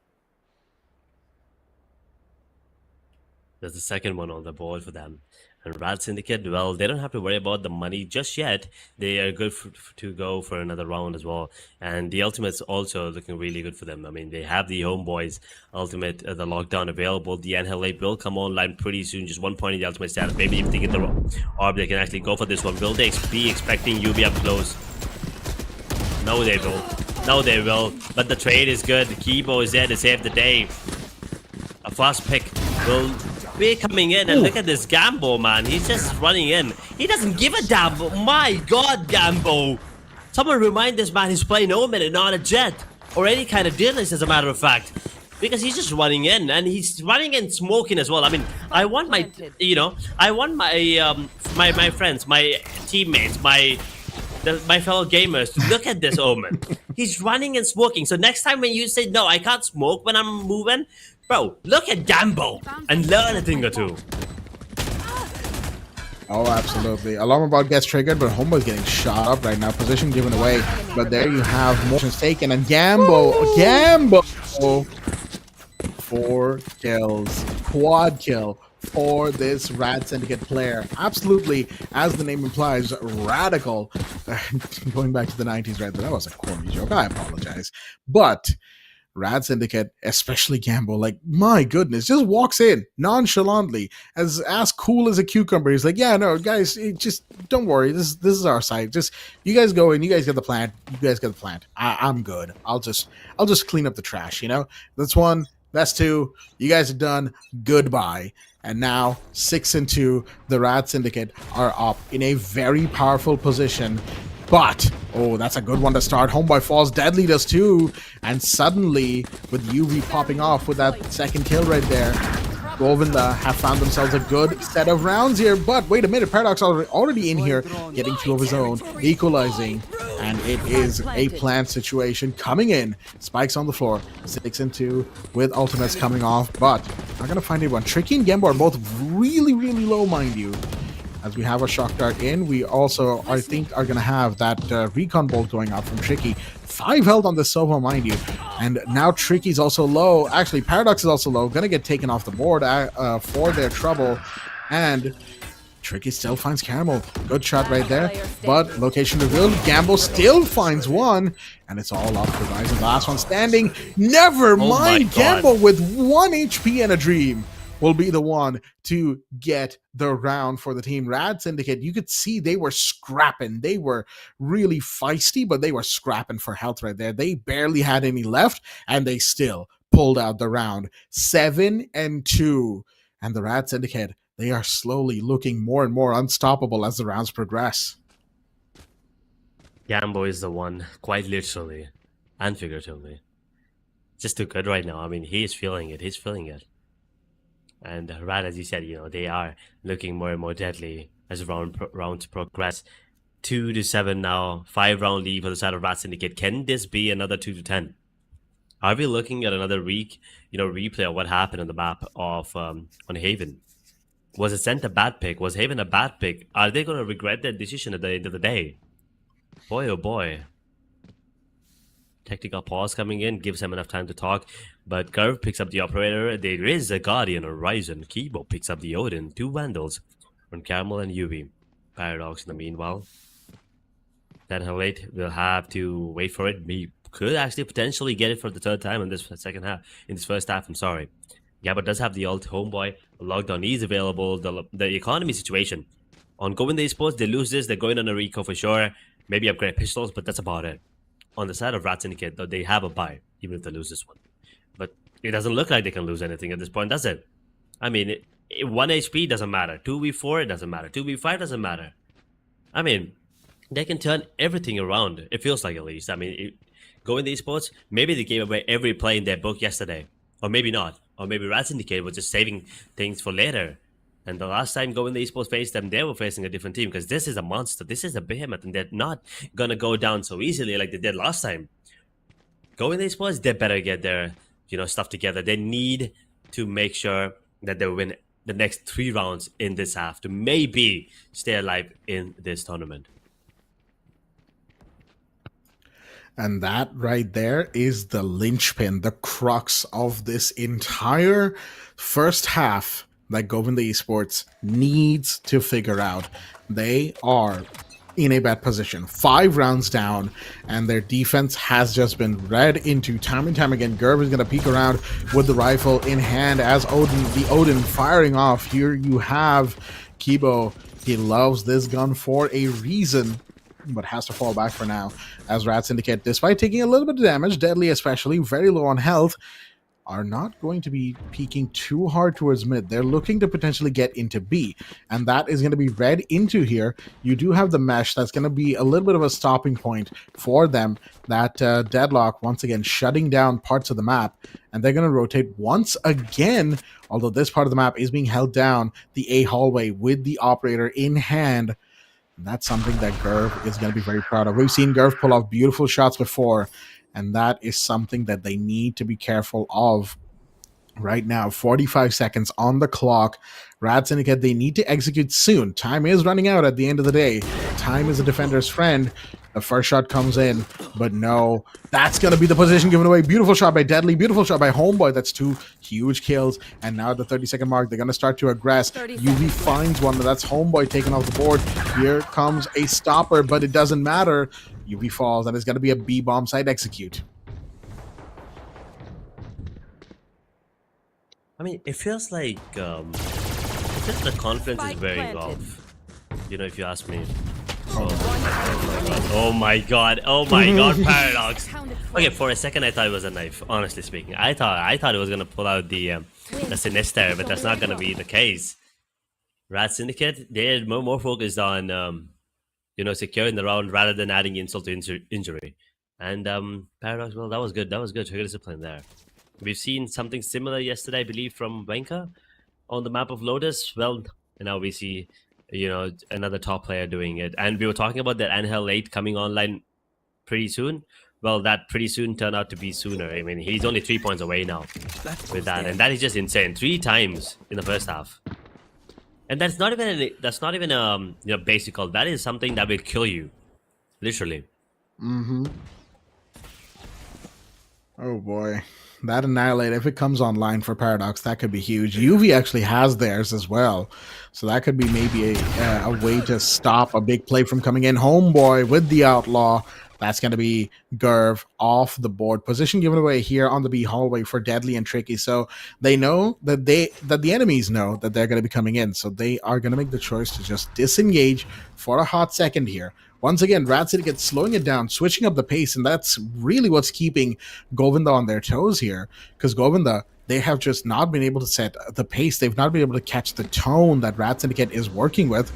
There's the second one on the board for them. And RAD Syndicate, well, they don't have to worry about the money just yet. They are good to go for another round as well. And the Ultimate's also looking really good for them. I mean, they have the Homeboys Ultimate, the Lockdown available. The Annihilate will come online pretty soon. Just 1 point in the Ultimate status. Maybe if they get the orb, they can actually go for this one. Will they be expecting UV up close? No, they will. No, they will. But the trade is good. The Kibo is there to save the day. A fast pick will be coming in, and look at this Gambo, man. He's just running in. He doesn't give a damn. My God, Gambo. Someone remind this man he's playing Omen and not a Jet or any kind of dealers, as a matter of fact, because he's just running in, and he's running in smoking as well. I mean, I want my, I want my my friends, my teammates, my fellow gamers to look at this Omen. He's running and smoking. So next time when you say, no, I can't smoke when I'm moving, bro, look at Gambo and learn a thing or two. Oh, absolutely. Alarm about gets triggered, but Homeboy's getting shot up right now. Position given away. But there you have motions taken, and Gambo, 4 kills, quad kill for this RAD Syndicate player. Absolutely, as the name implies, radical. Going back to the 90s right there. That was a corny joke. I apologize. But RAD Syndicate, especially Gamble, like, my goodness, just walks in nonchalantly, as cool as a cucumber. He's like, yeah, no, guys, just don't worry. This is our site. Just you guys go in, you guys get the plant, you guys get the plant. I'm good. I'll just clean up the trash. That's one. That's two. You guys are done. Goodbye. And now 6-2, the RAD Syndicate are up in a very powerful position. But, oh, that's a good one to start. Homeboy falls, Deadly does too. And suddenly, with UV popping off with that second kill right there, Govinda have found themselves a good set of rounds here. But wait a minute, Paradox already in here, getting two of his own, equalizing. And it is a plant situation coming in. Spikes on the floor, 6-2 with ultimates coming off, but not going to find anyone. Tricky and Gembo are both really, really low, mind you. As we have a shock dart in, we also, I think, are going to have that recon bolt going out from Tricky. 5 health on the Sova, mind you. And now Tricky's also low. Actually, Paradox is also low. Going to get taken off the board for their trouble. And Tricky still finds Caramel. Good shot right there. But location revealed. Gamble still finds one. And it's all up for Ryzen. The last one standing. Never mind. Gamble with 1 HP and a dream will be the one to get the round for the team. RAD Syndicate, you could see they were scrapping. They were really feisty, but they were scrapping for health right there. They barely had any left, and they still pulled out the round. 7-2. And the RAD Syndicate, they are slowly looking more and more unstoppable as the rounds progress. Gambo is the one, quite literally and figuratively. Just too good right now. I mean, he is feeling it. He's feeling it. And RAD, as you said, they are looking more and more deadly as rounds progress. 2-7 now, 5-round lead for the side of RAD Syndicate. Can this be another 2-10? Are we looking at another replay of what happened on the map of on Haven? Was Ascent a bad pick? Was Haven a bad pick? Are they going to regret their decision at the end of the day? Boy, oh boy. Technical pause coming in, gives him enough time to talk. But Curve picks up the Operator. There is a Guardian Horizon. Kibo picks up the Odin. 2 Vandals on Caramel and UV. Paradox in the meanwhile. Then Halate will have to wait for it. We could actually potentially get it for the 3rd time in this second half. In this first half, I'm sorry. Gabba does have the ult. Homeboy logged on. He's available. The economy situation. On Govinda Esports, they lose this. They're going on a Rico for sure. Maybe upgrade pistols, but that's about it. On the side of RAD Syndicate, though, they have a buy, even if they lose this one. But it doesn't look like they can lose anything at this point, does it? I mean, 1 HP doesn't matter. 2v4, it doesn't matter. 2v5 doesn't matter. I mean, they can turn everything around. It feels like, at least. I mean, going to esports, maybe they gave away every play in their book yesterday. Or maybe not. Or maybe RAD Syndicate was just saving things for later. And the last time Govinda Esports faced them, they were facing a different team. Because this is a monster. This is a behemoth. And they're not going to go down so easily like they did last time. Govinda Esports, they better get their stuff together. They need to make sure that they win the next 3 rounds in this half to maybe stay alive in this tournament. And that right there is the linchpin, the crux of this entire first half that Govinda Esports needs to figure out. They are in a bad position, 5 rounds down, and their defense has just been read into time and time again. Gerb is going to peek around with the rifle in hand as the Odin firing off. Here you have Kibo. He loves this gun for a reason, but has to fall back for now as RAD Syndicate, despite taking a little bit of damage, Deadly especially, very low on health, are not going to be peeking too hard towards mid. They're looking to potentially get into B, and that is going to be read into here. You do have the mesh. That's going to be a little bit of a stopping point for them. That deadlock, once again, shutting down parts of the map, and they're going to rotate once again, although this part of the map is being held down, the A hallway with the Operator in hand. And that's something that Gerv is going to be very proud of. We've seen Gerv pull off beautiful shots before, and that is something that they need to be careful of right now. 45 seconds on the clock. RAD Syndicate, they need to execute soon. Time is running out at the end of the day. Time is a defender's friend. The first shot comes in, but no. That's going to be the position given away. Beautiful shot by Deadly. Beautiful shot by Homeboy. That's 2 huge kills. And now at the 30-second mark, they're going to start to aggress. UV finds one, but that's Homeboy taken off the board. Here comes a stopper, but it doesn't matter. UV falls, and it's going to be a B-bomb side execute. I mean, it feels like the confidence is wearing off. You know, if you ask me. Oh my god! Oh my god! Paradox. Okay, for a second I thought it was a knife. Honestly speaking, I thought it was gonna pull out the sinister, but that's not gonna be the case. RAD Syndicate, they're more focused on you know, securing the round rather than adding insult to injury. And Paradox, well, that was good. That was good. Trigger discipline there. We've seen something similar yesterday, I believe, from Wenka on the map of Lotus. Well, and now we see, you know, another top player doing it. And we were talking about that Angel 8 coming online pretty soon. Well, that pretty soon turned out to be sooner. I mean, he's only 3 points away now with that. And that is just insane. 3 times in the first half. And that's not even you know, basic call. That is something that will kill you. Literally. Mm-hmm. Oh boy. That Annihilate, if it comes online for Paradox, that could be huge. UV actually has theirs as well. So that could be maybe a way to stop a big play from coming in. Homeboy with the Outlaw. That's going to be Gerv off the board. Position given away here on the B hallway for Deadly and Tricky. So they know that the enemies know that they're going to be coming in. So they are going to make the choice to just disengage for a hot second here. Once again, RAD Syndicate slowing it down, switching up the pace, and that's really what's keeping Govinda on their toes here. Because Govinda, they have just not been able to set the pace. They've not been able to catch the tone that RAD Syndicate is working with.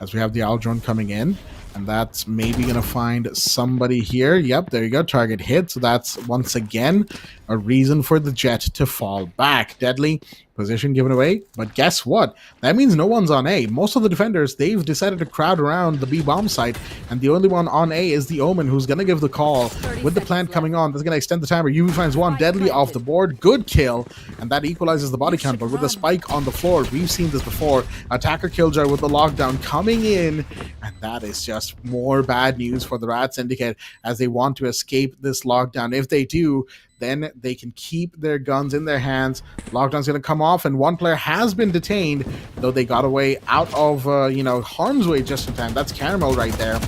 As we have the Aldrone coming in. And that's maybe going to find somebody here. Yep, there you go. Target hit. So that's once again a reason for the Jet to fall back. Deadly position given away. But guess what? That means no one's on A. Most of the defenders, they've decided to crowd around the B bomb site. And the only one on A is the Omen, who's going to give the call with the plant coming on. That's going to extend the timer. UV finds one. Deadly off the board. Good kill. And that equalizes the body count. But with the spike on the floor, we've seen this before. Attacker Killjoy with the lockdown coming in. And that is just more bad news for the RAD Syndicate as they want to escape this lockdown. If they do, then they can keep their guns in their hands. Lockdown's going to come off, and one player has been detained, though they got away out of, you know, harm's way just in time. That's Caramel right there.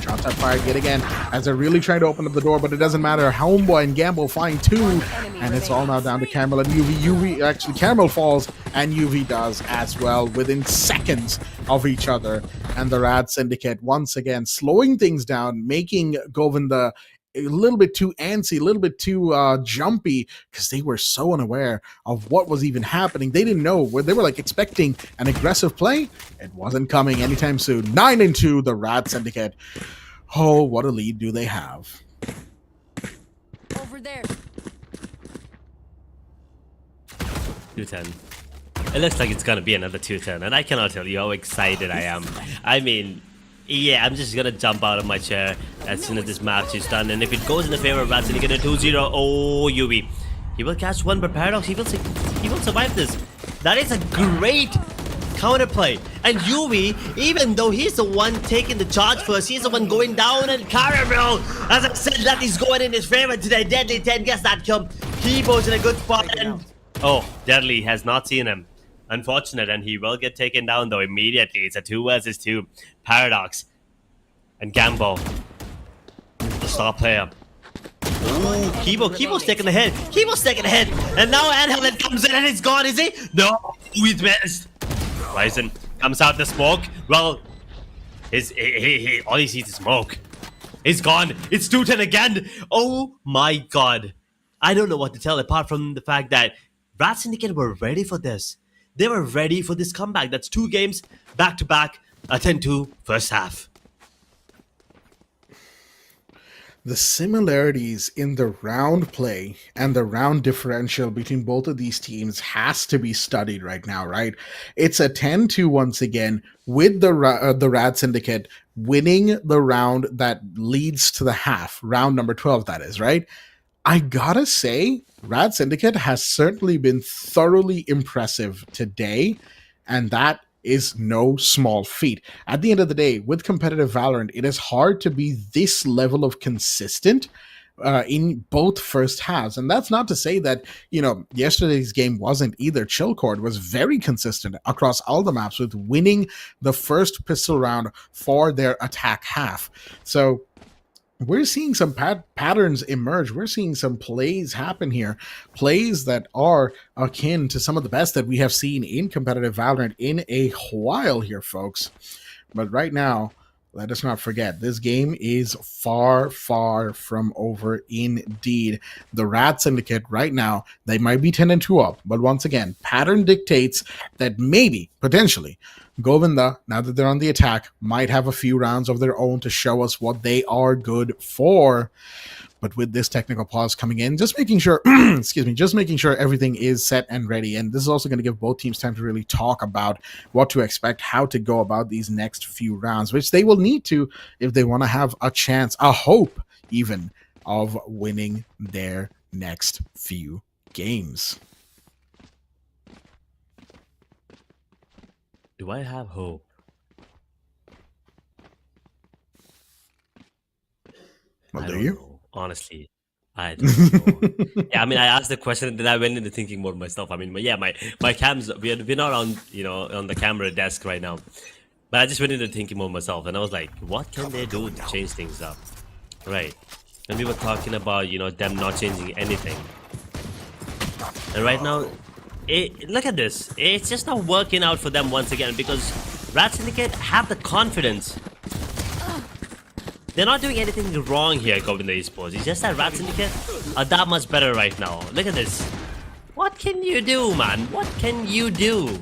Shots are fired yet again as they're really trying to open up the door, but it doesn't matter. Homeboy and Gamble find 2, and it's all now down to Caramel and UV. Actually, Caramel falls, and UV does as well within seconds of each other. And the RAD Syndicate once again slowing things down, making Govinda a little bit too antsy, a little bit too jumpy, because they were so unaware of what was even happening. They didn't know where they were like expecting an aggressive play. It wasn't coming anytime soon. 9-2, the RAD Syndicate. Oh, what a lead do they have? Over there. 210. It looks like it's gonna be another 210, and I cannot tell you how excited I am. I mean, yeah, I'm just gonna jump out of my chair as soon as this match is done, and if it goes in the favor of RAD Syndicate, a 2-0. Oh, UV. He will catch one, but Paradox, he will survive this. That is a great counterplay. And UV, even though he's the one taking the charge first, he's the one going down, and Caramel, as I said, that is going in his favor today. Deadly 10 gets that kill. Kibo's in a good spot, and oh, Deadly has not seen him. Unfortunate, and he will get taken down though immediately. It's a 2 versus 2. Paradox and Gambo, the star player. Ooh, Kibo's taking the hit. Kibo's taking the hit, and now Anhelen comes in and it's gone. Is he? No, he's missed. Ryzen comes out the smoke. Well, all he sees is smoke. It's gone. It's 210 again. Oh my god, I don't know what to tell apart from the fact that RAD Syndicate were ready for this. They were ready for this comeback. That's 2 games back to back, a 10-2 first half. The similarities in the round play and the round differential between both of these teams has to be studied right now, right? It's a 10-2 once again with the RAD Syndicate winning the round that leads to the half, round number 12, that is, right? I gotta say, RAD Syndicate has certainly been thoroughly impressive today, and that is no small feat. At the end of the day, with competitive Valorant, it is hard to be this level of consistent in both first halves. And that's not to say that, you know, yesterday's game wasn't either. Chillcord was very consistent across all the maps with winning the first pistol round for their attack half. So we're seeing some patterns emerge. We're seeing some plays happen here, plays that are akin to some of the best that we have seen in competitive Valorant in a while here, folks. But right now, let us not forget, this game is far, far from over indeed. The RAD Syndicate right now, they might be 10-2 up, but once again, pattern dictates that maybe, potentially, Govinda, now that they're on the attack, might have a few rounds of their own to show us what they are good for. But with this technical pause coming in, just making sure, excuse me, just making sure everything is set and ready. And this is also going to give both teams time to really talk about what to expect, how to go about these next few rounds, which they will need to if they want to have a chance, a hope even, of winning their next few games. Do I have hope? Well, I do don't you? know. Honestly, I don't know. Yeah, I mean, I asked the question and then I went into thinking mode myself. I mean, yeah, my cams, we're not on, on the camera desk right now. But I just went into thinking mode myself and I was like, what can they do to change things up? Right. And we were talking about, them not changing anything. And right now, look at this. It's just not working out for them once again because RAD Syndicate have the confidence. They're not doing anything wrong here, Govinda Esports. It's just that RAD Syndicate are that much better right now. Look at this. What can you do, man? What can you do?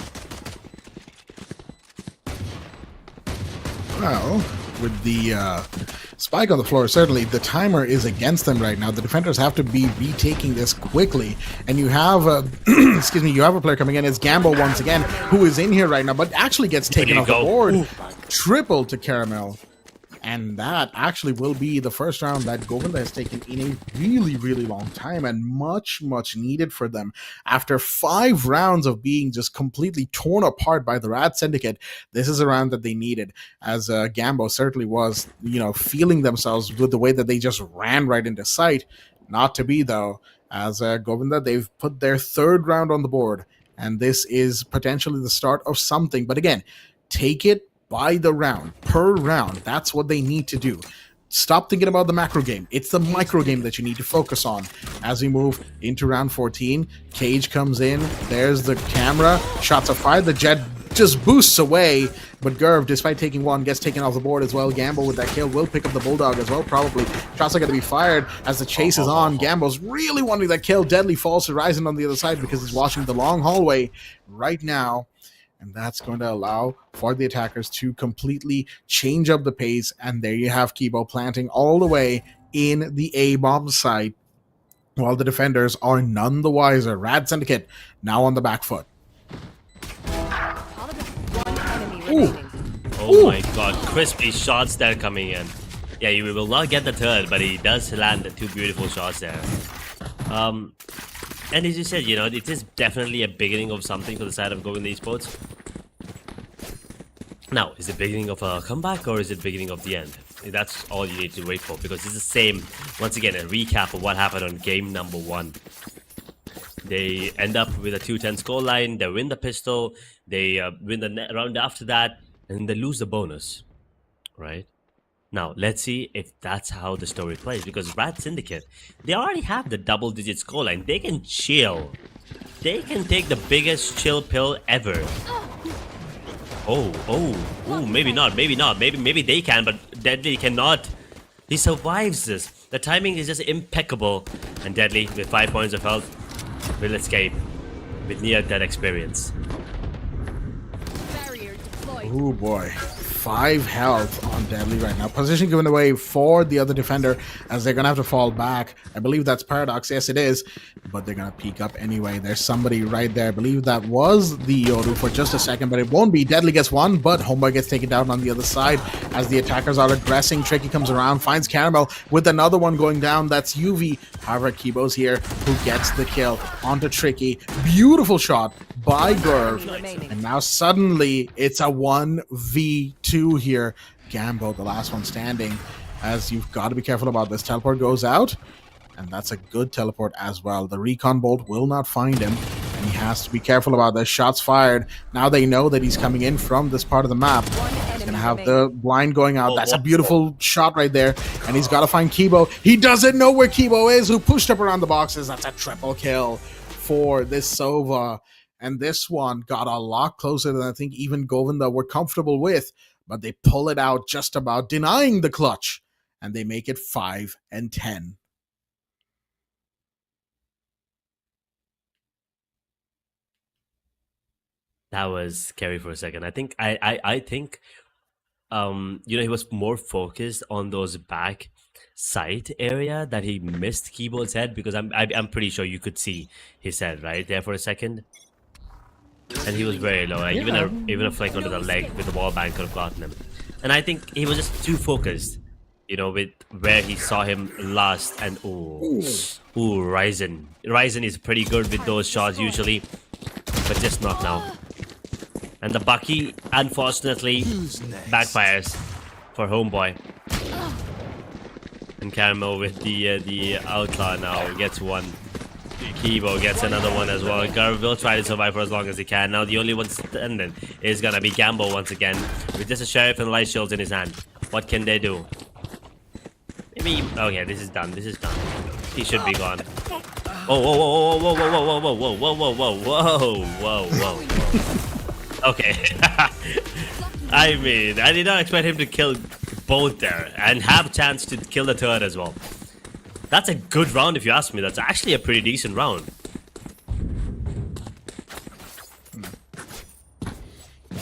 Well, with the spike on the floor, certainly the timer is against them right now. The defenders have to be retaking this quickly. And you have, excuse me, you have a player coming in. It's Gambo once again, who is in here right now, but actually gets taken off the board. Ooh. Triple to Caramel. And that actually will be the first round that Govinda has taken in a really, really long time and much, much needed for them. After 5 rounds of being just completely torn apart by the RAD Syndicate, this is a round that they needed, as Gambo certainly was, feeling themselves with the way that they just ran right into sight. Not to be, though, as Govinda, they've put their 3rd round on the board, and this is potentially the start of something. But again, take it by the round, per round. That's what they need to do. Stop thinking about the macro game. It's the micro game that you need to focus on. As we move into round 14, Cage comes in. There's the camera. Shots are fired. The Jet just boosts away. But Gerv, despite taking one, gets taken off the board as well. Gamble with that kill will pick up the Bulldog as well, probably. Shots are going to be fired as the chase is on. Gamble's really wanting that kill. Deadly falls to Ryzen on the other side because he's watching the long hallway right now. And that's going to allow for the attackers to completely change up the pace. And there you have Kibo planting all the way in the A-bomb site, while the defenders are none the wiser. RAD Syndicate now on the back foot. Ooh. Oh my god, crispy shots there coming in. Yeah, he will not get the 3rd, but he does land the 2 beautiful shots there. And as you said, it is definitely a beginning of something for the side of Govinda Esports. Now, is it beginning of a comeback or is it beginning of the end? That's all you need to wait for, because it's the same, once again, a recap of what happened on game number 1. They end up with a 2-10 scoreline, they win the pistol, they win the round after that, and they lose the bonus, right? Now, let's see if that's how the story plays, because RAD Syndicate, they already have the double-digit scoreline. They can chill. They can take the biggest chill pill ever. Oh, maybe not. Maybe they can, but Deadly cannot. He survives this. The timing is just impeccable. And Deadly, with 5 points of health, will escape with near-death experience. Oh boy. 5 health on Deadly right now. Position given away for the other defender, as they're going to have to fall back. I believe that's Paradox. Yes, it is. But they're going to peek up anyway. There's somebody right there. I believe that was the Yoru for just a second, but it won't be. Deadly gets one, but Homeboy gets taken down on the other side as the attackers are aggressing. Tricky comes around, finds Caramel with another one going down. That's UV. However, Kibo's here who gets the kill onto Tricky. Beautiful shot by Gerv. And now suddenly it's a 1v2 here. Gambo, the last one standing, as you've got to be careful about this. Teleport goes out, and that's a good teleport as well. The recon bolt will not find him, And he has to be careful about this. Shots fired. Now they know that he's coming in from this part of the map. He's going to have the blind going out. That's a beautiful shot right there. And he's got to find Kibo. He doesn't know where Kibo is, who pushed up around the boxes. That's a triple kill for this Sova. And this one got a lot closer than I think even Govinda were comfortable with. But they pull it out just about, denying the clutch. And they make it 5-10. That was scary for a second. I think I think he was more focused on those back sight area that he missed Keyboard's head, because I'm pretty sure you could see his head right there for a second. And he was very low. Like, even a flick onto the leg with the wall bang could have gotten him. And I think he was just too focused, with where he saw him last. And Ryzen. Ryzen is pretty good with those shots usually, but just not now. And the Bucky, unfortunately, backfires for Homeboy. And Caramel with the Outlaw now gets one. Kibo gets another one as well. Garv will try to survive for as long as he can. Now the only one standing is gonna be Gambo once again, with just a Sheriff and light shields in his hand. What can they do? Maybe. Okay, this is done. This is done. He should be gone. Oh, whoa, whoa, whoa, whoa, whoa, whoa, whoa, whoa, whoa, whoa, whoa, whoa, whoa. Okay. I mean, I did not expect him to kill both there and have a chance to kill the third as well. That's a good round if you ask me. That's actually a pretty decent round.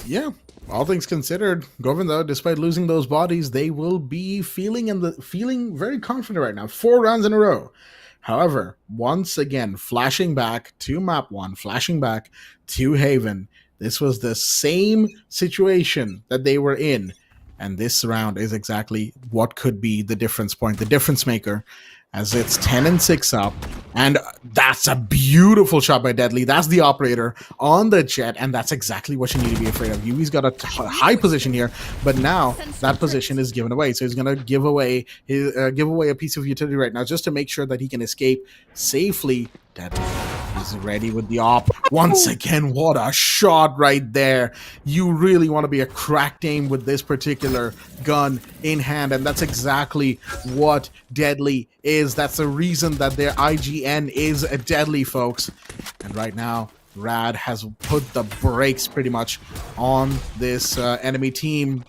Yeah, all things considered, Govinda, despite losing those bodies, they will be feeling very confident right now. 4 rounds in a row. However, once again, flashing back to map 1, flashing back to Haven. This was the same situation that they were in. And this round is exactly what could be the difference point, the difference maker, as it's 10-6 up. And that's a beautiful shot by Deadly. That's the operator on the jet, and that's exactly what you need to be afraid of. Yui's got a high position here, but now that position is given away. So he's going to give away a piece of utility right now just to make sure that he can escape safely. Deadly is ready with the op. Once again, what a shot right there. You really want to be a cracked aim with this particular gun in hand, and that's exactly what Deadly is. That's the reason that their IGN is Deadly, folks. And right now, RAD has put the brakes pretty much on this enemy team,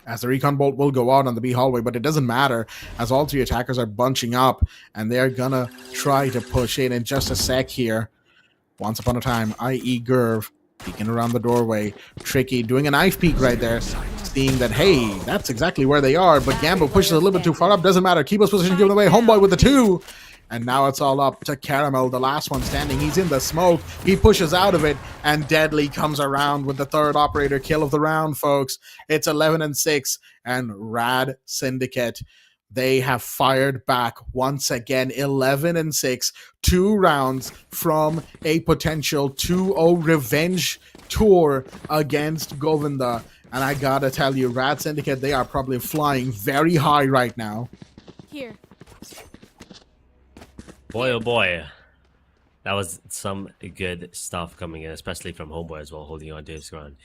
as the recon bolt will go out on the B hallway, but it doesn't matter, as all 3 attackers are bunching up, and they're gonna try to push in just a sec here. Once upon a time, i.e. Gurv, peeking around the doorway. Tricky doing a knife peek right there, seeing that, hey, that's exactly where they are, but Gambo pushes a little bit too far up, doesn't matter. Kibo's position given away, Homeboy with the 2. And now it's all up to Caramel, the last one standing. He's in the smoke. He pushes out of it, and Deadly comes around with the 3rd operator kill of the round, folks. It's 11-6, and RAD Syndicate, they have fired back once again. 11-6, 2 rounds from a potential 2-0 revenge tour against Govinda. And I gotta tell you, RAD Syndicate, they are probably flying very high right now. Here. Boy, oh boy. That was some good stuff coming in, especially from Homeboy as well, holding on to his ground.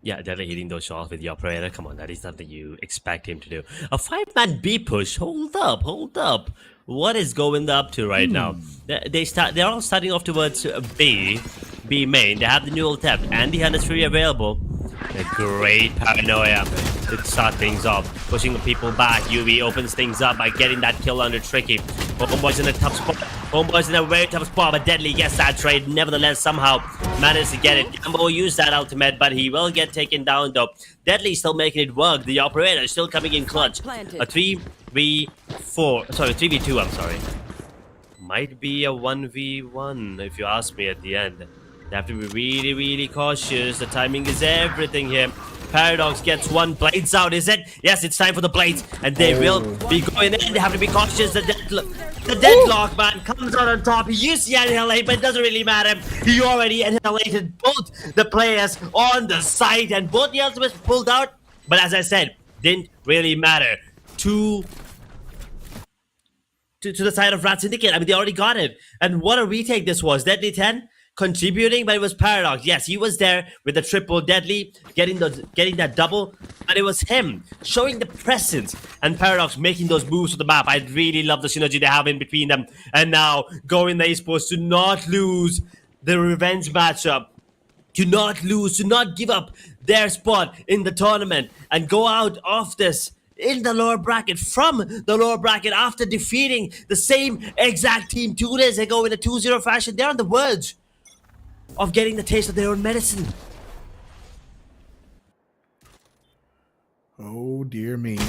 Yeah, definitely hitting those shots with the operator. Come on, that is something you expect him to do. A 5-man B push. Hold up. What is going up to right now? They're all starting off towards B main. They have the new attempt and the Hunter's Fury available. A great paranoia to start things off, pushing people back. UV opens things up by getting that kill under Tricky. Homeboy's in a tough spot. Homeboy's in a very tough spot, but Deadly gets that trade. Nevertheless, somehow manages to get it. Gambo used that ultimate, but he will get taken down though. Deadly still making it work. The operator is still coming in clutch. A 3v4, sorry, 3v2. I'm sorry. Might be a 1v1 if you ask me at the end. They have to be really, really cautious. The timing is everything here. Paradox gets one. Blades out, is it? Yes, it's time for the blades. And they will be going in. They have to be cautious. The deadlock man comes out on top. He used the annihilate, but it doesn't really matter. He already annihilated both the players on the site, and both the ultimates pulled out. But as I said, didn't really matter. To the side of RAD Syndicate. I mean, they already got it. And what a retake this was. Deadly 10. contributing, but it was Paradox. Yes, he was there with the triple Deadly, getting that double, but it was him showing the presence and Paradox making those moves to the map. I really love the synergy they have in between them. And now Govinda Esports to not lose the revenge matchup, to not lose, to not give up their spot in the tournament and go out of this in the lower bracket, from the lower bracket after defeating the same exact team 2 days ago in a 2-0 fashion. They're on the verge of getting the taste of their own medicine. Oh dear me.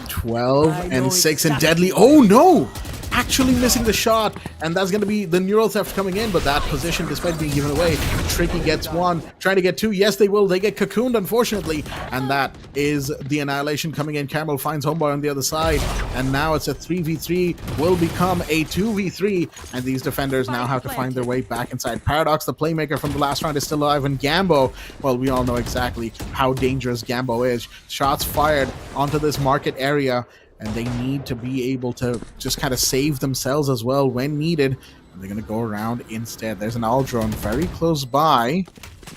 12 and 6 and Deadly. Oh no! Actually missing the shot, and that's going to be the neural theft coming in, but that position, despite being given away, Tricky gets one, trying to get two. Yes, they will. They get cocooned, unfortunately, and that is the annihilation coming in. Caramel finds Homeboy on the other side, and now it's a 3v3, will become a 2v3, and these defenders now have to find their way back inside. Paradox, the playmaker from the last round, is still alive, and Gambo, well, we all know exactly how dangerous Gambo is. Shots fired onto this market area, and they need to be able to just kind of save themselves as well when needed. And they're going to go around instead. There's an all drone very close by.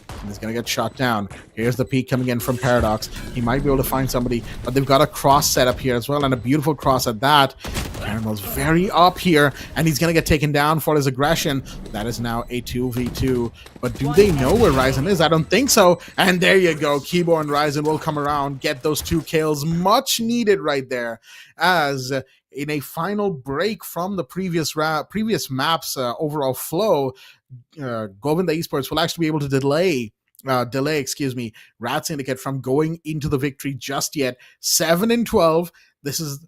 And he's going to get shot down. Here's the peek coming in from Paradox. He might be able to find somebody, but they've got a cross set up here as well, and a beautiful cross at that. Caramel's very up here, and he's going to get taken down for his aggression. That is now a 2v2. But do they know where Ryzen is? I don't think so. And there you go. Kibo and Ryzen will come around, get those 2 kills. Much needed right there, as in a final break from the previous map's overall flow, Govinda Esports will actually be able to delay RAD Syndicate from going into the victory just yet. 7 and 12. This is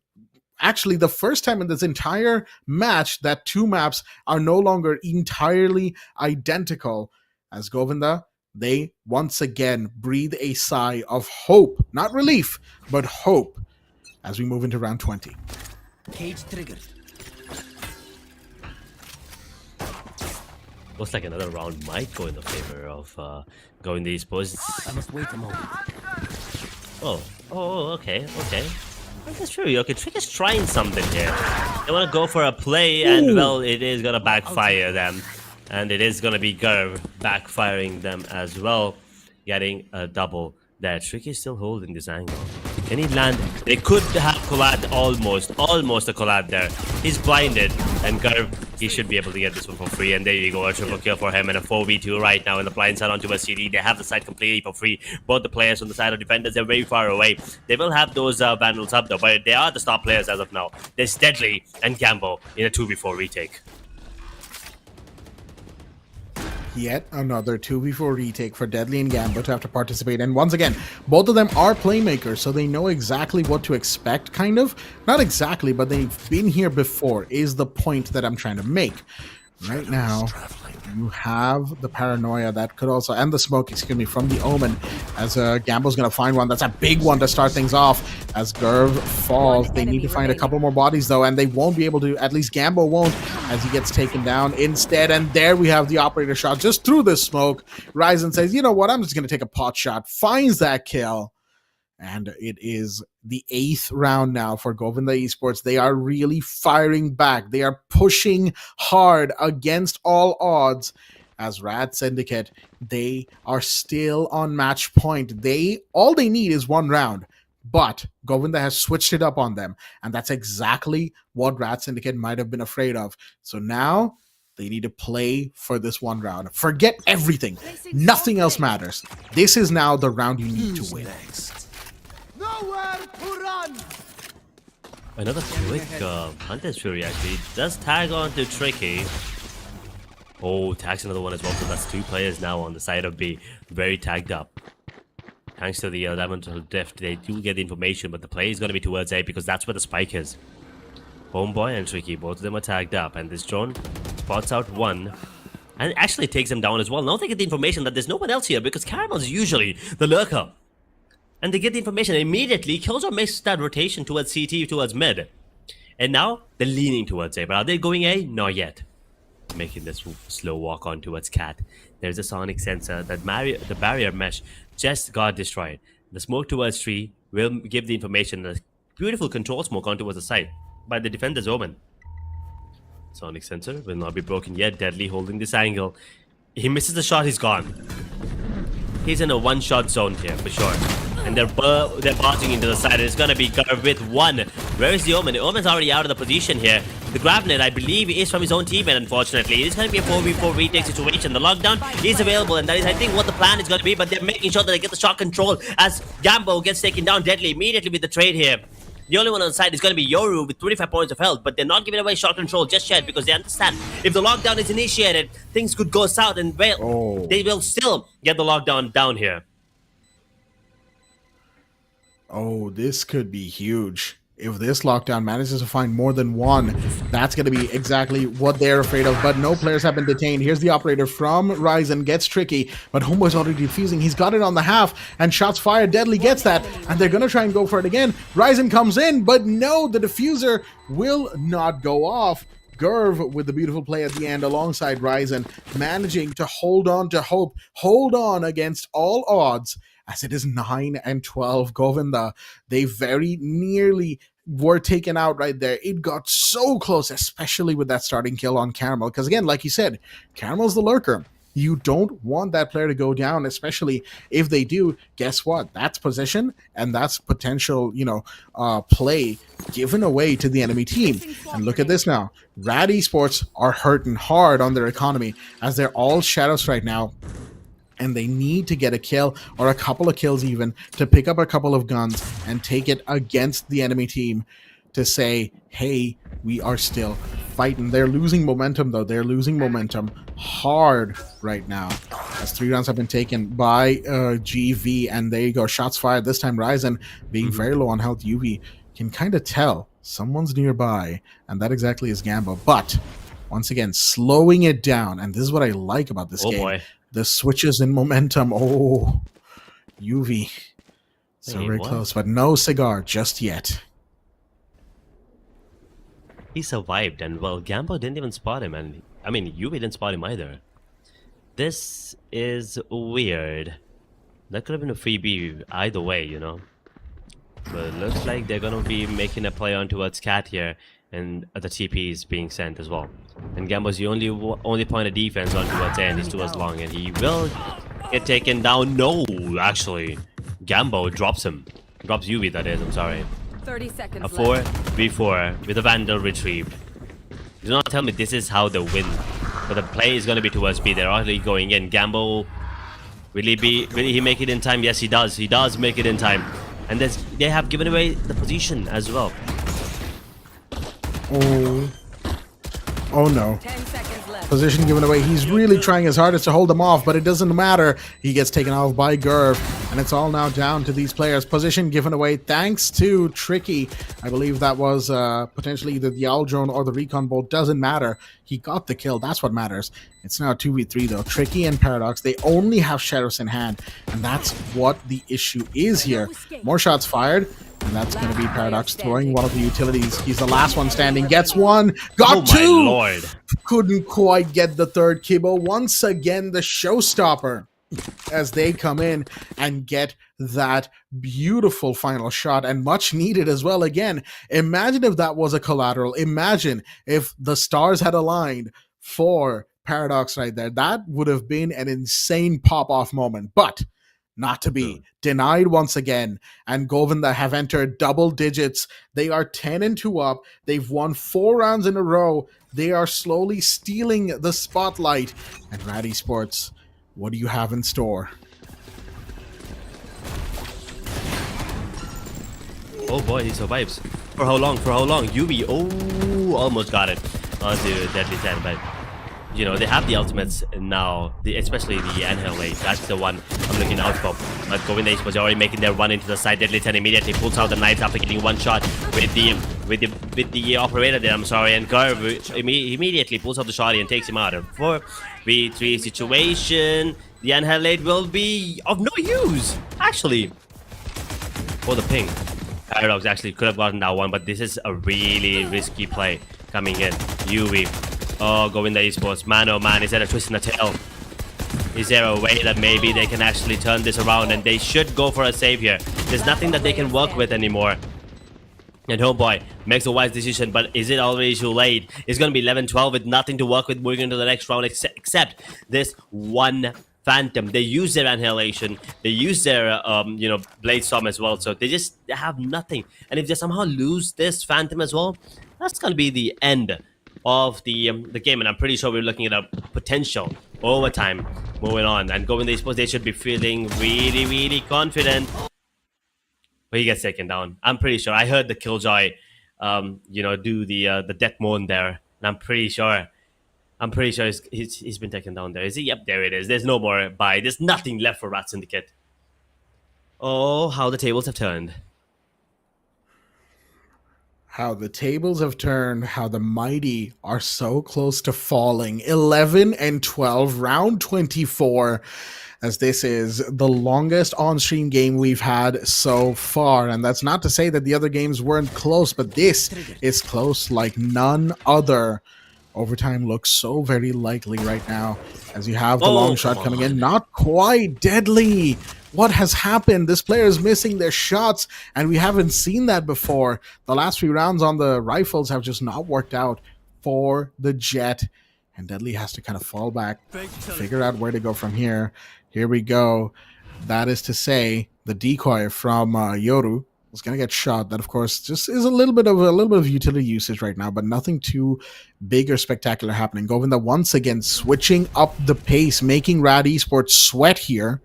actually the first time in this entire match that 2 maps are no longer entirely identical, as Govinda, they once again breathe a sigh of hope, not relief, but hope, as we move into round 20. Cage triggered. Looks like another round might go in the favor of Govinda Esports. I must wait a moment. Okay. That's true. Okay, Trick is trying something here. They want to go for a play, and well, it is gonna backfire them, and it is gonna be Gerv backfiring them as well, getting a double there. Trick is still holding this angle. Can he land? They could have collab, almost a collab there. He's blinded, and Gerv, he should be able to get this one for free, and there you go, a triple kill for him, and a 4v2 right now in the blind side onto a CD. They have the side completely for free. Both the players on the side of defenders, they're very far away. They will have those vandals up though, but they are the star players as of now. There's Deadly and Gambo in a 2v4 retake. Yet another 2v4 retake for Deadly and Gambo to have to participate. And once again, both of them are playmakers, so they know exactly what to expect, kind of. Not exactly, but they've been here before, is the point that I'm trying to make. Right now, you have the paranoia that could also, and the smoke, excuse me, from the Omen, as Gambo's going to find one. That's a big one to start things off. As Gerv falls, they need to find a couple more bodies though, and they won't be able to, at least Gambo won't, as he gets taken down instead. And there we have the operator shot just through the smoke. Ryzen says, you know what, I'm just going to take a pot shot, finds that kill. And it is the 8th round now for Govinda Esports. They are really firing back. They are pushing hard against all odds. As RAD Syndicate, they are still on match point. All they need is 1 round. But Govinda has switched it up on them. And that's exactly what RAD Syndicate might have been afraid of. So now they need to play for this 1 round. Forget everything. Nothing else matters. This is now the round you need to win. Nowhere to run! Another quick Hunter's Fury actually does tag on to Tricky. Oh, tags another one as well, so that's 2 players now on the side of B. Very tagged up. Thanks to the elemental drift, they do get the information, but the play is going to be towards A because that's where the spike is. Homeboy and Tricky, both of them are tagged up, and this drone spots out one and actually takes them down as well. Now they get the information that there's no one else here because Caramel's usually the lurker. And they get the information immediately. Killjoy makes that rotation towards CT, towards mid. And now they're leaning towards A. But are they going A? Not yet. Making this slow walk on towards Cat. There's a sonic sensor. The barrier mesh just got destroyed. The smoke towards tree will give the information. The beautiful control smoke on towards the side by the defender's Omen. Sonic sensor will not be broken yet. Deadly holding this angle. He misses the shot, he's gone. He's in a one-shot zone here for sure. And they're barging into the side. And it's gonna be Garv with one. Where is the Omen? The Omen's already out of the position here. The Gravnet, I believe, is from his own teammate, unfortunately. It's gonna be a 4v4 retake situation. The lockdown is available, and that is, I think, what the plan is gonna be. But they're making sure that they get the shot control as Gambo gets taken down deadly immediately with the trade here. The only one on the side is going to be Yoru with 25 points of health, but they're not giving away shot control just yet because they understand if the lockdown is initiated, things could go south and they will still get the lockdown down here. Oh, this could be huge. If this lockdown manages to find more than one, that's going to be exactly what they're afraid of. But no players have been detained. Here's the operator from Ryzen. Gets tricky, but Homeboy's already defusing. He's got it on the half, and shots fired. Deadly gets that, and they're going to try and go for it again. Ryzen comes in, but no, the diffuser will not go off. Gerv with the beautiful play at the end alongside Ryzen, managing to hold on to hope, hold on against all odds, as it is 9-12. Govinda, they very nearly were taken out right there. It got so close, especially with that starting kill on Caramel, because again, like you said, Caramel's the lurker. You don't want that player to go down, especially if they do. Guess what? That's position, and that's potential, play given away to the enemy team. And look at this now. RAD Esports are hurting hard on their economy as they're all shadows right now. And they need to get a kill or a couple of kills even to pick up a couple of guns and take it against the enemy team to say, hey, we are still fighting. They're losing momentum, though. They're losing momentum hard right now as 3 rounds have been taken by GV. And there you go. Shots fired. This time Ryzen being very low on health. UV can kind of tell someone's nearby. And that exactly is Gambo. But once again, slowing it down. And this is what I like about this game. Boy. The switches in momentum. Oh, UV. So very close, but no cigar just yet. He survived, and well, Gambo didn't even spot him, and I mean, UV didn't spot him either. This is weird. That could have been a freebie either way, But it looks like they're gonna be making a play on towards Cat here, and the TP is being sent as well. And Gambo's the only point of defense on towards A, and he's towards long, and he will get taken down. No, actually, Gambo drops him. Drops UV, that is, I'm sorry. 30 seconds a 4v4 with a Vandal retrieved. Do not tell me this is how they win. But the play is going to be towards B. They're already going in. Gambo, will he make it in time? Yes, he does. He does make it in time. And they have given away the position as well. Oh no. 10 seconds left. Position given away. He's really trying his hardest to hold them off, but it doesn't matter. He gets taken off by Gerv, and it's all now down to these players. Position given away thanks to Tricky. I believe that was potentially either the Owl Drone or the Recon Bolt. Doesn't matter. He got the kill. That's what matters. It's now 2v3 though. Tricky and Paradox, they only have Shadows in hand, and that's what the issue is here. More shots fired. And that's going to be Paradox throwing one of the utilities. He's the last one standing. Gets one. Got two. Oh my lord. Couldn't quite get the third. Kibo once again the showstopper as they come in and get that beautiful final shot, and much needed as well. Again, imagine if that was a collateral. Imagine if the stars had aligned for Paradox right there. That would have been an insane pop-off moment. But not to be. Denied once again, and Govinda have entered double digits. They are 10-2 up. They've won 4 rounds in a row. They are slowly stealing the spotlight. And RAD Esports, what do you have in store? Oh boy, he survives. For how long? For how long? UV, oh, almost got it. Onto Deadly 10, but they have the ultimates now, especially the Annihilate. That's the one I'm looking out for. But Govinda Esports already making their run into the side. Deadly 10 immediately pulls out the knives after getting one shot with the operator there. I'm sorry, and Garv immediately pulls out the shotty and takes him out. A 4v3 situation. The Annihilate will be of no use, actually. For the ping. Paradox actually could have gotten that one, but this is a really risky play coming in. UV. Oh, Govinda Esports, man oh man, is there a twist in the tail? Is there a way that maybe they can actually turn this around, and they should go for a save here? There's nothing that they can work with anymore. And Homeboy makes a wise decision, but is it already too late? It's going to be 11-12 with nothing to work with moving into the next round except this one Phantom. They use their Annihilation, they use their, Blade Storm as well, so they have nothing. And if they somehow lose this Phantom as well, that's going to be the end of the game, and I'm pretty sure we're looking at a potential overtime moving on. And Govinda Esports, they should be feeling really, really confident. But he gets taken down. I'm pretty sure. I heard the Killjoy, do the death moan there, and I'm pretty sure he's been taken down there. Is he? Yep, there it is. There's no more buy. There's nothing left for RAD Syndicate. Oh, how the tables have turned. How the tables have turned, how the mighty are so close to falling. 11-12, round 24, as this is the longest on-stream game we've had so far. And that's not to say that the other games weren't close, but this is close like none other. Overtime looks so very likely right now, as you have the long shot coming in. Not quite deadly. What has happened? This player is missing their shots, and we haven't seen that before. The last few rounds on the rifles have just not worked out for the Jet, and Deadly has to kind of fall back, figure out where to go from here. Here we go. That is to say, the decoy from Yoru is going to get shot. That, of course, just is a little bit of utility usage right now, but nothing too big or spectacular happening. Govinda once again switching up the pace, making RAD Esports sweat here.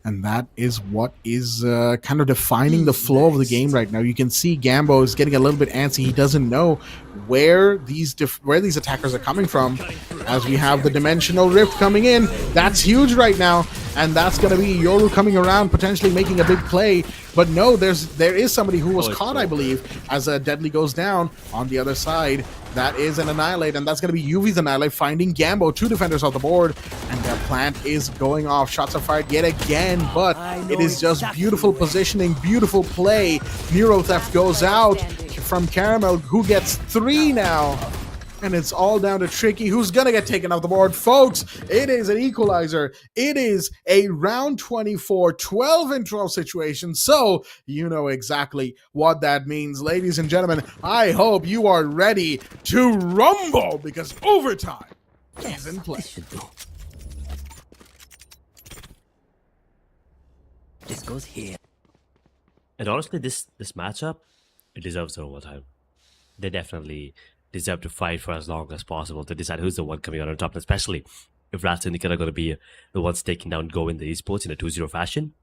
And that is what is kind of defining the flow of the game right now. You can see Gambo is getting a little bit antsy. He doesn't know where these attackers are coming from, as we have the Dimensional Rift coming in. That's huge right now, and that's going to be Yoru coming around, potentially making a big play. But no, there is somebody who was caught, I believe, as Deadly goes down on the other side. That is an Annihilate, and that's going to be UV's Annihilate finding Gambo. 2 defenders off the board, and their plant is going off. Shots are fired yet again, but it is just beautiful positioning, beautiful play. Neuro Theft goes out from Caramel, who gets 3 now. And it's all down to Tricky, who's going to get taken off the board. Folks, it is an equalizer. It is a round 24, 12-12 situation. So you know exactly what that means. Ladies and gentlemen, I hope you are ready to rumble, because overtime is in play. This goes here. And honestly, this matchup, it deserves an overtime. They definitely deserve to fight for as long as possible to decide who's the one coming out on top, especially if RAD Syndicate are going to be the ones taking down Govinda Esports in a 2-0 fashion.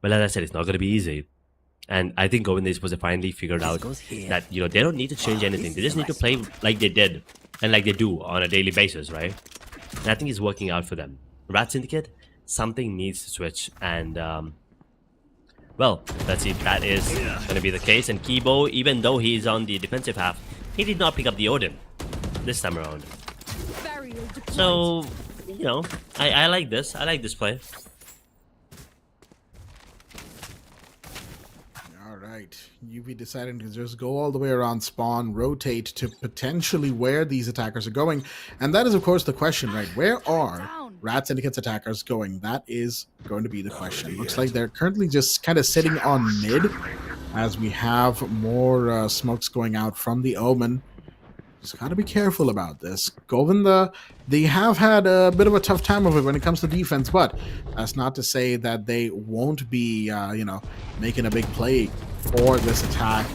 Well, as I said, it's not going to be easy. And I think Govinda Esports have finally figured out that, they don't need to change anything. They just need to play like they did and like they do on a daily basis, right? And I think it's working out for them. RAD Syndicate, something needs to switch, and well, let's see if that is going to be the case. And Kibo, even though he's on the defensive half, he did not pick up the Odin this time around. So, I like this. I like this play. All right. UV deciding to just go all the way around spawn, rotate to potentially where these attackers are going. And that is, of course, the question, right? Where are RAD Syndicate's attackers going? That is going to be the question. It looks like they're currently just kind of sitting on mid, as we have more smokes going out from the Omen. Just got to be careful about this. Govinda, they have had a bit of a tough time of it when it comes to defense, but that's not to say that they won't be, making a big play for this attack.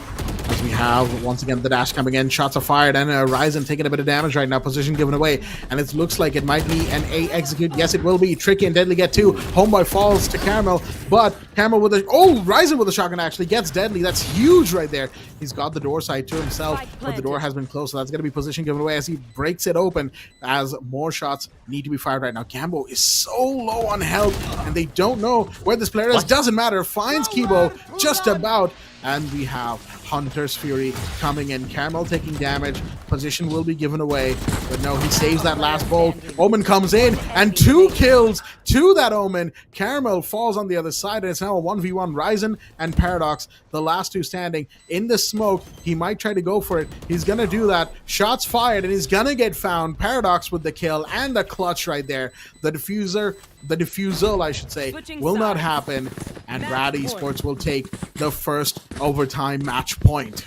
As we have, once again, the dash coming in, shots are fired, and Ryzen taking a bit of damage right now, position given away, and it looks like it might be an A execute. Yes, it will be. Tricky and Deadly get 2. Homeboy falls to Caramel, but Caramel with a... Oh, Ryzen with a shotgun actually gets Deadly. That's huge right there. He's got the door side to himself, but the door has been closed, so that's going to be position given away as he breaks it open, as more shots need to be fired right now. Gambo is so low on health, and they don't know where this player is. Doesn't matter. Finds Kibo just about, and we have Hunter's Fury coming in. Caramel taking damage. Position will be given away, but no, he saves that last bolt. Omen comes in, and 2 kills to that Omen. Caramel falls on the other side, and it's now a 1v1. Ryzen and Paradox, the last 2 standing in the smoke. He might try to go for it. He's gonna do that. Shots fired, and he's gonna get found. Paradox with the kill and the clutch right there. The defusal, I should say, will not happen, and RAD Esports will take the first overtime match point.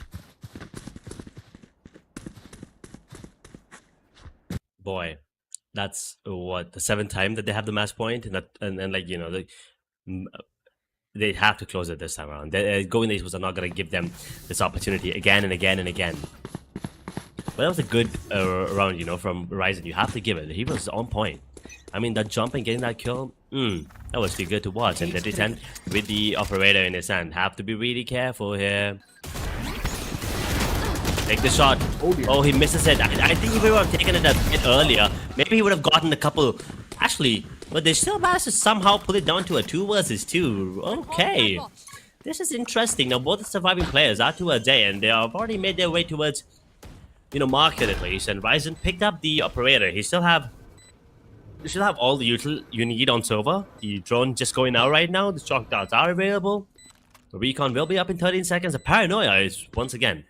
Boy, that's what the seventh time that they have the match point, and like they have to close it this time around. Govinda Esports are not going to give them this opportunity again and again and again. But that was a good round, from Ryzen. You have to give it. He was on point. I mean, that jump and getting that kill, that was too good to watch. And Deadly 10 with the operator in his hand. Have to be really careful here. Take the shot. Oh, he misses it. I think if he would have taken it a bit earlier, maybe he would have gotten a couple. Actually, but they still managed to somehow pull it down to a 2 versus 2. Okay. This is interesting. Now, both the surviving players are towards A, and they have already made their way towards, market at least. And Ryzen picked up the operator. You should have all the util you need on server. The drone just going out right now. The shock darts are available. The recon will be up in 13 seconds. The paranoia is, once again,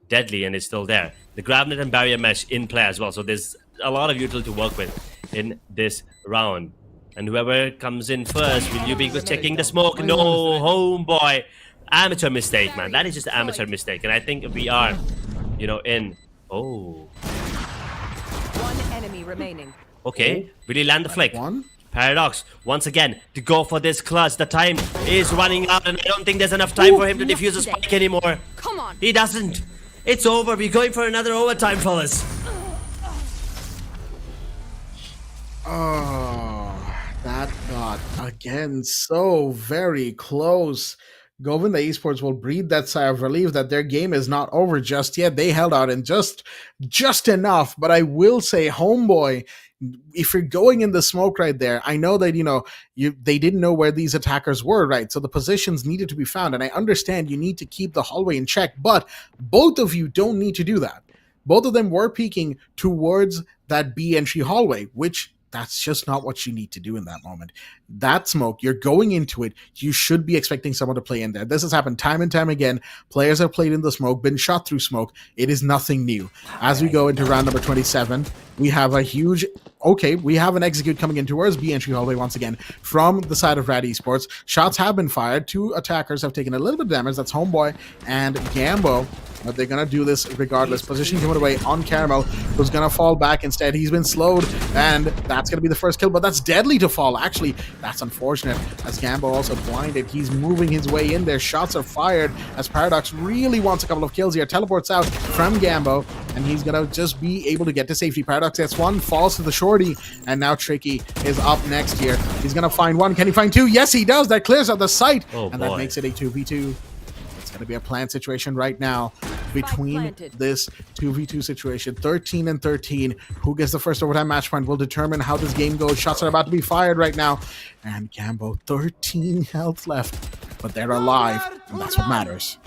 deadly and is still there. The gravnet and barrier mesh in play as well. So there's a lot of util to work with in this round. And whoever comes in first, will you be checking the smoke? No, homeboy. Amateur mistake, man. That is just an amateur mistake. And I think we are, in. Oh. One enemy remaining. Okay, really land the flick. One. Paradox, once again, to go for this clutch. The time is running out, and I don't think there's enough time for him to defuse the spike anymore. Come on. He doesn't. It's over. We're going for another overtime, fellas. Oh, that got, again, so very close. Govinda Esports will breathe that sigh of relief that their game is not over just yet. They held out in just enough. But I will say, homeboy, if you're going in the smoke right there, I know that, they didn't know where these attackers were, right? So the positions needed to be found. And I understand you need to keep the hallway in check, but both of you don't need to do that. Both of them were peeking towards that B entry hallway, which that's just not what you need to do in that moment. That smoke, you're going into it. You should be expecting someone to play in there. This has happened time and time again. Players have played in the smoke, been shot through smoke. It is nothing new. As we go into round number 27, we have a huge... Okay, we have an execute coming in towards B entry hallway once again from the side of RAD Esports. Shots have been fired. 2 attackers have taken a little bit of damage. That's Homeboy and Gambo. But they're going to do this regardless. Position coming away on Caramel, who's going to fall back instead. He's been slowed, and that's going to be the first kill. But that's deadly to fall. Actually, that's unfortunate, as Gambo also blinded. He's moving his way in there. Shots are fired, as Paradox really wants a couple of kills here. Teleports out from Gambo, and he's going to just be able to get to safety. Paradox gets one, falls to the shorty, and now Tricky is up next here. He's going to find one. Can he find 2? Yes, he does. That clears out the site, and that makes it a 2v2. It's going to be a plant situation right now between this 2v2 situation. 13 and 13. Who gets the first overtime match point will determine how this game goes. Shots are about to be fired right now. And Gambo, 13 health left. But they're alive, and that's what matters.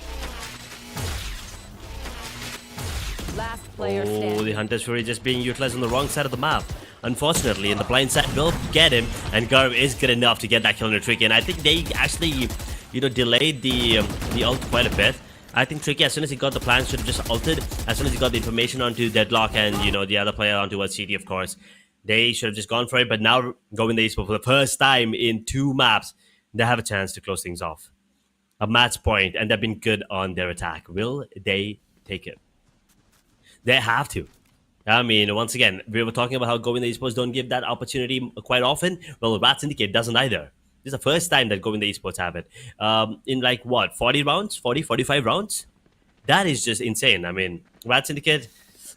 Last player standing. The Hunter's Fury just being utilized on the wrong side of the map. Unfortunately, and the blind side will get him, and Garv is good enough to get that kill on Tricky. And I think they actually... delayed the ult quite a bit. I think Tricky, as soon as he got the plan, should have just ulted. As soon as he got the information onto Deadlock and, the other player onto a CD, of course, they should have just gone for it. But now, Govinda Esports, for the first time in 2 maps, they have a chance to close things off. A match point, and they've been good on their attack. Will they take it? They have to. I mean, once again, we were talking about how Govinda Esports don't give that opportunity quite often. Well, RAD Syndicate doesn't either. This is the first time that Govinda Esports have it. In 40 rounds? 40, 45 rounds? That is just insane. I mean, RAD Syndicate,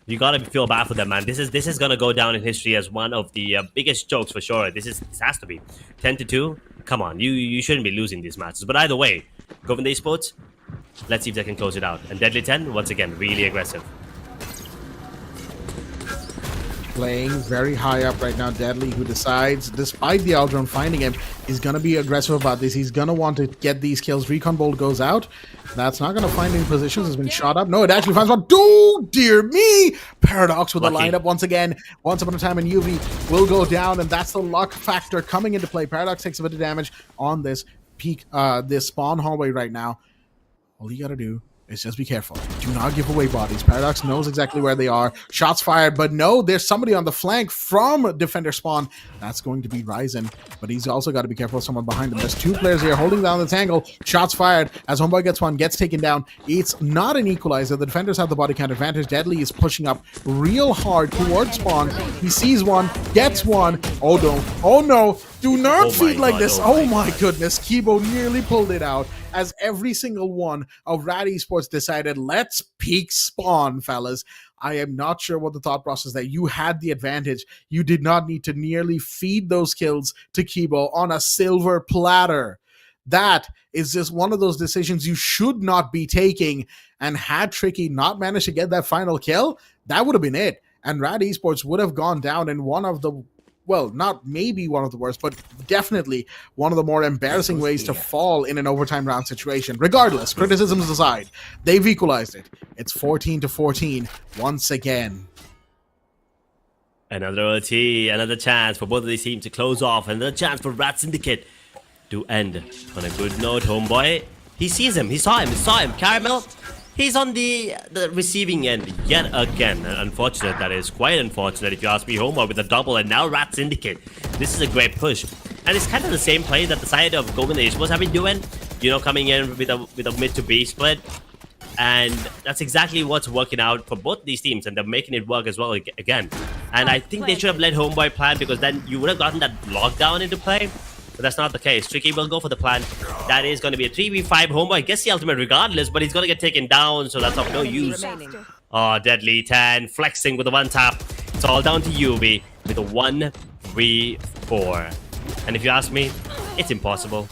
you gotta feel bad for them, man. This is gonna go down in history as one of the biggest jokes for sure. This has to be 10-2. Come on, you shouldn't be losing these matches. But either way, Govinda Esports, let's see if they can close it out. And Deadly 10, once again, really aggressive. Playing very high up right now. Deadly, who decides, despite the Aldron finding him, he's going to be aggressive about this. He's going to want to get these kills. Recon Bolt goes out. That's not going to find any positions. Has been shot up. No, it actually finds one. Oh, dear me. Paradox with the lineup once again. Once upon a time, and UV will go down, and that's the luck factor coming into play. Paradox takes a bit of damage on this peak, this spawn hallway right now. All you got to do is just be careful. Do not give away bodies. Paradox knows exactly where they are. Shots fired, but no, there's somebody on the flank from defender spawn. That's going to be Ryzen, but he's also got to be careful of someone behind him. There's two players here holding down this angle. Shots fired as Homeboy gets one, gets taken down. It's not an equalizer. The defenders have the body count advantage. Deadly is pushing up real hard towards spawn. He sees one, gets one. Oh no, oh no. Do not feed like this. Oh my goodness. Kibo nearly pulled it out as every single one of RAD Esports decided, let's peek spawn, fellas. I am not sure what the thought process that you had the advantage. You did not need to nearly feed those kills to Kibo on a silver platter. That is just one of those decisions you should not be taking. And had Tricky not managed to get that final kill, that would have been it. And RAD Esports would have gone down in one of the, well, not maybe one of the worst, but definitely one of the more embarrassing ways to fall in an overtime round situation. Regardless, criticisms aside, they've equalized it. It's 14-14 once again. Another OT, another chance for both of these teams to close off, another chance for RAD Syndicate to end on a good note. Homeboy, he sees him, he saw him. Caramel, he's on the receiving end yet again. Unfortunate, that is quite unfortunate if you ask me. Homeboy with a double, and now RAD Syndicate. This is a great push, and it's kind of the same play that the side of Govinda Esports have been doing. You know, coming in with a mid to B split, and that's exactly what's working out for both these teams, and they're making it work as well again. And I think they should have let Homeboy plan, because then you would have gotten that lockdown into play. But that's not the case. Tricky will go for the plan. That is going to be a 3v5. Homeboy gets the ultimate regardless, but he's going to get taken down, so that's of no use. Oh, Deadly 10 flexing with the one tap. It's all down to Yubi with a 1v4. And if you ask me, it's impossible.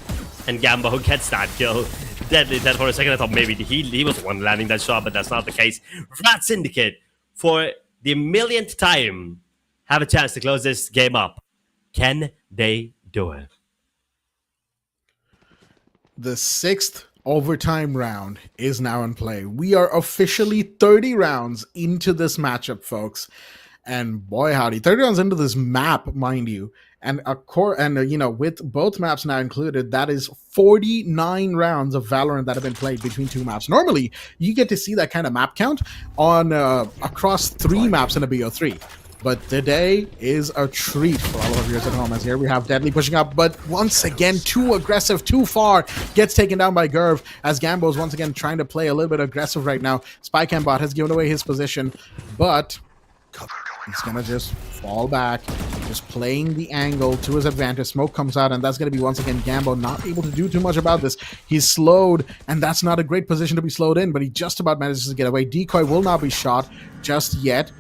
And Gambo gets that kill. Deadly 10 for a second. I thought maybe he was the one landing that shot, but that's not the case. RAD Syndicate, for the millionth time, have a chance to close this game up. Can they do it? The sixth overtime round is now in play. We are officially 30 rounds into this matchup, folks. And boy, howdy, 30 rounds into this map, mind you. And you know, with both maps now included, that is 49 rounds of Valorant that have been played between two maps. Normally, you get to see that kind of map count on across 3 maps in a BO3. But today is a treat for all of our viewers at home, as here we have Deadly pushing up, but once again, too aggressive, too far, gets taken down by Gerv, as Gambo's once again trying to play a little bit aggressive right now. SpyCam has given away his position, but he's gonna just fall back, just playing the angle to his advantage. Smoke comes out, and that's gonna be once again Gambo not able to do too much about this. He's slowed, and that's not a great position to be slowed in, but he just about manages to get away. Decoy will not be shot just yet,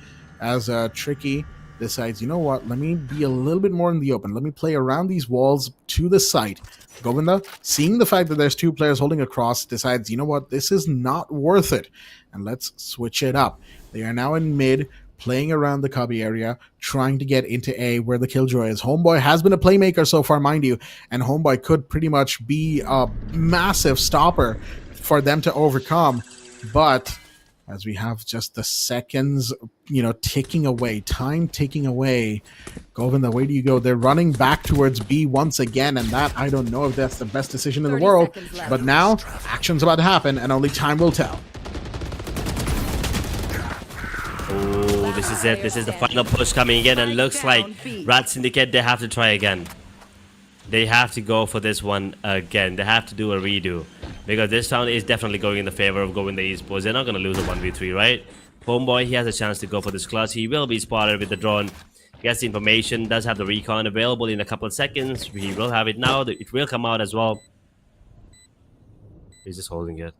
as Tricky decides, you know what, let me be a little bit more in the open. Let me play around these walls to the site. Govinda, seeing the fact that there's 2 players holding across, decides, you know what, this is not worth it. And let's switch it up. They are now in mid, playing around the cubby area, trying to get into A, where the killjoy is. Homeboy has been a playmaker so far, mind you, and Homeboy could pretty much be a massive stopper for them to overcome, but as we have just the seconds, you know, ticking away, time ticking away. Govinda, where do you go? They're running back towards B once again, and that, I don't know if that's the best decision in the world, but now action's about to happen, and only time will tell. Oh, this is it. This is the final push coming in, and looks like RAD Syndicate, they have to try again. They have to go for this one again. They have to do a redo, because this round is definitely going in the favor of Govinda Esports. They're not going to lose a 1v3, right? Homeboy, he has a chance to go for this clutch. He will be spotted with the drone. Gets the information, does have the recon available in a couple of seconds. He will have it now. It will come out as well. He's just holding it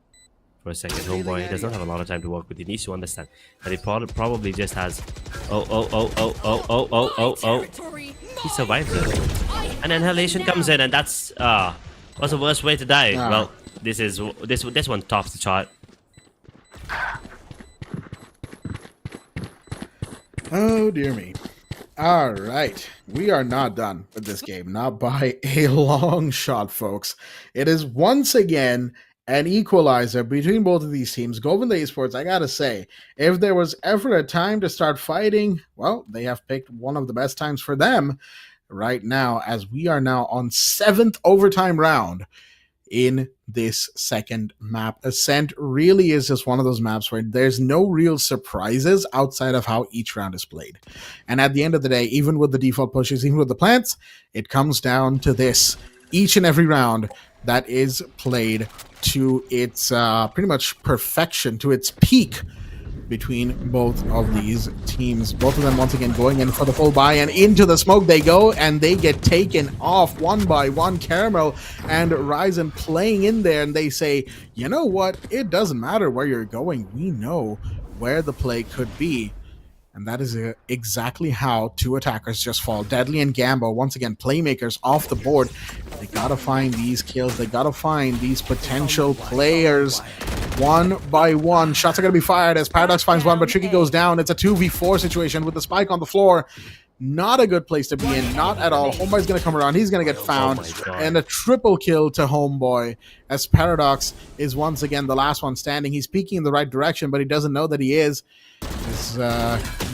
for a second. Homeboy, he does not have a lot of time to work with. He needs to understand that he probably just has... Oh. He survived it. And Annihilation comes in, and that's... what's the worst way to die? Well, this one tops the chart. Oh, dear me. All right. We are not done with this game. Not by a long shot, folks. It is once again an equalizer between both of these teams. Govinda Esports, I gotta say, if there was ever a time to start fighting, well, they have picked one of the best times for them right now, as we are now on 7th overtime round. in this second map. Ascent really is just one of those maps where there's no real surprises outside of how each round is played. And at the end of the day, even with the default pushes, even with the plants, it comes down to this. Each and every round that is played to its pretty much perfection, to its peak, between both of these teams. Both of them once again going in for the full buy, and into the smoke they go, and they get taken off one by one. Caramel and Ryzen playing in there, and they say, you know what, it doesn't matter where you're going, we know where the play could be. And that is exactly how two attackers just fall. Deadly and Gambo, once again, playmakers off the board. They gotta find these kills. They gotta find these potential players one by one. Shots are gonna be fired as Paradox finds one, but Tricky goes down. It's a 2v4 situation with the spike on the floor. Not a good place to be in, not at all. Homeboy's gonna come around, he's gonna get found, and a triple kill to Homeboy as Paradox is once again the last one standing. He's peeking in the right direction, but he doesn't know that he is. He's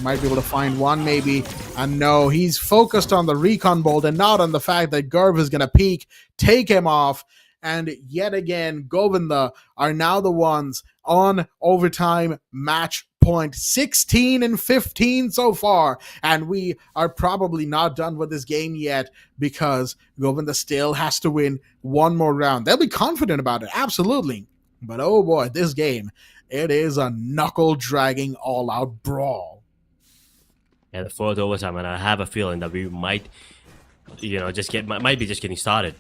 might be able to find one maybe, and no, he's focused on the recon bolt and not on the fact that Gurv is gonna peek, take him off, and yet again, Govinda are now the ones on overtime match point. 16 and 15 so far, and we are probably not done with this game yet because Govinda still has to win one more round. They'll be confident about it, absolutely, but oh boy, this game, it is a knuckle-dragging, all-out brawl. Yeah, the fourth overtime, and I have a feeling that we might, might be just getting started.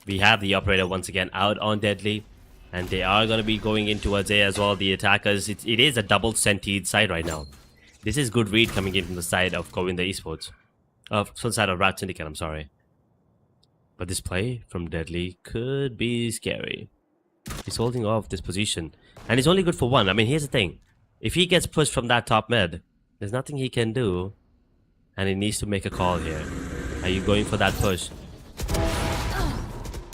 We have the operator once again out on Deadly, and they are going to be going in towards A as well. The attackers, it is a double centered side right now. This is good read coming in from the side of Govinda Esports. From the side of RAD Syndicate, I'm sorry. But this play from Deadly could be scary. He's holding off this position, and it's only good for one. I mean, here's the thing. If he gets pushed from that top mid, there's nothing he can do, and he needs to make a call here. Are you going for that push?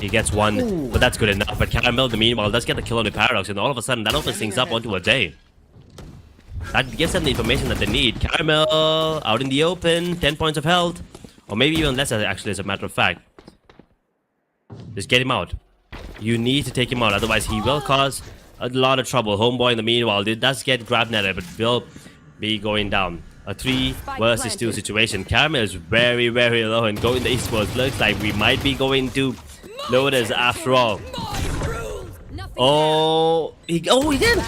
He gets one, but that's good enough. But Caramel, the meanwhile, does get the kill on the Paradox, and all of a sudden, that opens things up onto a J. That gives them the information that they need. Caramel out in the open, 10 points of health, or maybe even less, actually, as a matter of fact. Just get him out. You need to take him out, otherwise he will cause a lot of trouble. Homeboy in the meanwhile, it does get grab netted, but will be going down. A 3 versus 2 situation. Caramel is very, very low, and Govinda Esports looks like we might be going to Lotus after all. He did!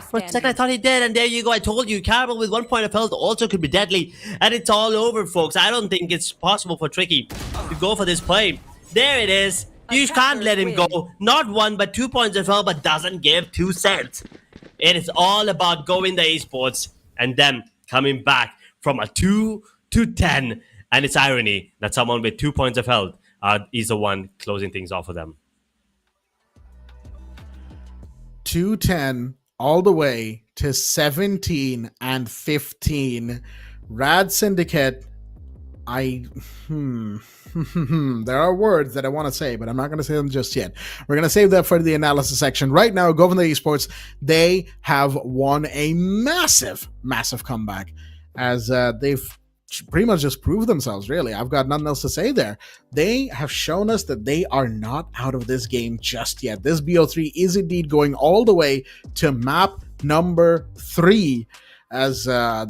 For a second I thought he did, and there you go. I told you, Caramel with 1 point of health also could be deadly, and it's all over, folks. I don't think it's possible for Tricky to go for this play. There it is. You can't let him go. Not 1, but 2 points of health, but doesn't give 2 cents. It is all about Govinda Esports and them coming back from a 2 to 10. And it's irony that someone with 2 points of health is the one closing things off for them. 2-10 all the way to 17 and 15. RAD Syndicate, there are words that I want to say, but I'm not going to say them just yet. We're going to save that for the analysis section. Right now, Govinda Esports, they have won a massive, massive comeback as they've pretty much just proved themselves, really. I've got nothing else to say there. They have shown us that they are not out of this game just yet. This BO3 is indeed going all the way to map number 3. As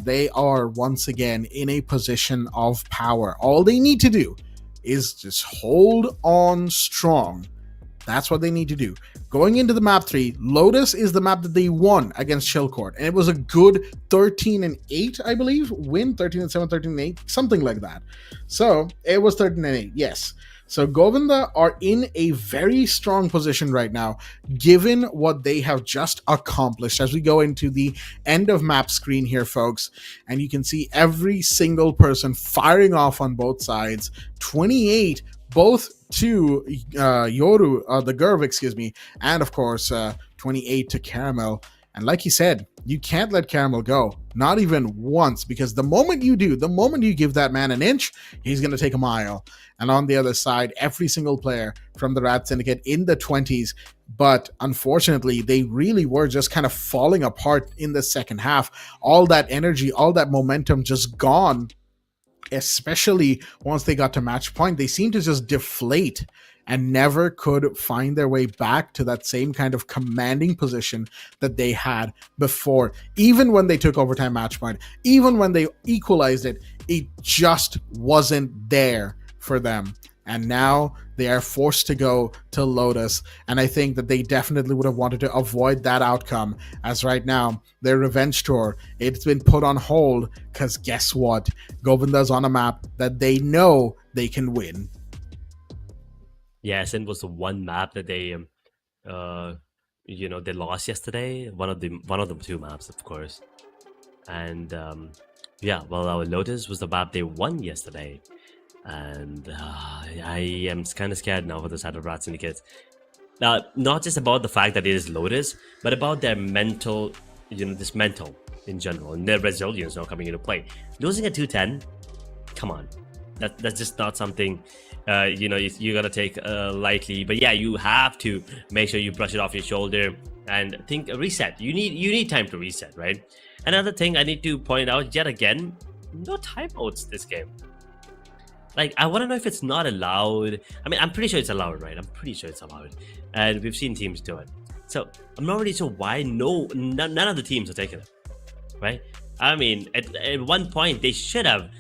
they are once again in a position of power. All they need to do is just hold on strong. That's what they need to do. Going into the map 3, Lotus is the map that they won against Shellcourt, and it was a good 13 and 8, I believe. Win 13 and 7, 13 and 8, something like that. So it was 13 and 8, yes. So Govinda are in a very strong position right now, given what they have just accomplished. As we go into the end of map screen here, folks, and you can see every single person firing off on both sides. 28, both to Yoru, the Gurv, excuse me, and of course 28 to Caramel. And like he said, you can't let Caramel go, not even once, because the moment you do, the moment you give that man an inch, he's going to take a mile. And on the other side, every single player from the RAD Syndicate in the 20s, but unfortunately, they really were just kind of falling apart in the second half. All that energy, all that momentum just gone, especially once they got to match point. They seem to just deflate and never could find their way back to that same kind of commanding position that they had before. Even when they took overtime match point, even when they equalized it, it just wasn't there for them. And now they are forced to go to Lotus. And I think that they definitely would have wanted to avoid that outcome, as right now, their revenge tour, it's been put on hold because guess what? Govinda's on a map that they know they can win. Yes, and it was the one map that they they lost yesterday. One of the two maps, of course. And our Lotus was the map they won yesterday. And I am kind of scared now for the side of RAD Syndicate. Not just about the fact that it is Lotus, but about their mental, this mental in general, and their resilience now coming into play. Losing a 210, come on. That's just not something, you're going to take lightly. But yeah, you have to make sure you brush it off your shoulder and think reset. You need time to reset, right? Another thing I need to point out yet again, no timeouts this game. Like, I want to know if it's not allowed. I mean, I'm pretty sure it's allowed, right? I'm pretty sure it's allowed. And we've seen teams do it. So, I'm not really sure why none of the teams are taking it, right? I mean, at one point, they should have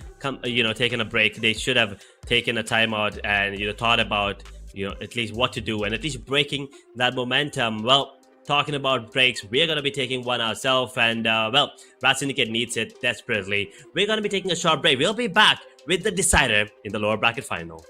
taken a break. They should have taken a timeout and, thought about, at least what to do and at least breaking that momentum. Well, talking about breaks, we're going to be taking one ourselves. And, RAD Syndicate needs it desperately. We're going to be taking a short break. We'll be back with the decider in the lower bracket final.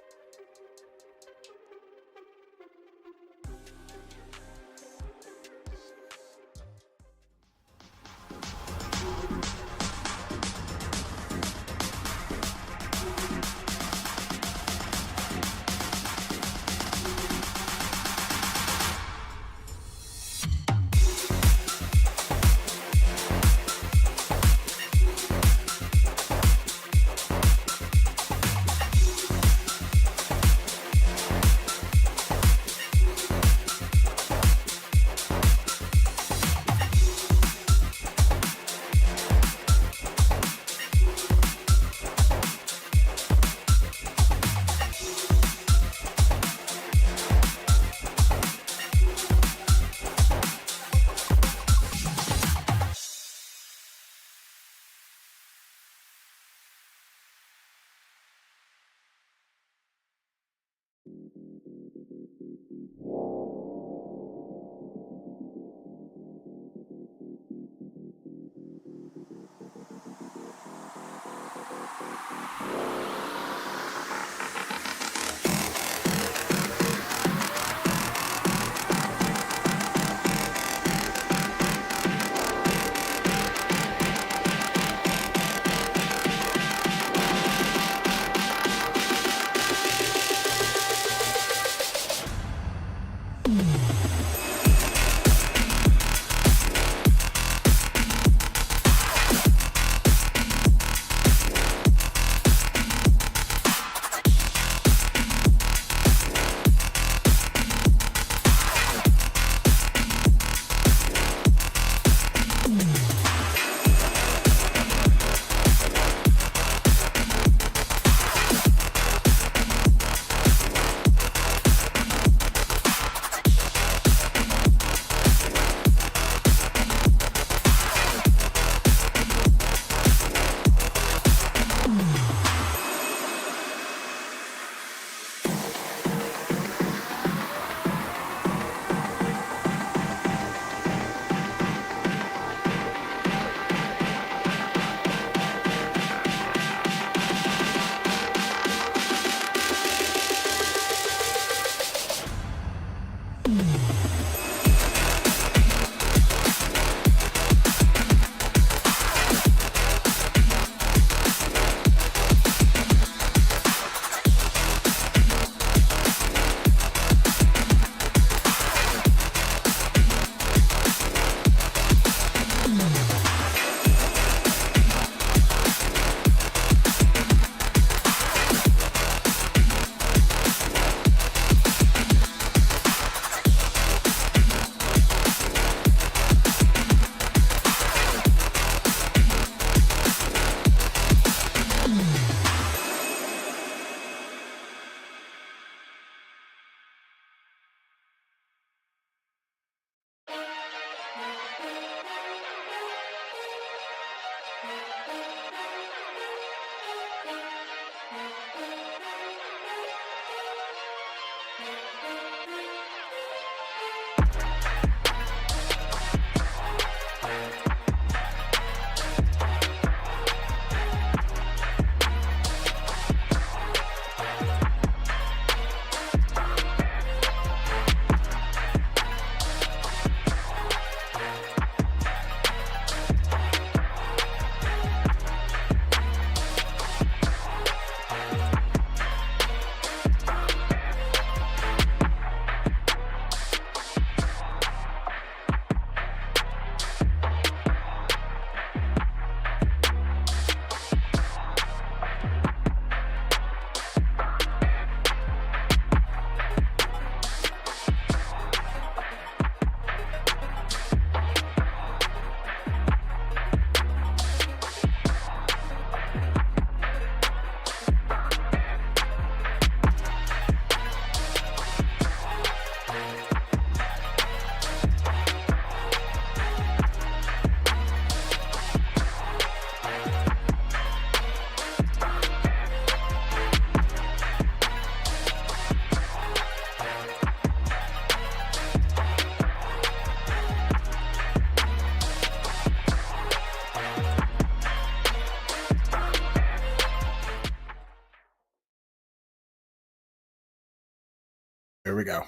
we go.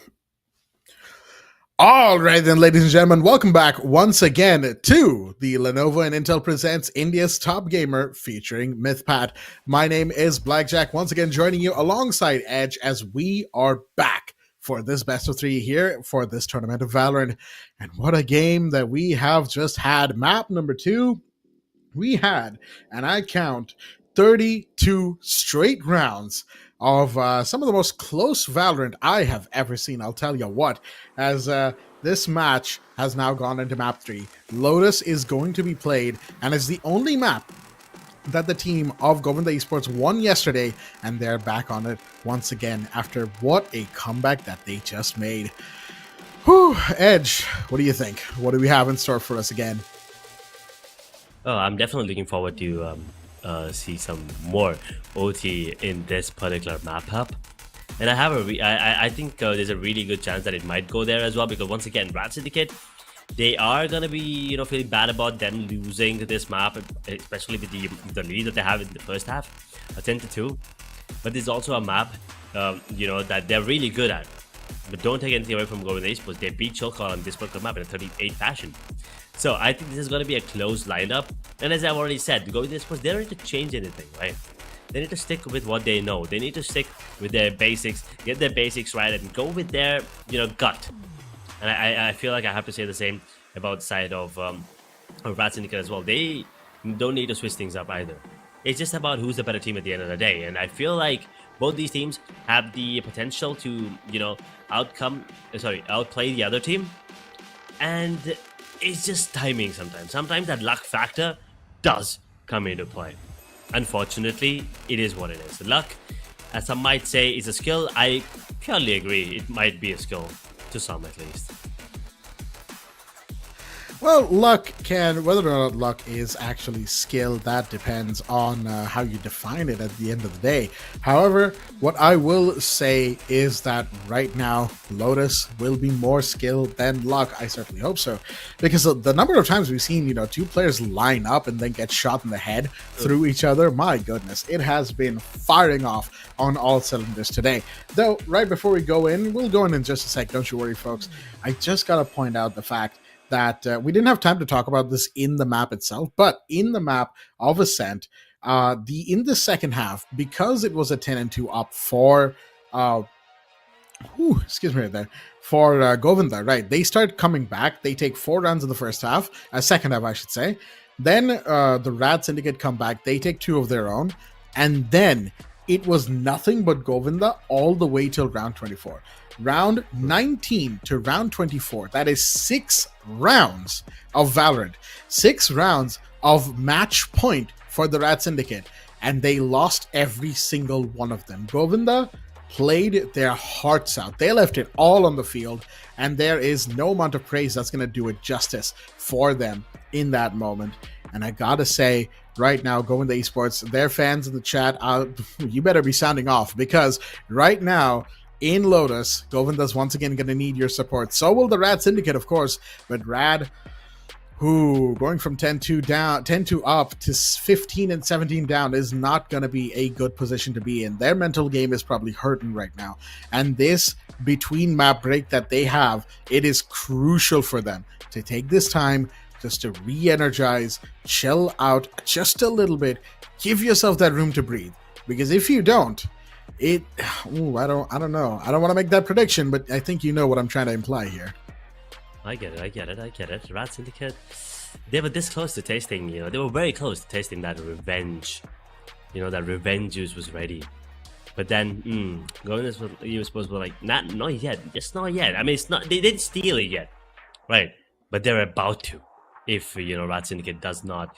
All right, then, ladies and gentlemen, welcome back once again to the Lenovo and Intel presents India's Top Gamer featuring Mythpat. My name is Blackjack, once again joining you alongside Edge as we are back for this best of 3 here for this tournament of Valorant. And what a game that we have just had. Map number 2, we had, and I count, 32 straight rounds of some of the most close Valorant I have ever seen. I'll tell you what, as this match has now gone into map 3. Lotus is going to be played, and it's the only map that the team of Govinda Esports won yesterday, and they're back on it once again after what a comeback that they just made. Whew, Edge, what do you think? What do we have in store for us again? Oh, I'm definitely looking forward to see some more OT in this particular map up. And I think there's a really good chance that it might go there as well, because once again, RAD Syndicate, they are gonna be feeling bad about them losing this map, especially with the lead that they have in the first half, 10-2. But there's also a map that they're really good at. But don't take anything away from Govinda Esports. They beat Chilcall on this particular map in a 38 fashion. So I think this is going to be a close lineup. And as I've already said, Govinda Esports, they don't need to change anything, right? They need to stick with what they know. They need to stick with their basics, get their basics right, and go with their gut. And I feel like I have to say the same about the side of RAD Syndicate as well. They don't need to switch things up either. It's just about who's the better team at the end of the day. And I feel like both these teams have the potential to, outplay the other team. And it's just timing sometimes. Sometimes that luck factor does come into play. Unfortunately, it is what it is. Luck, as some might say, is a skill. I purely agree. It might be a skill, to some at least. Well, luck can, whether or not luck is actually skill, that depends on how you define it at the end of the day. However, what I will say is that right now, Lotus will be more skill than luck. I certainly hope so. Because the number of times we've seen, two players line up and then get shot in the head through each other, my goodness, it has been firing off on all cylinders today. Though, right before we go in, we'll go in just a sec, don't you worry, folks. I just got to point out the fact that we didn't have time to talk about this in the map itself, but in the map of Ascent, in the second half, because it was a 10-2 up for Govinda, right? They start coming back. They take 4 rounds in the first half, second half, I should say. Then the RAD Syndicate come back. They take 2 of their own, and then it was nothing but Govinda all the way till round 24. Round 19 to round 24, that is 6 rounds of Valorant, 6 rounds of match point for the RAD Syndicate, and they lost every single one of them. Govinda played their hearts out. They left it all on the field, and there is no amount of praise that's going to do it justice for them in that moment. And I gotta say, right now, Govinda Esports, their fans in the chat, you better be sounding off, because right now, in Lotus, Govinda's once again going to need your support. So will the RAD Syndicate, of course, but RAD, who going from 10-2 up to 15 and 17 down is not going to be a good position to be in. Their mental game is probably hurting right now. And this between map break that they have, it is crucial for them to take this time just to re-energize, chill out just a little bit, give yourself that room to breathe. Because if you don't, I don't know. I don't want to make that prediction, but I think you know what I'm trying to imply here. I get it. RAD Syndicate, they were this close to tasting, they were very close to tasting that revenge. That revenge juice was ready. But then, Govinda Esports were like, not yet, just not yet. I mean, it's not, they didn't steal it yet, right? But they're about to, if, RAD Syndicate does not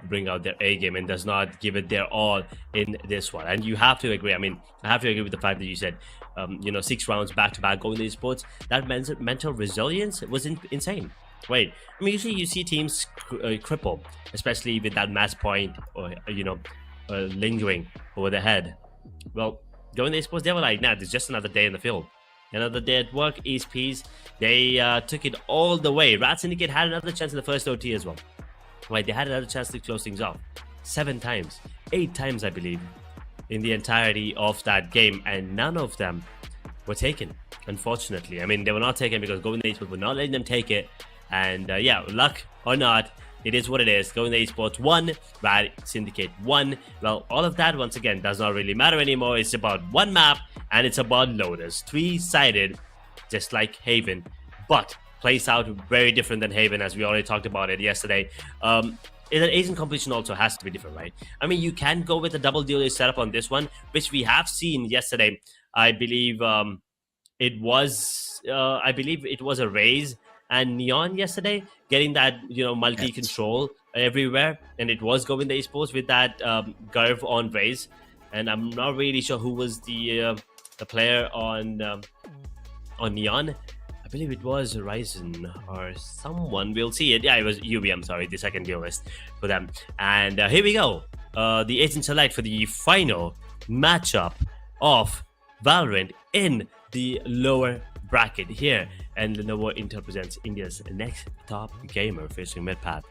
bring out their A game and does not give it their all in this one. And you have to agree. I mean, I have to agree with the fact that you said, 6 rounds back to back going to Esports. That mental resilience was insane. Wait, I mean, usually you see teams cripple, especially with that match point or lingering over the head. Well, going to Esports, they were like, nah, it's just another day in the field. Another day at work, East Peas. They took it all the way. RAD Syndicate had another chance in the first OT as well. Right, they had another chance to close things off 7 times, 8 times, I believe, in the entirety of that game, and none of them were taken. unfortunately. I mean, they were not taken because Govinda Esports would not let them take it. And yeah, luck or not, it is what it is. Govinda Esports won, RAD Syndicate won. Well, all of that, once again, does not really matter anymore. It's about one map, and it's about loaders. 3-sided, just like Haven, but plays out very different than Haven, as we already talked about it yesterday. An Asian competition also has to be different, right? I mean, you can go with a double duelist setup on this one, which we have seen yesterday. I believe it was a Raze and Neon yesterday, getting that multi-control everywhere, and it was Govinda Esports with that Garv on Raze, and I'm not really sure who was the player on Neon. I believe it was Ryzen or someone. We'll see it. Yeah, it was UBM, sorry, the second duelist for them. And here we go. The agent select for the final matchup of Valorant in the lower bracket here. And Lenovo Intel presents India's next top gamer facing Mythpat.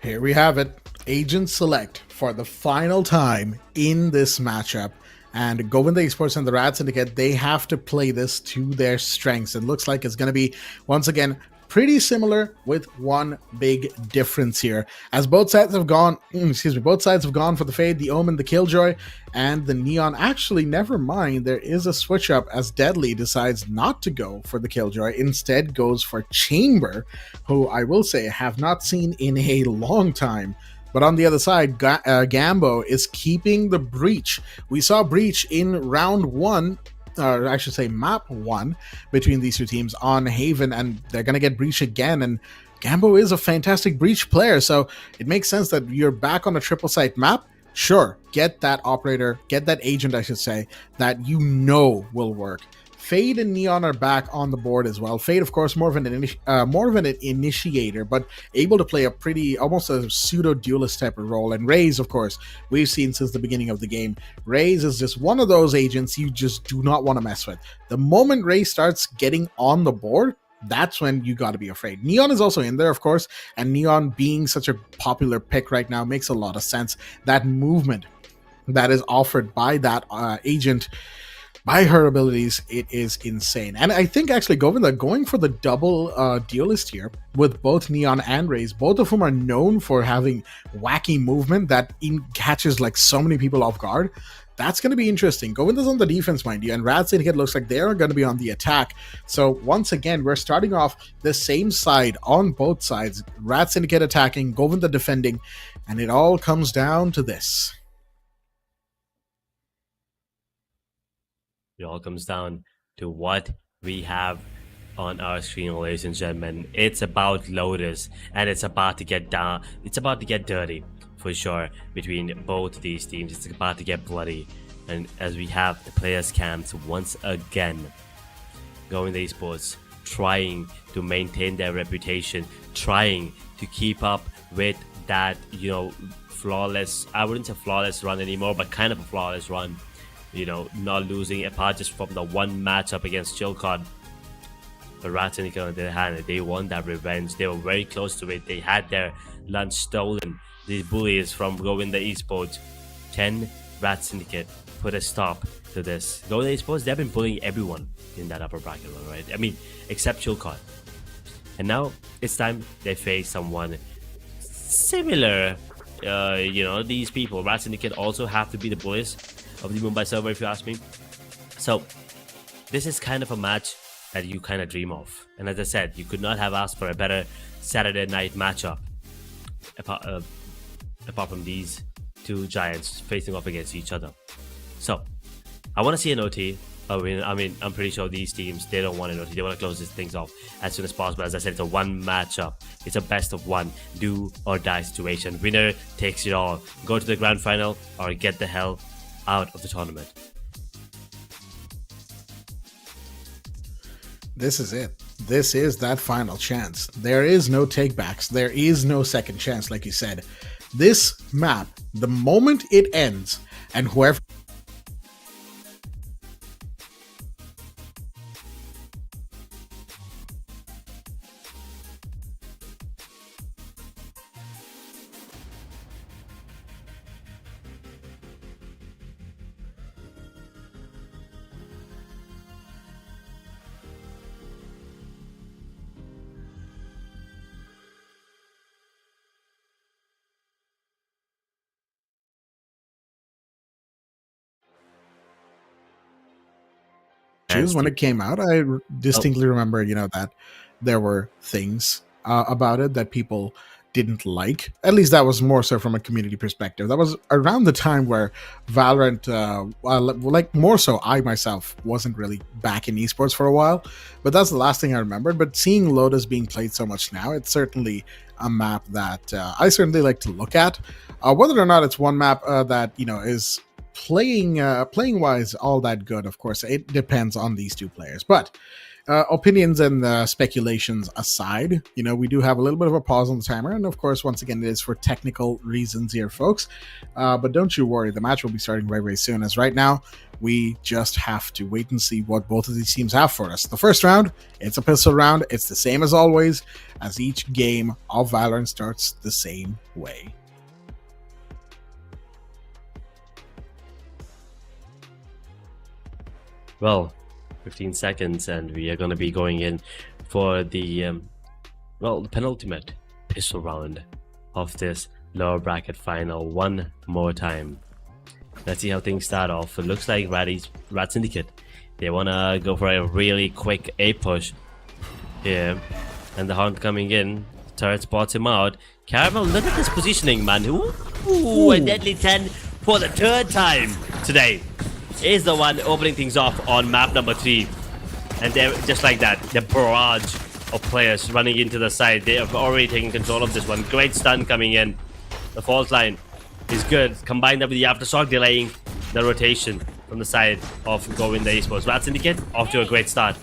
Here we have it. Agent select for the final time in this matchup. And Govinda Esports and the RAD Syndicate, they have to play this to their strengths. It looks like it's going to be, once again, pretty similar with one big difference here. As both sides have gone, both sides have gone for the Fade, the Omen, the Killjoy, and the Neon. Actually, never mind, there is a switch up as Deadly decides not to go for the Killjoy, instead goes for Chamber, who I will say have not seen in a long time. But on the other side, Gambo is keeping the Breach. We saw Breach in round one, or I should say map one, between these two teams on Haven, and they're going to get Breach again. And Gambo is a fantastic Breach player, so it makes sense that you're back on a triple site map. Sure, get that operator, get that agent, I should say, that you know will work. Fade and Neon are back on the board as well. Fade, of course, more of an initiator, but able to play a pretty, almost a pseudo-duelist type of role. And Raze, of course, we've seen since the beginning of the game. Raze is just one of those agents you just do not want to mess with. The moment Raze starts getting on the board, that's when you got to be afraid. Neon is also in there, of course, and Neon being such a popular pick right now makes a lot of sense. That movement that is offered by that agent, by her abilities, it is insane. And I think actually Govinda going for the double duelist here with both Neon and Raze, both of whom are known for having wacky movement that catches like so many people off guard. That's going to be interesting. Govinda's on the defense, mind you, and RAD Syndicate looks like they're going to be on the attack. So once again, we're starting off the same side on both sides. RAD Syndicate attacking, Govinda defending, and it all comes down to this. It all comes down to what we have on our screen, ladies and gentlemen. It's about loaders, and it's about to get down. It's about to get dirty, for sure, between both these teams. It's about to get bloody. And as we have the players' camps once again, Govinda Esports trying to maintain their reputation, trying to keep up with that, flawless, I wouldn't say flawless run anymore, but kind of a flawless run. Not losing apart just from the one matchup against Chilcod. But RAD Syndicate, on the other hand, they won that revenge. They were very close to it. They had their lunch stolen. These bullies from Govinda Esports. 10 RAD Syndicate put a stop to this. Govinda Esports, they've been bullying everyone in that upper bracket one, right? I mean, except Chilcod. And now it's time they face someone similar. These people, RAD Syndicate, also have to be the bullies of the Mumbai server, if you ask me. So this is kind of a match that you kind of dream of, and as I said, you could not have asked for a better Saturday night matchup apart from these two giants facing off against each other. So I want to see an OT. I mean, I'm pretty sure these teams, they don't want an OT. They want to close these things off as soon as possible. As I said, it's a one matchup. It's a best of one, do or die situation. Winner takes it all. Go to the grand final or get the hell out of the tournament. This is it. This is that final chance. There is no takebacks. There is no second chance, like you said. This map, the moment it ends, and whoever issues when it came out. I distinctly remember, that there were things about it that people didn't like. At least that was more so from a community perspective. That was around the time where Valorant, like more so, I myself wasn't really back in esports for a while, but that's the last thing I remembered. But seeing Lotus being played so much now, it's certainly a map that I certainly like to look at. Whether or not it's one map that is playing wise all that good, of course, it depends on these two players. But opinions and speculations aside, we do have a little bit of a pause on the timer, and of course, once again, it is for technical reasons here, folks. But don't you worry, the match will be starting very, very soon, as right now, we just have to wait and see what both of these teams have for us. The first round, it's a pistol round. It's the same as always, as each game of Valorant starts the same way. Well, 15 seconds, and we are going to be going in for the the penultimate pistol round of this lower bracket final one more time. Let's see how things start off. It looks like RAD Syndicate, they want to go for a really quick A push here, and the Hunt coming in. Turret spots him out. Caramel, look at this positioning, man. Ooh, a deadly 10 for the third time today is the one opening things off on map number 3. And they're just like that, the barrage of players running into the side. They have already taken control of this one. Great stun coming in. The fault line is good. Combined up with the aftershock, delaying the rotation from the side of Govinda Esports. RAD Syndicate off to a great start.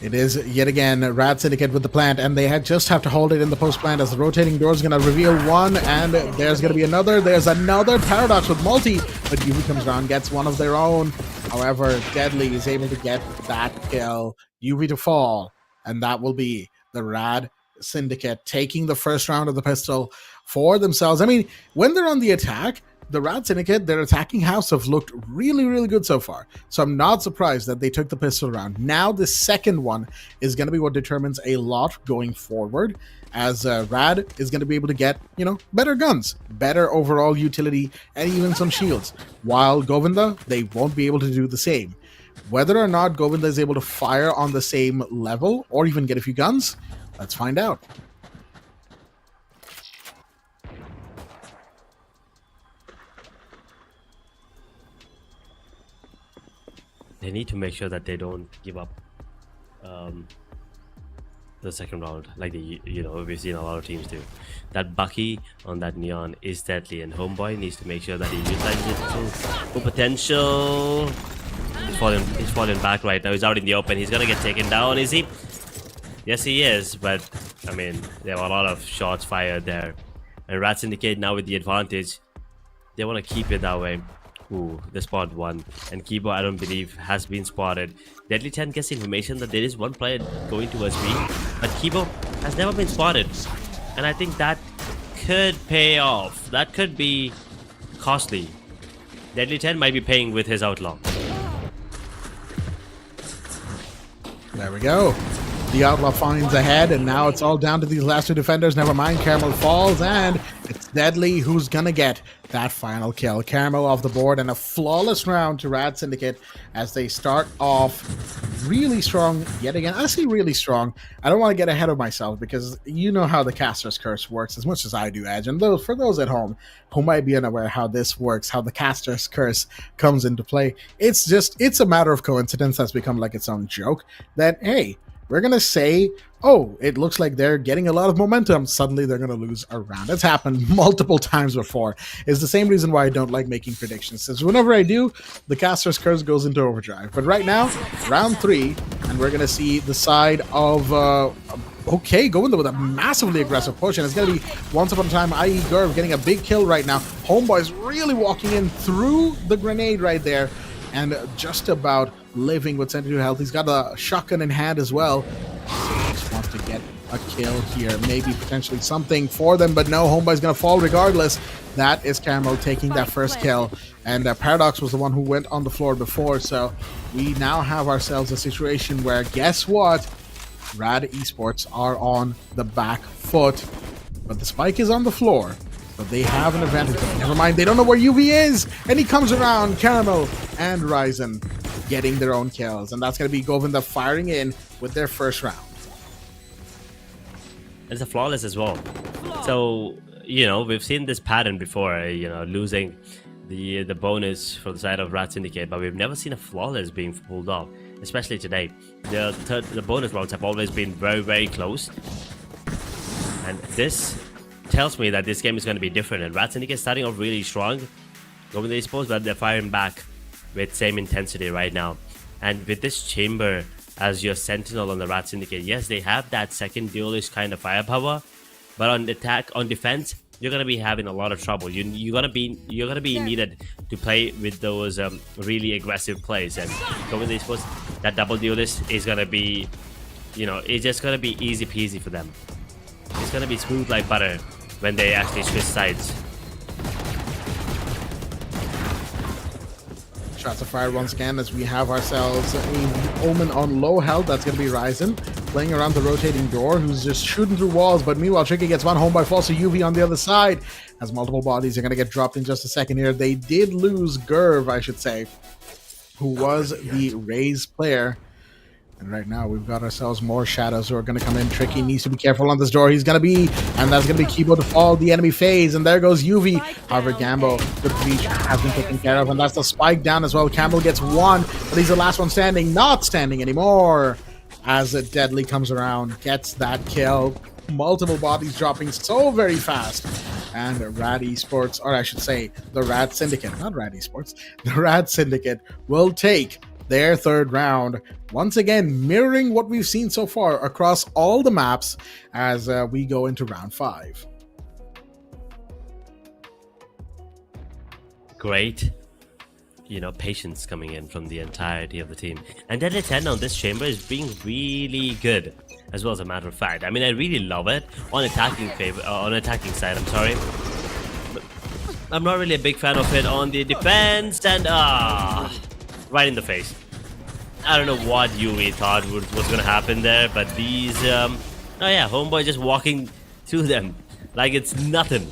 It is yet again RAD Syndicate with the plant, and they just have to hold it in the post plant as the rotating door is going to reveal one, and there's going to be another. There's another Paradox with multi, but UV comes around, gets one of their own. However, Deadly is able to get that kill, UV to fall, and that will be the RAD Syndicate taking the first round of the pistol for themselves. I mean, when they're on the attack, the RAD Syndicate, their attacking house have looked really, really good so far. So I'm not surprised that they took the pistol round. Now the second one is going to be what determines a lot going forward, as RAD is going to be able to get, better guns, better overall utility, and even some shields. While Govinda, they won't be able to do the same. Whether or not Govinda is able to fire on the same level or even get a few guns, let's find out. They need to make sure that they don't give up the second round like we've seen a lot of teams do. That Bucky on that Neon is deadly, and Homeboy needs to make sure that he utilizes it to full potential. He's falling back right now. He's out in the open. He's gonna get taken down, is he? Yes, he is, but I mean, there were a lot of shots fired there, and RAD Syndicate now with the advantage. They want to keep it that way. Ooh, the spot one, and Kibo, I don't believe, has been spotted. Deadly 10 gets information that there is one player going towards me, but Kibo has never been spotted, and I think that could pay off. That could be costly. Deadly 10 might be paying with his Outlaw. There we go. The Outlaw finds ahead, and now it's all down to these last two defenders. Never mind, Caramel falls, and it's Deadly who's gonna get that final kill. Caramel off the board, and a flawless round to RAD Syndicate as they start off really strong yet again. I say really strong. I don't want to get ahead of myself because you know how the caster's curse works as much as I do, Edge. And for those at home who might be unaware how this works, how the caster's curse comes into play, it's a matter of coincidence that's become like its own joke that, hey, we're going to say, oh, it looks like they're getting a lot of momentum. Suddenly they're going to lose a round. It's happened multiple times before. It's the same reason why I don't like making predictions, since whenever I do, the caster's curse goes into overdrive. But right now, round 3, and we're going to see the side of... okay, Govinda with a massively aggressive push, and it's going to be once upon a time, i.e. Gurv getting a big kill right now. Homeboy's really walking in through the grenade right there, and just about living with 72 health. He's got a shotgun in hand as well. So he just wants to get a kill here. Maybe potentially something for them, but no, Homeboy's going to fall regardless. That is Caramel taking that first kill. And Paradox was the one who went on the floor before, so we now have ourselves a situation where, guess what? RAD Esports are on the back foot, but the spike is on the floor. But they have an advantage. But never mind, they don't know where UV is, and he comes around Caramel, and Ryzen getting their own kills. And that's going to be Govinda firing in with their first round. It's a flawless as well. So, you know, we've seen this pattern before, you know, losing the bonus for the side of RAD Syndicate, but we've never seen a flawless being pulled off, especially today. The bonus rounds have always been very, very close. And this tells me that this game is going to be different. And RAD Syndicate starting off really strong. Govinda Esports, but they're firing back with same intensity right now. And with this chamber as your sentinel on the RAD Syndicate, yes, they have that second duelist kind of firepower, but on attack, on defense, you're gonna be having a lot of trouble. You're gonna be needed to play with those really aggressive plays. And Govinda Esports, that double duelist is gonna be, you know, it's just gonna be easy peasy for them. It's gonna be smooth like butter when they actually switch sides. Shots are fired once again as we have ourselves a Omen on low health. That's going to be Ryzen playing around the rotating door, who's just shooting through walls. But meanwhile, Tricky gets one home by false to UV on the other side, as multiple bodies are going to get dropped in just a second here. They did lose Gerv, I should say, who was the Raze player. And right now, we've got ourselves more shadows who are going to come in. Tricky needs to be careful on this door. He's going to be, and that's going to be Kibo to fall the enemy phase. And there goes UV. However, Gambo, the breach has been taken care of. And that's the spike down as well. Campbell gets one, but he's the last one standing. Not standing anymore. As Deadly comes around, gets that kill. Multiple bodies dropping so very fast. And RAD Esports, or I should say, the RAD Syndicate, not RAD Esports, the RAD Syndicate will take their third round, once again mirroring what we've seen so far across all the maps as we go into round 5. Great, you know, patience coming in from the entirety of the team. And Deadly 10 on this chamber is being really good, as well as a matter of fact. I mean, I really love it on attacking side. I'm sorry, but I'm not really a big fan of it on the defense. And right in the face. I don't know what UV thought was going to happen there, but these, oh yeah, Homeboy just walking through them like it's nothing.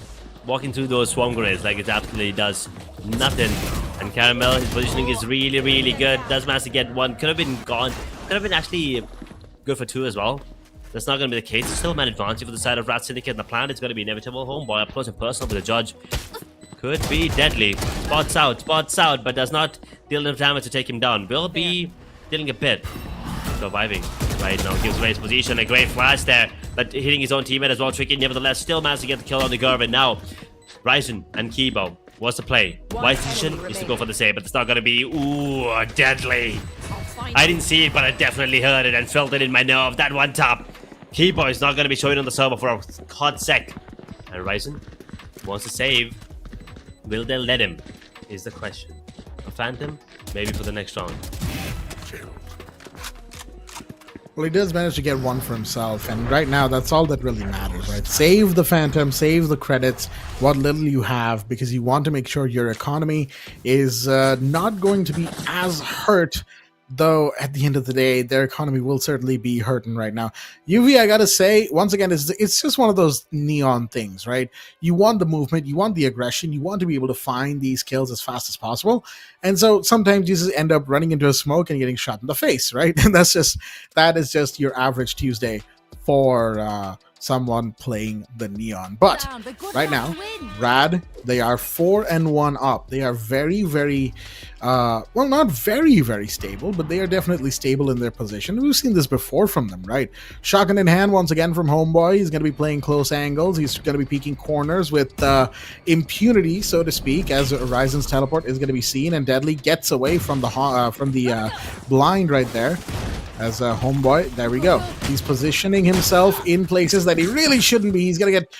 Walking through those swarm grenades like it absolutely does nothing. And Caramel, his positioning is really, really good. Does manage to get one. Could have been gone. Could have been actually good for 2 as well. That's not going to be the case. It's still man advantage for the side of RAD Syndicate. And the plan is going to be inevitable. Homeboy up close and personal with the judge. Could be deadly. Spots out, but does not deal enough damage to take him down. Will be dealing a bit. Surviving right now. Gives Ray's position a great flash there, but hitting his own teammate as well. Tricky, nevertheless, still managed to get the kill on the Gerv. And now, Ryzen and Kibo. What's the play? Wise decision is to go for the save, but it's not going to be, ooh, deadly. I didn't see it, but I definitely heard it and felt it in my nerve. That one tap. Kibo is not going to be showing on the server for a hot sec. And Ryzen wants to save. Will they let him? Is the question. A Phantom? Maybe for the next round. Well, he does manage to get one for himself, and right now that's all that really matters, right? Save the Phantom, save the credits, what little you have, because you want to make sure your economy is not going to be as hurt, though at the end of the day, their economy will certainly be hurting right now. UV, I gotta say, once again, it's just one of those neon things, right? You want the movement, you want the aggression, you want to be able to find these kills as fast as possible. And so sometimes you just end up running into a smoke and getting shot in the face, right? And that is just your average Tuesday for someone playing the neon. But right now, RAD, they are 4-1 up. They are very, very well, not very, very stable, but they are definitely stable in their position. We've seen this before from them, right? Shotgun in hand once again from Homeboy. He's going to be playing close angles. He's going to be peeking corners with impunity, so to speak, as Ryzen's teleport is going to be seen, and Deadly gets away from the blind right there. As a Homeboy, there we go. He's positioning himself in places that he really shouldn't be. He's gonna get...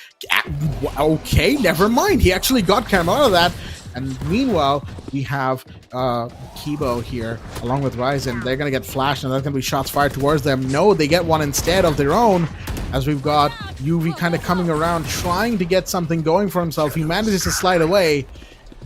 Okay, never mind. He actually got Caramel out of that. And meanwhile, we have Kibo here, along with Ryzen. They're gonna get flashed, and there's gonna be shots fired towards them. No, they get one instead of their own, as we've got UV kind of coming around, trying to get something going for himself. He manages to slide away,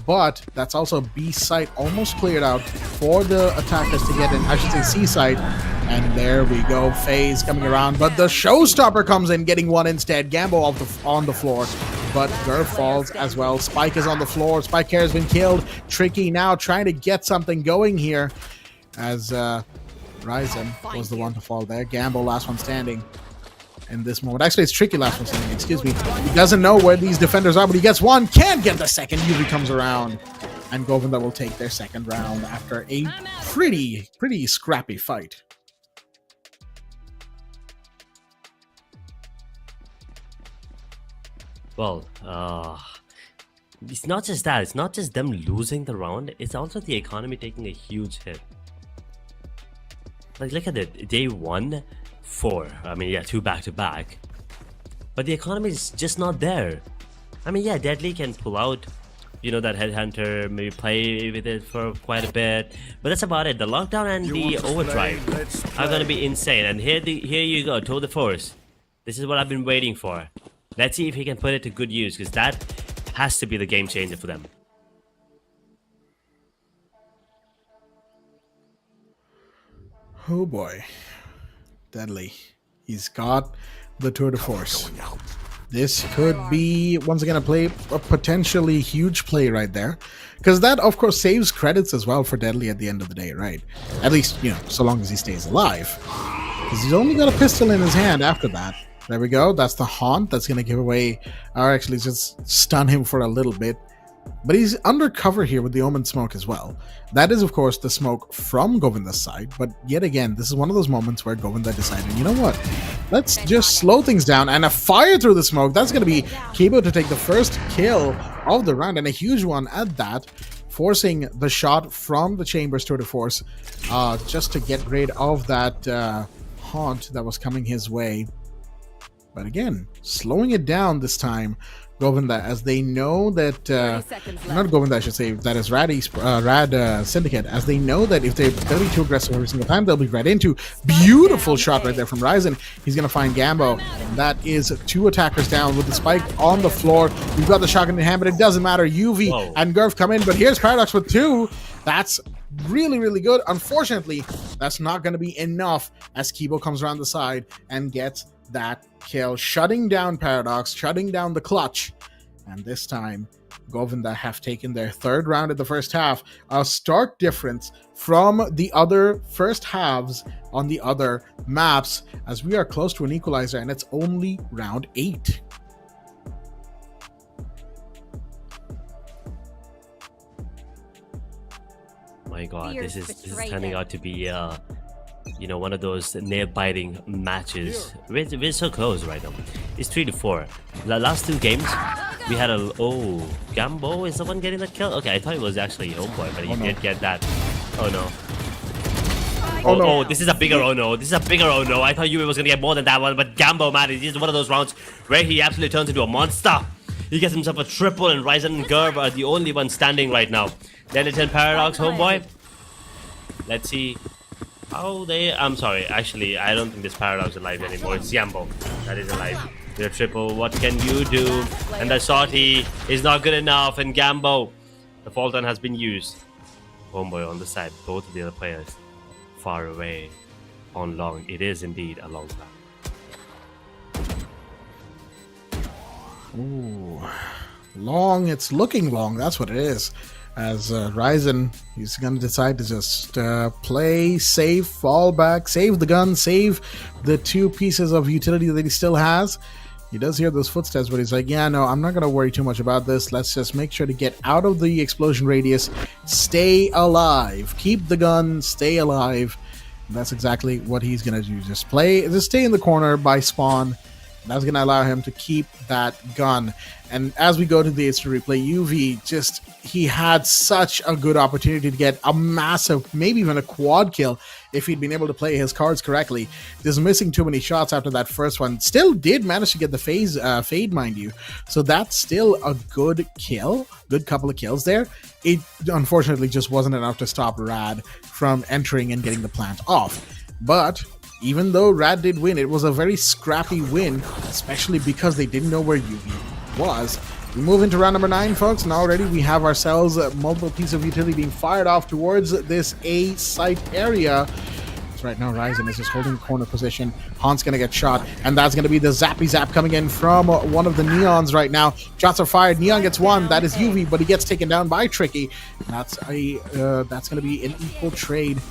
but that's also B site almost cleared out for the attackers to get in, I should say C site. And there we go, FaZe coming around, but the showstopper comes in, getting one instead. Gambo on the floor. but Gurr falls as well. Spike is on the floor. Spike Care has been killed. Tricky now trying to get something going here as Ryzen was the one to fall there. Gamble last one standing in this moment. Actually, it's Tricky last one standing, excuse me. He doesn't know where these defenders are, but he gets one. Can't get the second. Yuvi comes around. And Govinda will take their second round after a pretty scrappy fight. Well, it's not just that. It's not just them losing the round. It's also the economy taking a huge hit. Like, look at it. They won 4. I mean, yeah, 2 back-to-back. But the economy is just not there. I mean, yeah, Deadly can pull out, you know, that Headhunter, maybe play with it for quite a bit. But that's about it. The lockdown and the overdrive are going to be insane. And here you go, Tour de Force. This is what I've been waiting for. Let's see if he can put it to good use, because that has to be the game changer for them. Oh boy. Deadly. He's got the Tour de Force. This could be, once again, a potentially huge play right there. Because that, of course, saves credits as well for Deadly at the end of the day, right? At least, you know, so long as he stays alive. Because he's only got a pistol in his hand after that. There we go. That's the Haunt. That's going to give away, or actually just stun him for a little bit. But he's under cover here with the Omen smoke as well. That is, of course, the smoke from Govinda's side. But yet again, this is one of those moments where Govinda decided, you know what? Let's just slow things down. And a fire through the smoke. That's going to be Kibo to take the first kill of the round. And a huge one at that. Forcing the shot from the Chambers Tour de Force. Just to get rid of that Haunt that was coming his way. But again, slowing it down this time, Govinda, as they know that, not Govinda, I should say, that is RAD Syndicate, as they know that if they're going to be too aggressive every single time, they'll be right into. Beautiful shot right there from Ryzen. He's going to find Gambo. That is 2 attackers down with the spike on the floor. We've got the shotgun in hand, but it doesn't matter. UV and Gurf come in, but here's Paradox with 2. That's really good. Unfortunately, that's not going to be enough as Kibo comes around the side and gets that kill, shutting down Paradox, shutting down the clutch. And this time, Govinda have taken their 3rd round in the first half. A stark difference from the other first halves on the other maps, as we are close to an equalizer, and it's only round 8. My God, this is turning out to be you know, one of those nail-biting matches. We're so close right now. It's 3-4. The last 2 games, we had a... Oh, Gambo is the one getting the kill? Okay, I thought it was actually Homeboy, but he did get that. Oh, no. Oh, no. Oh, this is a bigger oh, no. This is a bigger oh, no. I thought Yui was going to get more than that one, but Gambo, man, this is one of those rounds where he absolutely turns into a monster. He gets himself a triple, and Ryzen and Gerb are the only ones standing right now. Then it's in Paradox, Homeboy. Let's see... Oh, I'm sorry. Actually, I don't think this Paradox is alive anymore. It's Yambo that is alive. With a triple, what can you do? And the shorty is not good enough. And Gambo, the Fulton has been used. Homeboy on the side. Both of the other players far away on long. It is indeed a long time. Ooh, long. It's looking long. That's what it is. As Ryzen, he's going to decide to just play safe, fall back, save the gun, save the 2 pieces of utility that he still has. He does hear those footsteps, but he's like, yeah, no, I'm not going to worry too much about this. Let's just make sure to get out of the explosion radius, stay alive, keep the gun, stay alive. And that's exactly what he's going to do. Just stay in the corner by spawn. That's going to allow him to keep that gun. And as we go to the instant replay, UV he had such a good opportunity to get a massive, maybe even a quad kill if he'd been able to play his cards correctly. Just missing too many shots after that first one. Still did manage to get the fade, mind you. So that's still a good kill. Good couple of kills there. It unfortunately just wasn't enough to stop RAD from entering and getting the plant off. But even though RAD did win, it was a very scrappy win, especially because they didn't know where UV was. We move into round number 9, folks, and already we have ourselves multiple pieces of utility being fired off towards this A site area. As right now, Ryzen is just holding corner position. Han's gonna get shot, and that's gonna be the zappy zap coming in from one of the Neons right now. Shots are fired. Neon gets one. That is UV, but he gets taken down by Tricky. And that's gonna be an equal trade.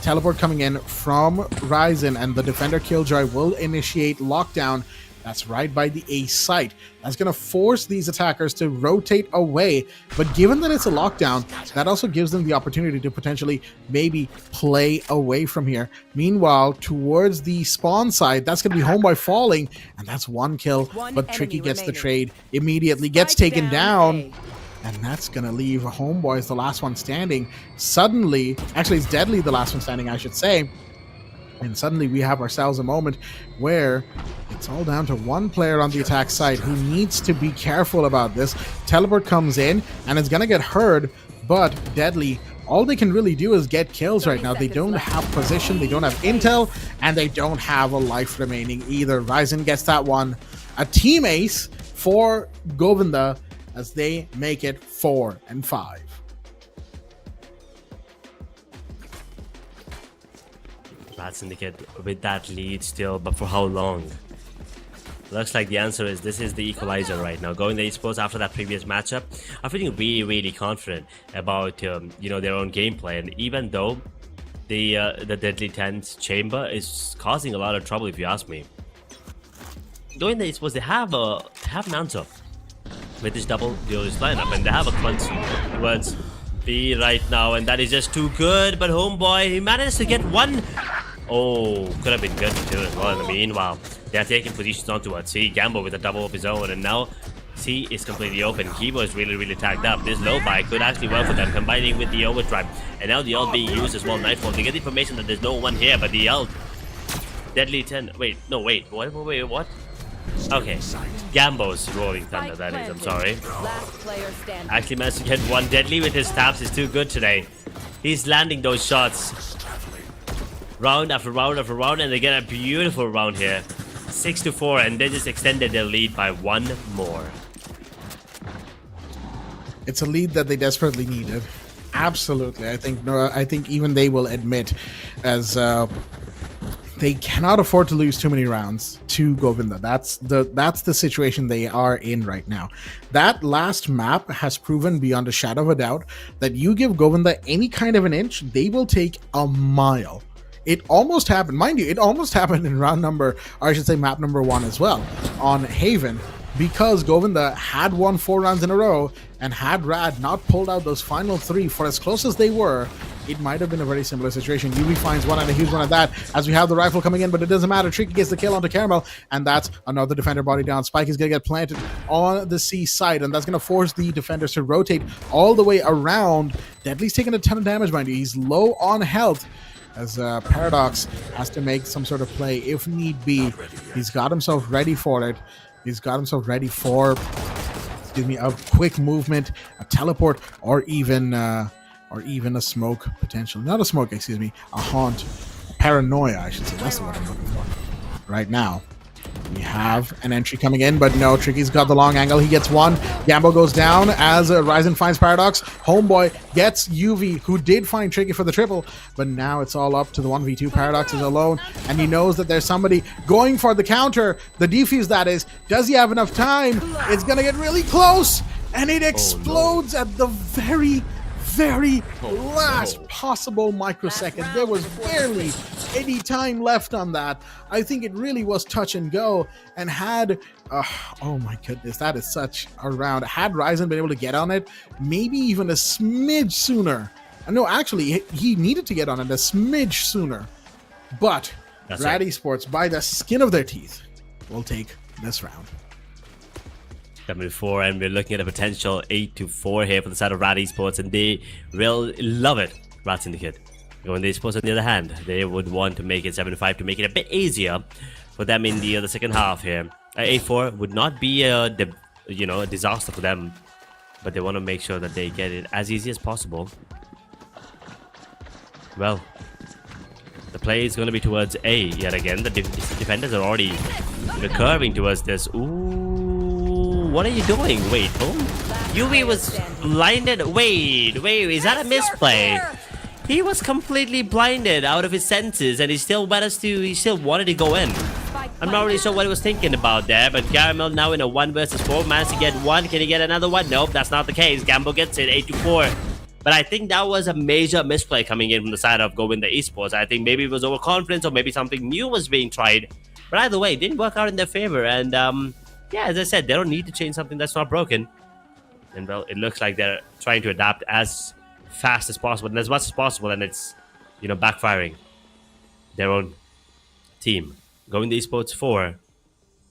Teleport coming in from Ryzen, and the defender Killjoy will initiate lockdown. That's right by the A site. That's going to force these attackers to rotate away. But given that it's a lockdown, that also gives them the opportunity to potentially maybe play away from here. Meanwhile, towards the spawn side, that's going to be Homeboy falling, and that's one kill. But Tricky gets the trade, immediately gets taken down. And that's going to leave Homeboy as the last one standing. Suddenly, actually it's Deadly the last one standing, I should say. And suddenly we have ourselves a moment where it's all down to one player on the attack side who needs to be careful about this. Teleport comes in and it's going to get heard, but Deadly, all they can really do is get kills right now. They don't have position, they don't have intel, and they don't have a life remaining either. Ryzen gets that one. A team ace for Govinda as they make it 4-5. RAD Syndicate with that lead still, but for how long? Looks like the answer is this is the equalizer right now. Govinda Esports, after that previous matchup, are feeling really confident about their own gameplay, and even though the Deadly 10's chamber is causing a lot of trouble, if you ask me. Govinda Esports, they have an answer with this double duelist lineup, and they have a clutch towards B right now, and that is just too good. But Homeboy, he managed to get one. Oh, could have been good too as well. In the meanwhile, they are taking positions on towards C. Gambo with a double of his own, and now C is completely open. Kibo is really tagged up. This low buy could actually work for them, combining with the overdrive, and now the ult being used as well. Nightfall, they get the information that there's no one here, but the ult. Deadly 10. Wait. What? Okay, Gambo's Rolling Thunder, that is, I'm sorry. Actually managed to get one. Deadly with his stabs is too good today. He's landing those shots. Round after round after round, and they get a beautiful round here. 6-4, and they just extended their lead by one more. It's a lead that they desperately needed. Absolutely. I think even they will admit as they cannot afford to lose too many rounds to Govinda. That's the situation they are in right now. That last map has proven beyond a shadow of a doubt that you give Govinda any kind of an inch, they will take a mile. It almost happened, mind you, it almost happened in round number, or I should say map number 1 as well, on Haven, because Govinda had won 4 rounds in a row, and had RAD not pulled out those final 3 for as close as they were, it might have been a very similar situation. UV finds one and a huge one at that, as we have the rifle coming in, but it doesn't matter. Tricky gets the kill onto Caramel, and that's another defender body down. Spike is going to get planted on the C side, and that's going to force the defenders to rotate all the way around. Deadly's taking a ton of damage, mind you. He's low on health, as Paradox has to make some sort of play if need be. He's got himself ready for it. He's got himself ready for, a quick movement, a teleport, or even a smoke potential. Not a smoke, excuse me, a haunt. Paranoia, I should say. That's the word I'm looking for. Right now, we have an entry coming in, but no, Tricky's got the long angle. He gets one. Gambo goes down as Ryzen finds Paradox. Homeboy gets UV, who did find Tricky for the triple, but now it's all up to the 1v2. Paradox is alone, and he knows that there's somebody going for the counter, the defuse that is. Does he have enough time? It's gonna get really close, and it explodes at the very last possible microsecond. There was barely any time left on that. I think it really was touch and go, and had oh my goodness, that is such a round. Had Ryzen been able to get on it maybe even a smidge sooner, no, actually he needed to get on it a smidge sooner, but RAD Esports, by the skin of their teeth, will take this round. 7-4, and we're looking at a potential 8-4 here for the side of RAD Esports, and they will love it. RAD Syndicate. Govinda Esports, on the other hand, they would want to make it 7-5 to make it a bit easier for them in the second half here. 8-4 would not be a disaster for them, but they want to make sure that they get it as easy as possible. Well, the play is going to be towards A yet again. The defenders are already curving towards this. Ooh, what are you doing? Wait, UV was blinded. Wait, is that a misplay? He was completely blinded out of his senses, and he still wanted to go in. I'm not really sure what he was thinking about there, but Caramel now in a 1 versus 4 managed to get one. Can he get another one? Nope, that's not the case. Gamble gets it 8-4. But I think that was a major misplay coming in from the side of Govinda Esports. I think maybe it was overconfidence or maybe something new was being tried. But either way, it didn't work out in their favor. And yeah, as I said, they don't need to change something that's not broken. And well, it looks like they're trying to adapt as fast as possible and as much as possible, and it's, you know, backfiring their own team. Govinda Esports 4,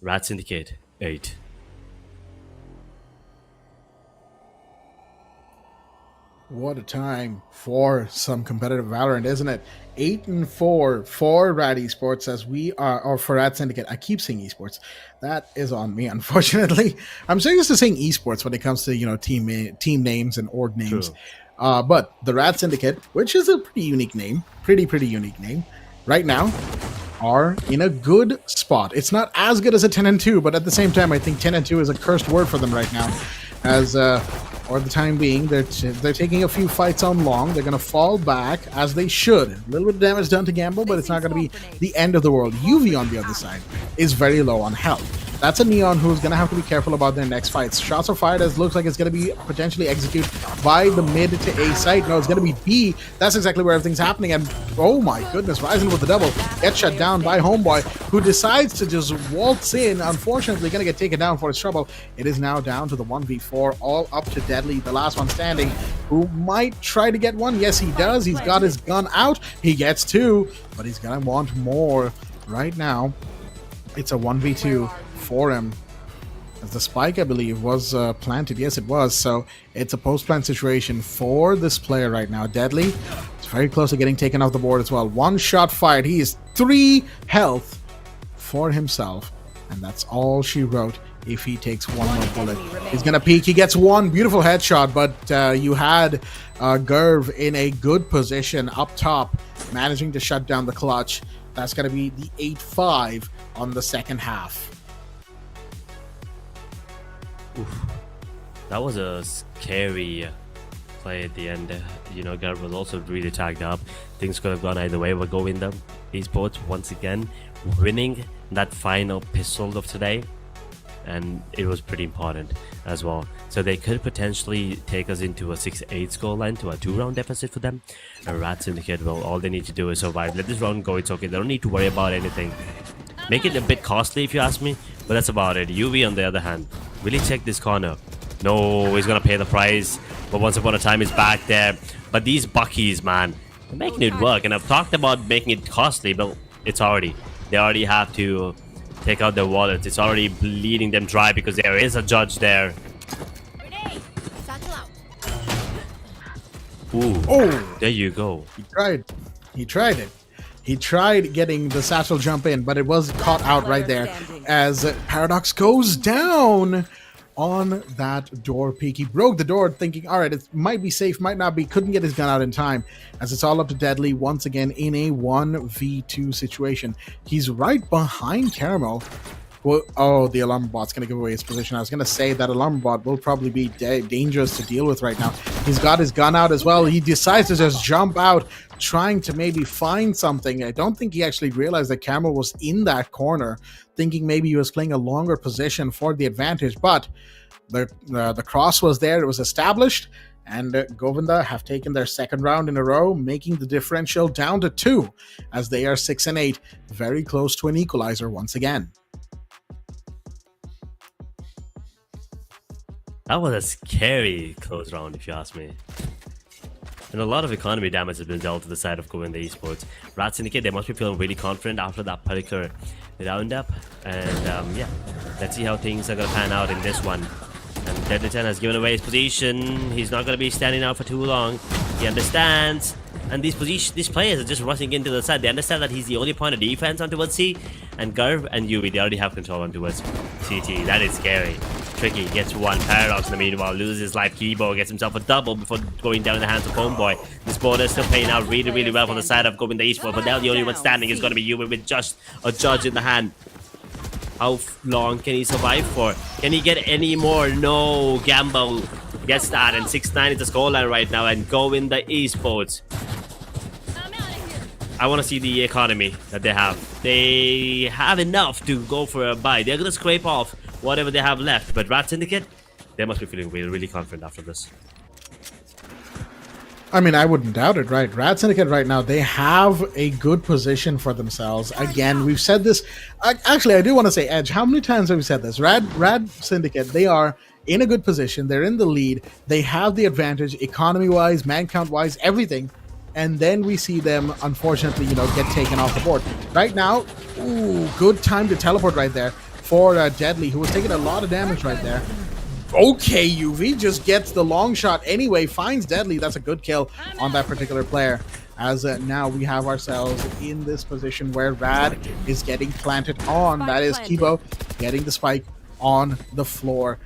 RAD Syndicate 8. What a time for some competitive Valorant, isn't it? 8-4 for RAD Esports as we are, or for RAD Syndicate. I keep saying esports. That is on me, unfortunately. I'm so used to saying esports when it comes to, you know, team names and org names. But the RAD Syndicate, which is a pretty unique name, pretty unique name, right now are in a good spot. It's not as good as a 10-2, but at the same time, I think 10-2 is a cursed word for them right now, as for the time being, they're taking a few fights on long. They're going to fall back, as they should. A little bit of damage done to Gamble, but it's not going to be the end of the world. UV, on the other side, is very low on health. That's a Neon who's going to have to be careful about their next fights. Shots are fired as looks like it's going to be potentially executed by the mid to A site. No, it's going to be B. That's exactly where everything's happening. And oh my goodness, Ryzen with the double. Gets shut down by Homeboy, who decides to just waltz in. Unfortunately, going to get taken down for his trouble. It is now down to the 1v4, all up to Deadly, the last one standing, who might try to get one. Yes, he does. He's got his gun out. He gets two, but he's going to want more right now. It's a 1v2 for him, as the spike, I believe, was planted. Yes, it was. So it's a post-plant situation for this player right now. Deadly, it's very close to getting taken off the board as well. One shot fired. He is 3 health for himself, and that's all she wrote. If he takes one more bullet, he's gonna peek. He gets one beautiful headshot, but you had Gerv in a good position up top, managing to shut down the clutch. That's gonna be the 8-5 on the second half. Oof. That was a scary play at the end. You know, Garrett was also really tagged up. Things could have gone either way. We're going Govinda Esports once again winning that final pistol of today, and it was pretty important as well. So they could potentially take us into a 6-8 scoreline to a 2-round deficit for them. A RAD Syndicate, well, all they need to do is survive. Let this round go. It's okay. They don't need to worry about anything. Make it a bit costly if you ask me, but that's about it. UV, on the other hand, really check this corner. No, he's gonna pay the price, but once upon a time he's back there. But these Buckies, man, they're making it work. And I've talked about making it costly, but they already have to take out their wallets. It's already bleeding them dry because there is a judge there. Ooh, oh, there you go. He tried it. He tried getting the satchel jump in, but it was caught out right there as Paradox goes down on that door peek. He broke the door thinking, all right, it might be safe, might not be. Couldn't get his gun out in time, as it's all up to Deadly once again in a 1v2 situation. He's right behind Caramel. Well, oh, the alarm bot's going to give away his position. I was going to say that alarm bot will probably be dangerous to deal with right now. He's got his gun out as well. He decides to just jump out, trying to maybe find something. I don't think he actually realized that Caramel was in that corner, thinking maybe he was playing a longer position for the advantage. But the cross was there. It was established. And Govinda have taken their second round in a row, making the differential down to 2, as they are 6-8, very close to an equalizer once again. That was a scary close round, if you ask me. And a lot of economy damage has been dealt to the side of Govinda Esports. RAD Syndicate, they must be feeling really confident after that particular roundup. And yeah, let's see how things are going to pan out in this one. And Deadly 10 has given away his position. He's not going to be standing out for too long. He understands. And these players are just rushing into the side. They understand that he's the only point of defense on towards C. And Garv and Yui, they already have control on towards CT. That is scary. Tricky gets one. Paradox in the meanwhile loses his life. Kibo gets himself a double before going down in the hands of Homeboy. This border is still playing out really well for the side of Govinda Esports. But now the only one standing is going to be Yui with just a judge in the hand. How long can he survive for? Can he get any more? No. Gamble gets that, and 6-9 is the scoreline right now, and Govinda Esports I want to see the economy that they have. They have enough to go for a buy. They're gonna scrape off whatever they have left. But RAD Syndicate, they must be feeling really, really confident after this. I mean, I wouldn't doubt it, right? RAD Syndicate right now, they have a good position for themselves. Again, we've said this. Actually, I do want to say, Edge, how many times have we said this? RAD Syndicate, they are in a good position. They're in the lead. They have the advantage economy-wise, man count-wise, everything. And then we see them, unfortunately, get taken off the board. Right now, ooh, good time to teleport right there for Deadly, who was taking a lot of damage right there. Okay, UV just gets the long shot anyway, finds Deadly. That's a good kill on that particular player. As now we have ourselves in this position where RAD is getting planted on. That is Kibo getting the spike on the floor.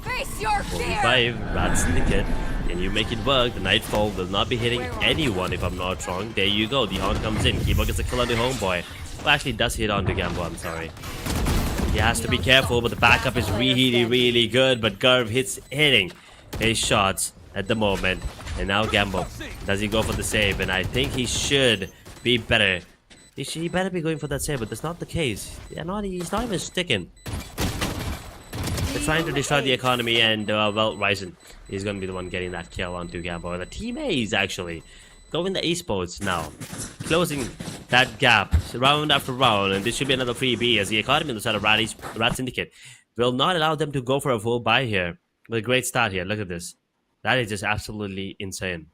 Face your fear. 5, RAD Syndicate. Can you make it work? The Nightfall will not be hitting anyone if I'm not wrong. There you go. The Horn comes in. Kibo gets a kill on the homeboy. Well, actually does hit onto Gambo, I'm sorry. He has to be careful, but the backup is really, really good. But Gurv hitting his shots at the moment. And now Gambo. Does he go for the save? And I think he should be better. He better be going for that save, but that's not the case. He's not even sticking. They're trying to destroy the economy, and well, Ryzen is going to be the one getting that kill onto Gambo. The team A is actually Govinda Esports now, closing that gap round after round, and this should be another free B as the economy on the side of RAD Syndicate will not allow them to go for a full buy here. But a great start here. Look at this. That is just absolutely insane.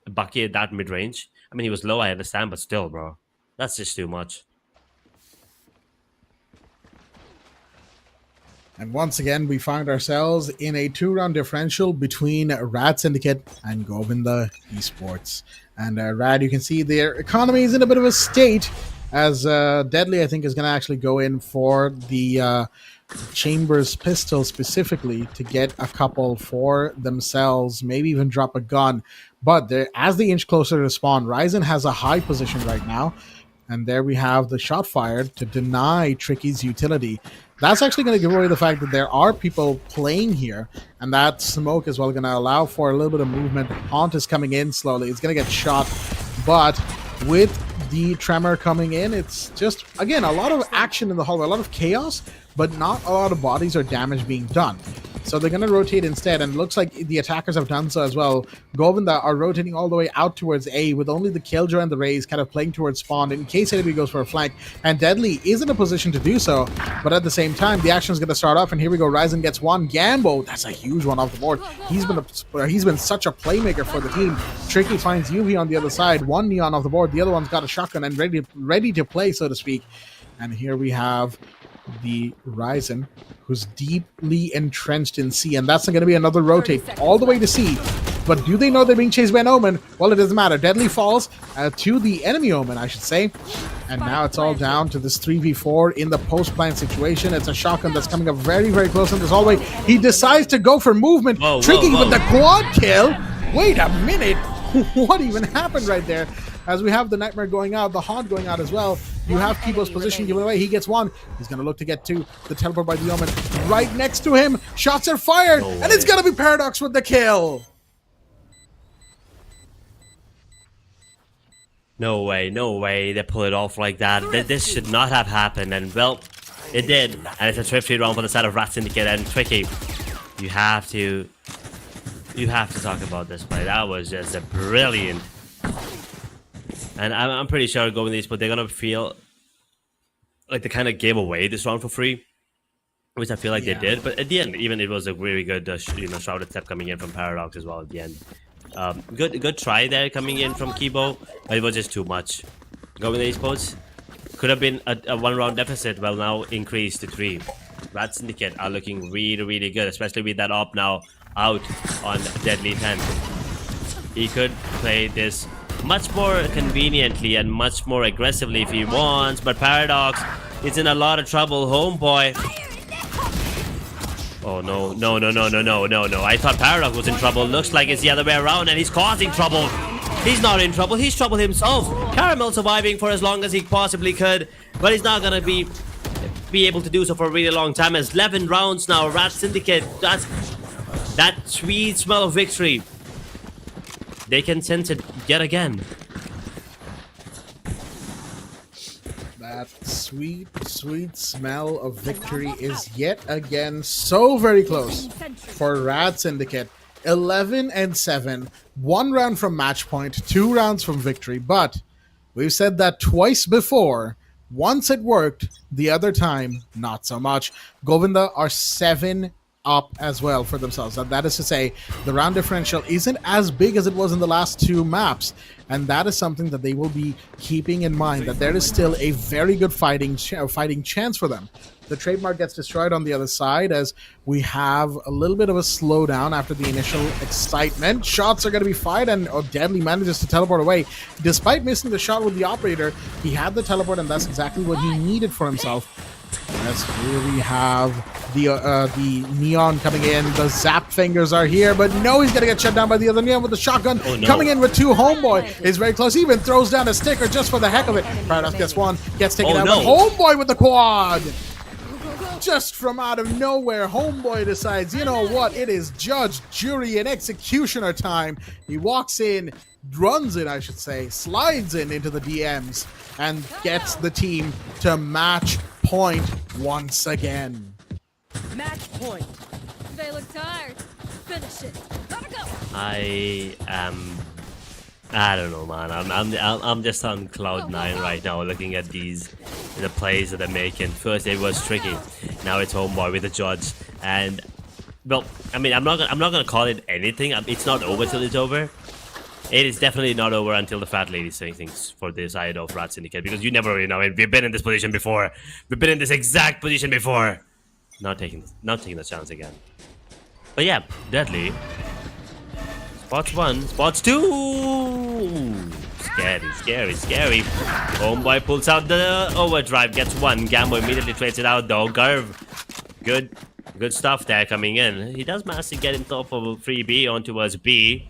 Bucky at that mid-range. I mean, he was low, I understand, but still, bro. That's just too much. And once again, we find ourselves in a 2-round differential between RAD Syndicate and Govinda Esports. And RAD, you can see their economy is in a bit of a state, as Deadly, I think, is going to actually go in for the Chambers pistol specifically to get a couple for themselves, maybe even drop a gun. But as they inch closer to spawn, Ryzen has a high position right now. And there we have the shot fired to deny Tricky's utility. That's actually going to give away the fact that there are people playing here, and that smoke is well going to allow for a little bit of movement. Haunt is coming in slowly. It's going to get shot, but with the tremor coming in, it's just, again, a lot of action in the hallway, a lot of chaos, but not a lot of bodies or damage being done. So they're going to rotate instead, and it looks like the attackers have done so as well. Govinda are rotating all the way out towards A, with only the Killjoy and the Raze kind of playing towards spawn in case anybody goes for a flank. And Deadly is in a position to do so, but at the same time, the action is going to start off, and here we go. Ryzen gets one. Gambo, that's a huge one off the board. He's been such a playmaker for the team. Tricky finds UV on the other side. One Neon off the board. The other one's got a shotgun and ready to play, so to speak. And here we have the Ryzen, who's deeply entrenched in C, and that's going to be another rotate all the way to C. But do they know they're being chased by an Omen? Well, it doesn't matter. Deadly falls to the enemy Omen, I should say. And now it's all down to this 3v4 in the post-plant situation. It's a shotgun that's coming up very, very close in this hallway. He decides to go for movement. Tricky with the quad kill. Wait a minute. What even happened right there? As we have the Nightmare going out, the Haunt going out as well. You have Kibo's position given away. He gets one. He's going to look to get two. The teleport by the Omen right next to him. Shots are fired. And it's going to be Paradox with the kill. No way, no way they pull it off like that. This should not have happened, and well, it did. And it's a swift round for the side of RAD Syndicate, and Tricky, you have to talk about this play. That was just a brilliant. And I'm pretty sure going these, but they're gonna feel like they kind of gave away this round for free, which I feel like they did. But at the end, even it was a really good, shrouded step coming in from Paradox as well at the end. Good try there coming in from Kibo, but it was just too much. Govinda Esports could have been a one-round deficit, well now increased to 3. RAD Syndicate are looking really, really good, especially with that op now out on Deadly 10. He could play this much more conveniently and much more aggressively if he wants, but Paradox is in a lot of trouble. Homeboy. Oh no, no. I thought Paradox was in trouble. Looks like it's the other way around and he's causing trouble. He's not in trouble, he's trouble himself. Caramel surviving for as long as he possibly could, but he's not gonna be able to do so for a really long time. As 11 rounds now, RAD Syndicate, that's that sweet smell of victory. They can sense it yet again. That sweet, sweet smell of victory is yet again so very close for RAD Syndicate. 11-7, 1 round from match point, 2 rounds from victory. But we've said that twice before. Once it worked, the other time, not so much. Govinda are 7 up as well for themselves. And that is to say, the round differential isn't as big as it was in the last 2 maps. And that is something that they will be keeping in mind, that there is still a very good fighting chance for them. The trademark gets destroyed on the other side as we have a little bit of a slowdown after the initial excitement. Shots are going to be fired, and Deadly manages to teleport away. Despite missing the shot with the operator, he had the teleport, and that's exactly what he needed for himself. As here we have the Neon coming in. The Zap fingers are here, but no, he's going to get shut down by the other Neon with the shotgun. Oh, no. Coming in with 2. Homeboy is very close. He even throws down a sticker just for the heck of it. Paradox gets 1, gets taken out. No. But Homeboy with the quad. Just from out of nowhere, Homeboy decides, you know what? It is judge, jury, and executioner time. He walks in, runs in, I should say, slides in into the DMs, and gets the team to match point once again. Match point. They look tired. Finish it. Gotta go. I don't know, man. I'm just on cloud 9 right now, looking at the plays that they're making. First it was tricky, now it's Homeboy with the judge, and well, I mean, I'm not gonna call it anything. It's not over till it's over. It is definitely not over until the fat lady saying things for the side of RAD Syndicate, because you never really know. We've been in this position before. We've been in this exact position before. Not taking the chance again. But yeah, Deadly. Spots 1, spots 2. Scary, scary, scary. Homeboy pulls out the overdrive, gets 1. Gambo immediately trades it out though. Gurv, good stuff there coming in. He does manage to get himself a free B on towards B.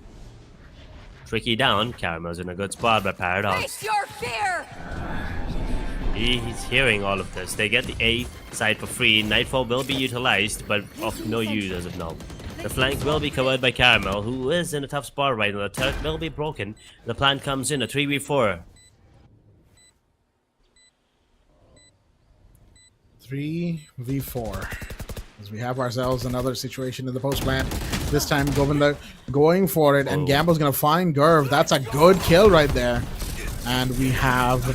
Tricky down. Caramel's in a good spot, but Paradox. Face your fear. He's hearing all of this. They get the A side for free. Nightfall will be utilized, but of no use as of now. The flank will be covered by Caramel, who is in a tough spot right now. The turret will be broken. The plant comes in, a 3v4. 3v4. As we have ourselves another situation in the post plant. This time Govinda going for it, and Gambo's going to find Gurv. That's a good kill right there. And we have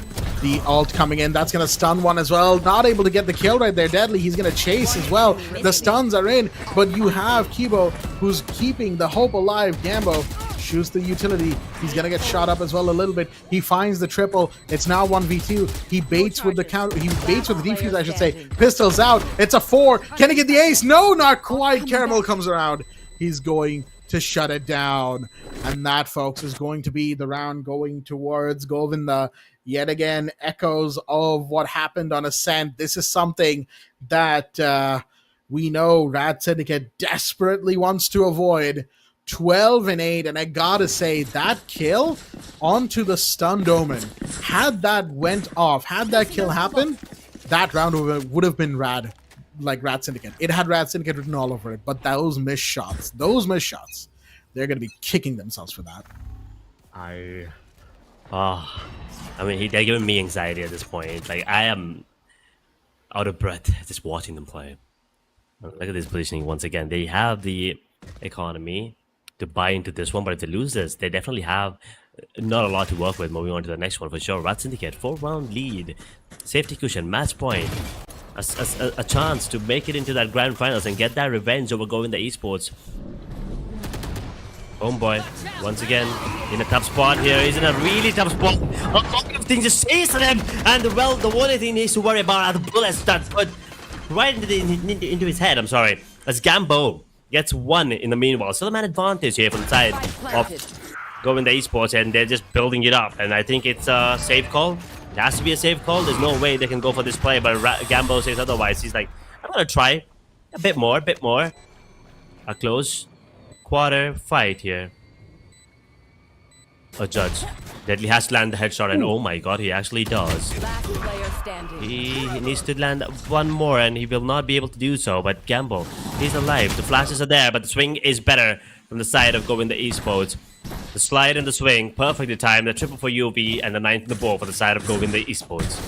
the ult coming in. That's going to stun 1 as well. Not able to get the kill right there. Deadly, he's going to chase as well. The stuns are in, but you have Kibo, who's keeping the hope alive. Gambo shoots the utility. He's going to get shot up as well a little bit. He finds the triple. It's now 1v2. He baits with the counter. He baits with the defuse, I should say. Pistols out. It's a 4. Can he get the ace? No, not quite. Caramel comes around. He's going to shut it down. And that, folks, is going to be the round going towards Govinda. Yet again, echoes of what happened on Ascent. This is something that we know RAD Syndicate desperately wants to avoid. 12-8, and I gotta say, that kill onto the stunned Omen, had that went off, had that kill happen, that round would have been RAD Syndicate. It had RAD Syndicate written all over it, but those missed shots, they're going to be kicking themselves for that. I mean, they're giving me anxiety at this point. Like, I am out of breath just watching them play. Look at this positioning once again. They have the economy to buy into this one, but if they lose this, they definitely have not a lot to work with moving on to the next one for sure. RAD Syndicate, 4-round lead, safety cushion, match point, a chance to make it into that grand finals and get that revenge over Govinda Esports. Homeboy, once again, in a tough spot here. He's in a really tough spot. A lot of things just chase him, and well, the only thing he needs to worry about are the bullets that put right into his head. I'm sorry, as Gambo gets 1 in the meanwhile. Still a man advantage here from the side of Govinda Esports, and they're just building it up. And I think it's a safe call. It has to be a safe call. There's no way they can go for this play, but Gambo says otherwise. He's like, I'm gonna try a bit more. A close quarter fight here. A judge. Deadly has to land the headshot, and oh my god, he actually does. Last player standing. He needs to land 1 more, and he will not be able to do so. But Gambo, he's alive. The flashes are there, but the swing is better from the side of Govinda Esports. The slide and the swing, perfectly timed. The triple for UV and the 9th in the ball for the side of Govinda Esports.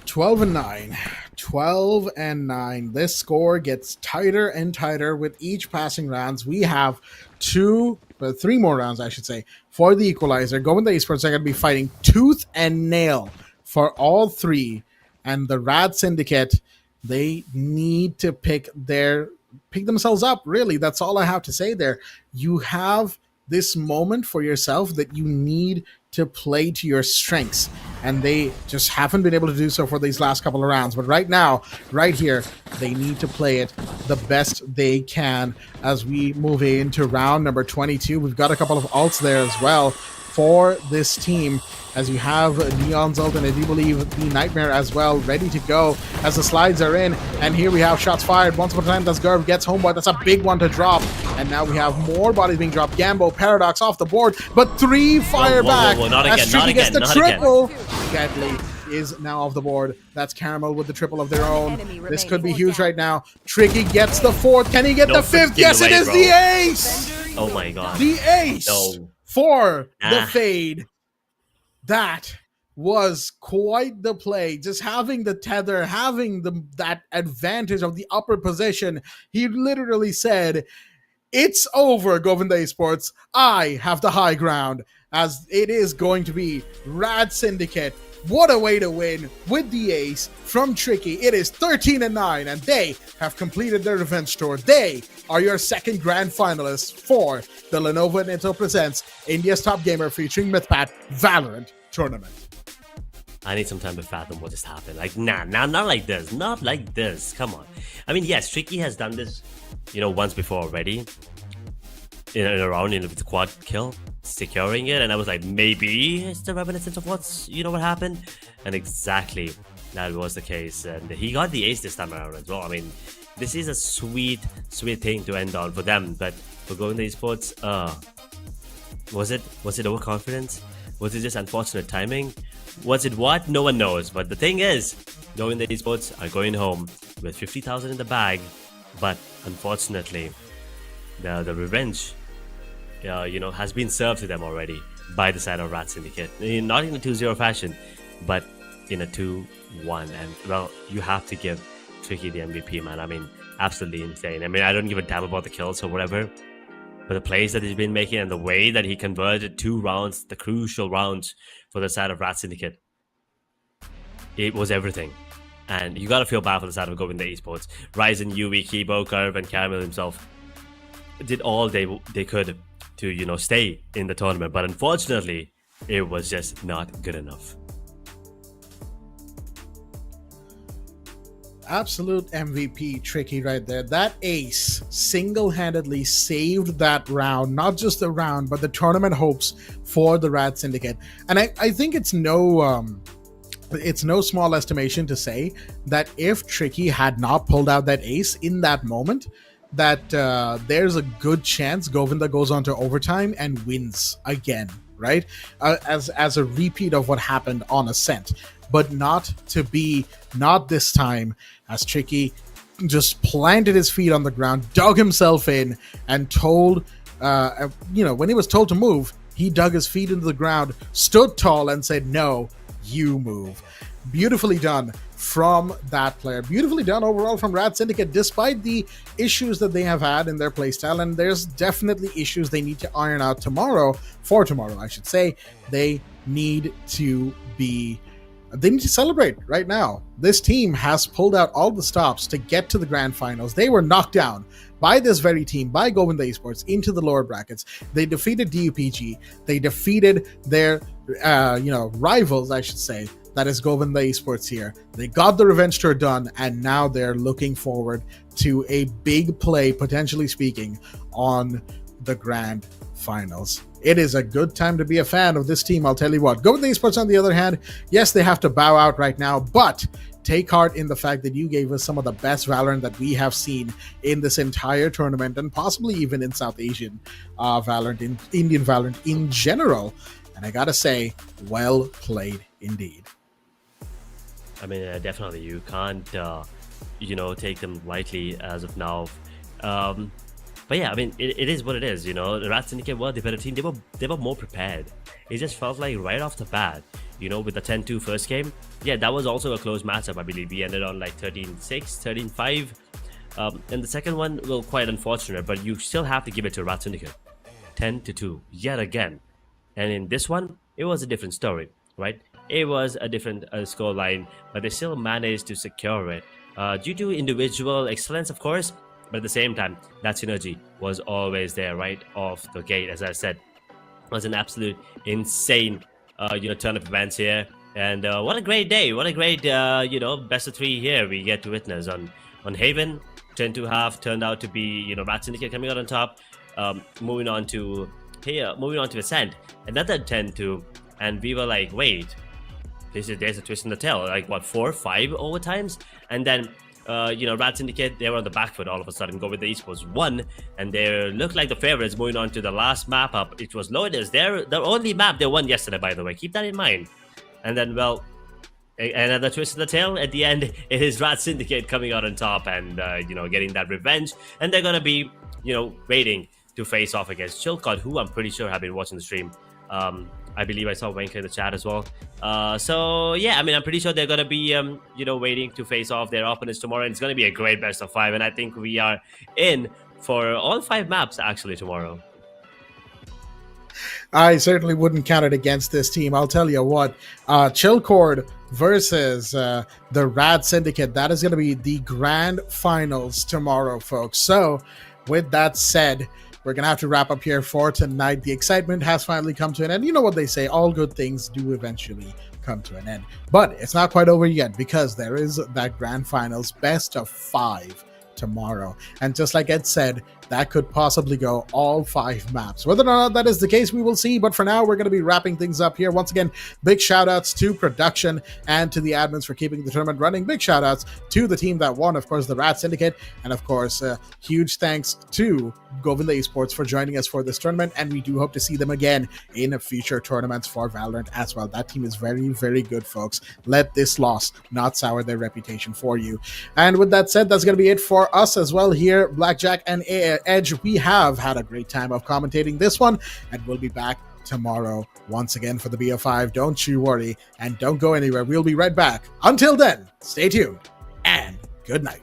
12 and 9. 12 and 9. This score gets tighter and tighter with each passing rounds. We have 3 more rounds, I should say, for the equalizer. Govinda Esports are going to be fighting tooth and nail for all 3. And the RAD Syndicate, they need to pick themselves up, really. That's all I have to say there. You have this moment for yourself that you need to play to your strengths, and they just haven't been able to do so for these last couple of rounds. But right now, right here, they need to play it the best they can as we move into round number 22. We've got a couple of ults there as well for this team, as you have Neon's ult and I do believe the Nightmare as well ready to go as the slides are in. And here we have shots fired. Once upon a time, das Gerb gets Homeboy. That's a big one to drop. And now we have more bodies being dropped. Gambo, Paradox off the board, but 3 fire back. Not as again, Tricky gets the not triple. Deadly is now off the board. That's Caramel with the triple of their own. This could be huge right now. Tricky gets the 4th. Can he get the 5th? Yes, it is the ace. Oh my god. The ace. No. For the fade. That was quite the play. Just having the tether, having that advantage of the upper position. He literally said, "It's over, Govinda Esports. I have the high ground," as it is going to be RAD Syndicate. What a way to win with the ace from Tricky. It is 13 and 9, and they have completed their revenge tour. They are your second grand finalists for the Lenovo Nitto Presents India's Top Gamer featuring Mythpat Valorant tournament. I need some time to fathom what just happened. Like, not like this. Not like this. Come on. I mean, yes, Tricky has done this, once before already. In a round, with the quad kill, securing it, and I was like, maybe it's the reminiscence of what happened, and exactly that was the case, and he got the ace this time around as well. I mean, this is a sweet thing to end on for them, but for Govinda Esports, was it overconfidence? Was it just unfortunate timing? Was it what? No one knows. But the thing is, Govinda Esports are going home with 50,000 in the bag, but unfortunately, the revenge has been served to them already by the side of RAD Syndicate. Not in a 2-0 fashion, but in a 2-1. And, well, you have to give Tricky the MVP, man. I mean, absolutely insane. I mean, I don't give a damn about the kills or whatever, but the plays that he's been making and the way that he converted 2 rounds, the crucial rounds for the side of RAD Syndicate, it was everything. And you gotta feel bad for the side of Govinda Esports. Ryzen, UV, Kibo, Curve, and Caramel himself did all they could to stay in the tournament, but unfortunately it was just not good enough. Absolute MVP Tricky right there. That ace single-handedly saved that round, not just the round but the tournament hopes for the RAD Syndicate. And I think it's no small estimation to say that if Tricky had not pulled out that ace in that moment, that there's a good chance Govinda goes on to overtime and wins again, right? As a repeat of what happened on Ascent, but not this time, as Tricky just planted his feet on the ground, dug himself in, and told, when he was told to move, he dug his feet into the ground, stood tall, and said, "No, you move." Beautifully done from that player. Beautifully done overall from RAD Syndicate, despite the issues that they have had in their playstyle. And there's definitely issues they need to iron out tomorrow, I should say. They need to celebrate right now. This team has pulled out all the stops to get to the grand finals. They were knocked down by this very team, by Govinda Esports, into the lower brackets. They defeated DUPG. They defeated their, rivals, I should say. That is Govinda Esports here. They got the revenge tour done, and now they're looking forward to a big play, potentially speaking, on the grand finals. It is a good time to be a fan of this team, I'll tell you what. Govinda Esports, on the other hand, yes, they have to bow out right now, but take heart in the fact that you gave us some of the best Valorant that we have seen in this entire tournament, and possibly even in South Asian Valorant, in Indian Valorant in general. And I gotta say, well played indeed. I mean, definitely, you can't, take them lightly as of now. But yeah, I mean, it is what it is. You know, the RAD Syndicate were the better team. They were more prepared. It just felt like right off the bat, you know, with the 10-2 first game, yeah, that was also a close matchup. I believe we ended on like 13-6, 13-5. And the second one, well, quite unfortunate, but you still have to give it to RAD Syndicate. 10-2 yet again. And in this one, it was a different story, right? It was a different score line, but they still managed to secure it due to individual excellence, of course. But at the same time, that synergy was always there right off the gate. As I said, it was an absolute insane, turn of events here. And what a great day! What a great, best of 3 here we get to witness on Haven. 10-2 half turned out to be, RAD Syndicate coming out on top. Moving on to Ascent, another 10-2, and we were like, wait, there's a twist in the tail. Like what, 4-5 overtimes, and then RAD Syndicate, they were on the back foot all of a sudden. Govinda Esports won, and they looked like the favorites moving on to the last map up. It was Lotus. They're the only map they won yesterday, by the way. Keep that in mind. And then, well, another twist in the tail. At the end, it is RAD Syndicate coming out on top and, getting that revenge. And they're going to be, waiting to face off against Chilcott, who I'm pretty sure have been watching the stream. I believe I saw Wenka in the chat as well. So yeah, I mean, I'm pretty sure they're gonna be, waiting to face off their opponents tomorrow. And it's gonna be a great best of 5, and I think we are in for all 5 maps actually tomorrow. I certainly wouldn't count it against this team. I'll tell you what, Chilcord versus the RAD Syndicate, that is going to be the grand finals tomorrow, folks. So with that said, we're going to have to wrap up here for tonight. The excitement has finally come to an end. You know what they say, all good things do eventually come to an end. But it's not quite over yet, because there is that grand finals best of 5 tomorrow. And just like Ed said, that could possibly go all 5 maps. Whether or not that is the case, we will see. But for now, we're going to be wrapping things up here. Once again, big shout outs to production and to the admins for keeping the tournament running. Big shout outs to the team that won, of course, the RAD Syndicate. And of course, huge thanks to Govinda Esports for joining us for this tournament. And we do hope to see them again in future tournaments for Valorant as well. That team is very, very good, folks. Let this loss not sour their reputation for you. And with that said, that's going to be it for us as well here, Blackjack and Edge. We have had a great time of commentating this one, and we'll be back tomorrow once again for the BO5. Don't you worry, and don't go anywhere. We'll be right back. Until then, stay tuned, and good night.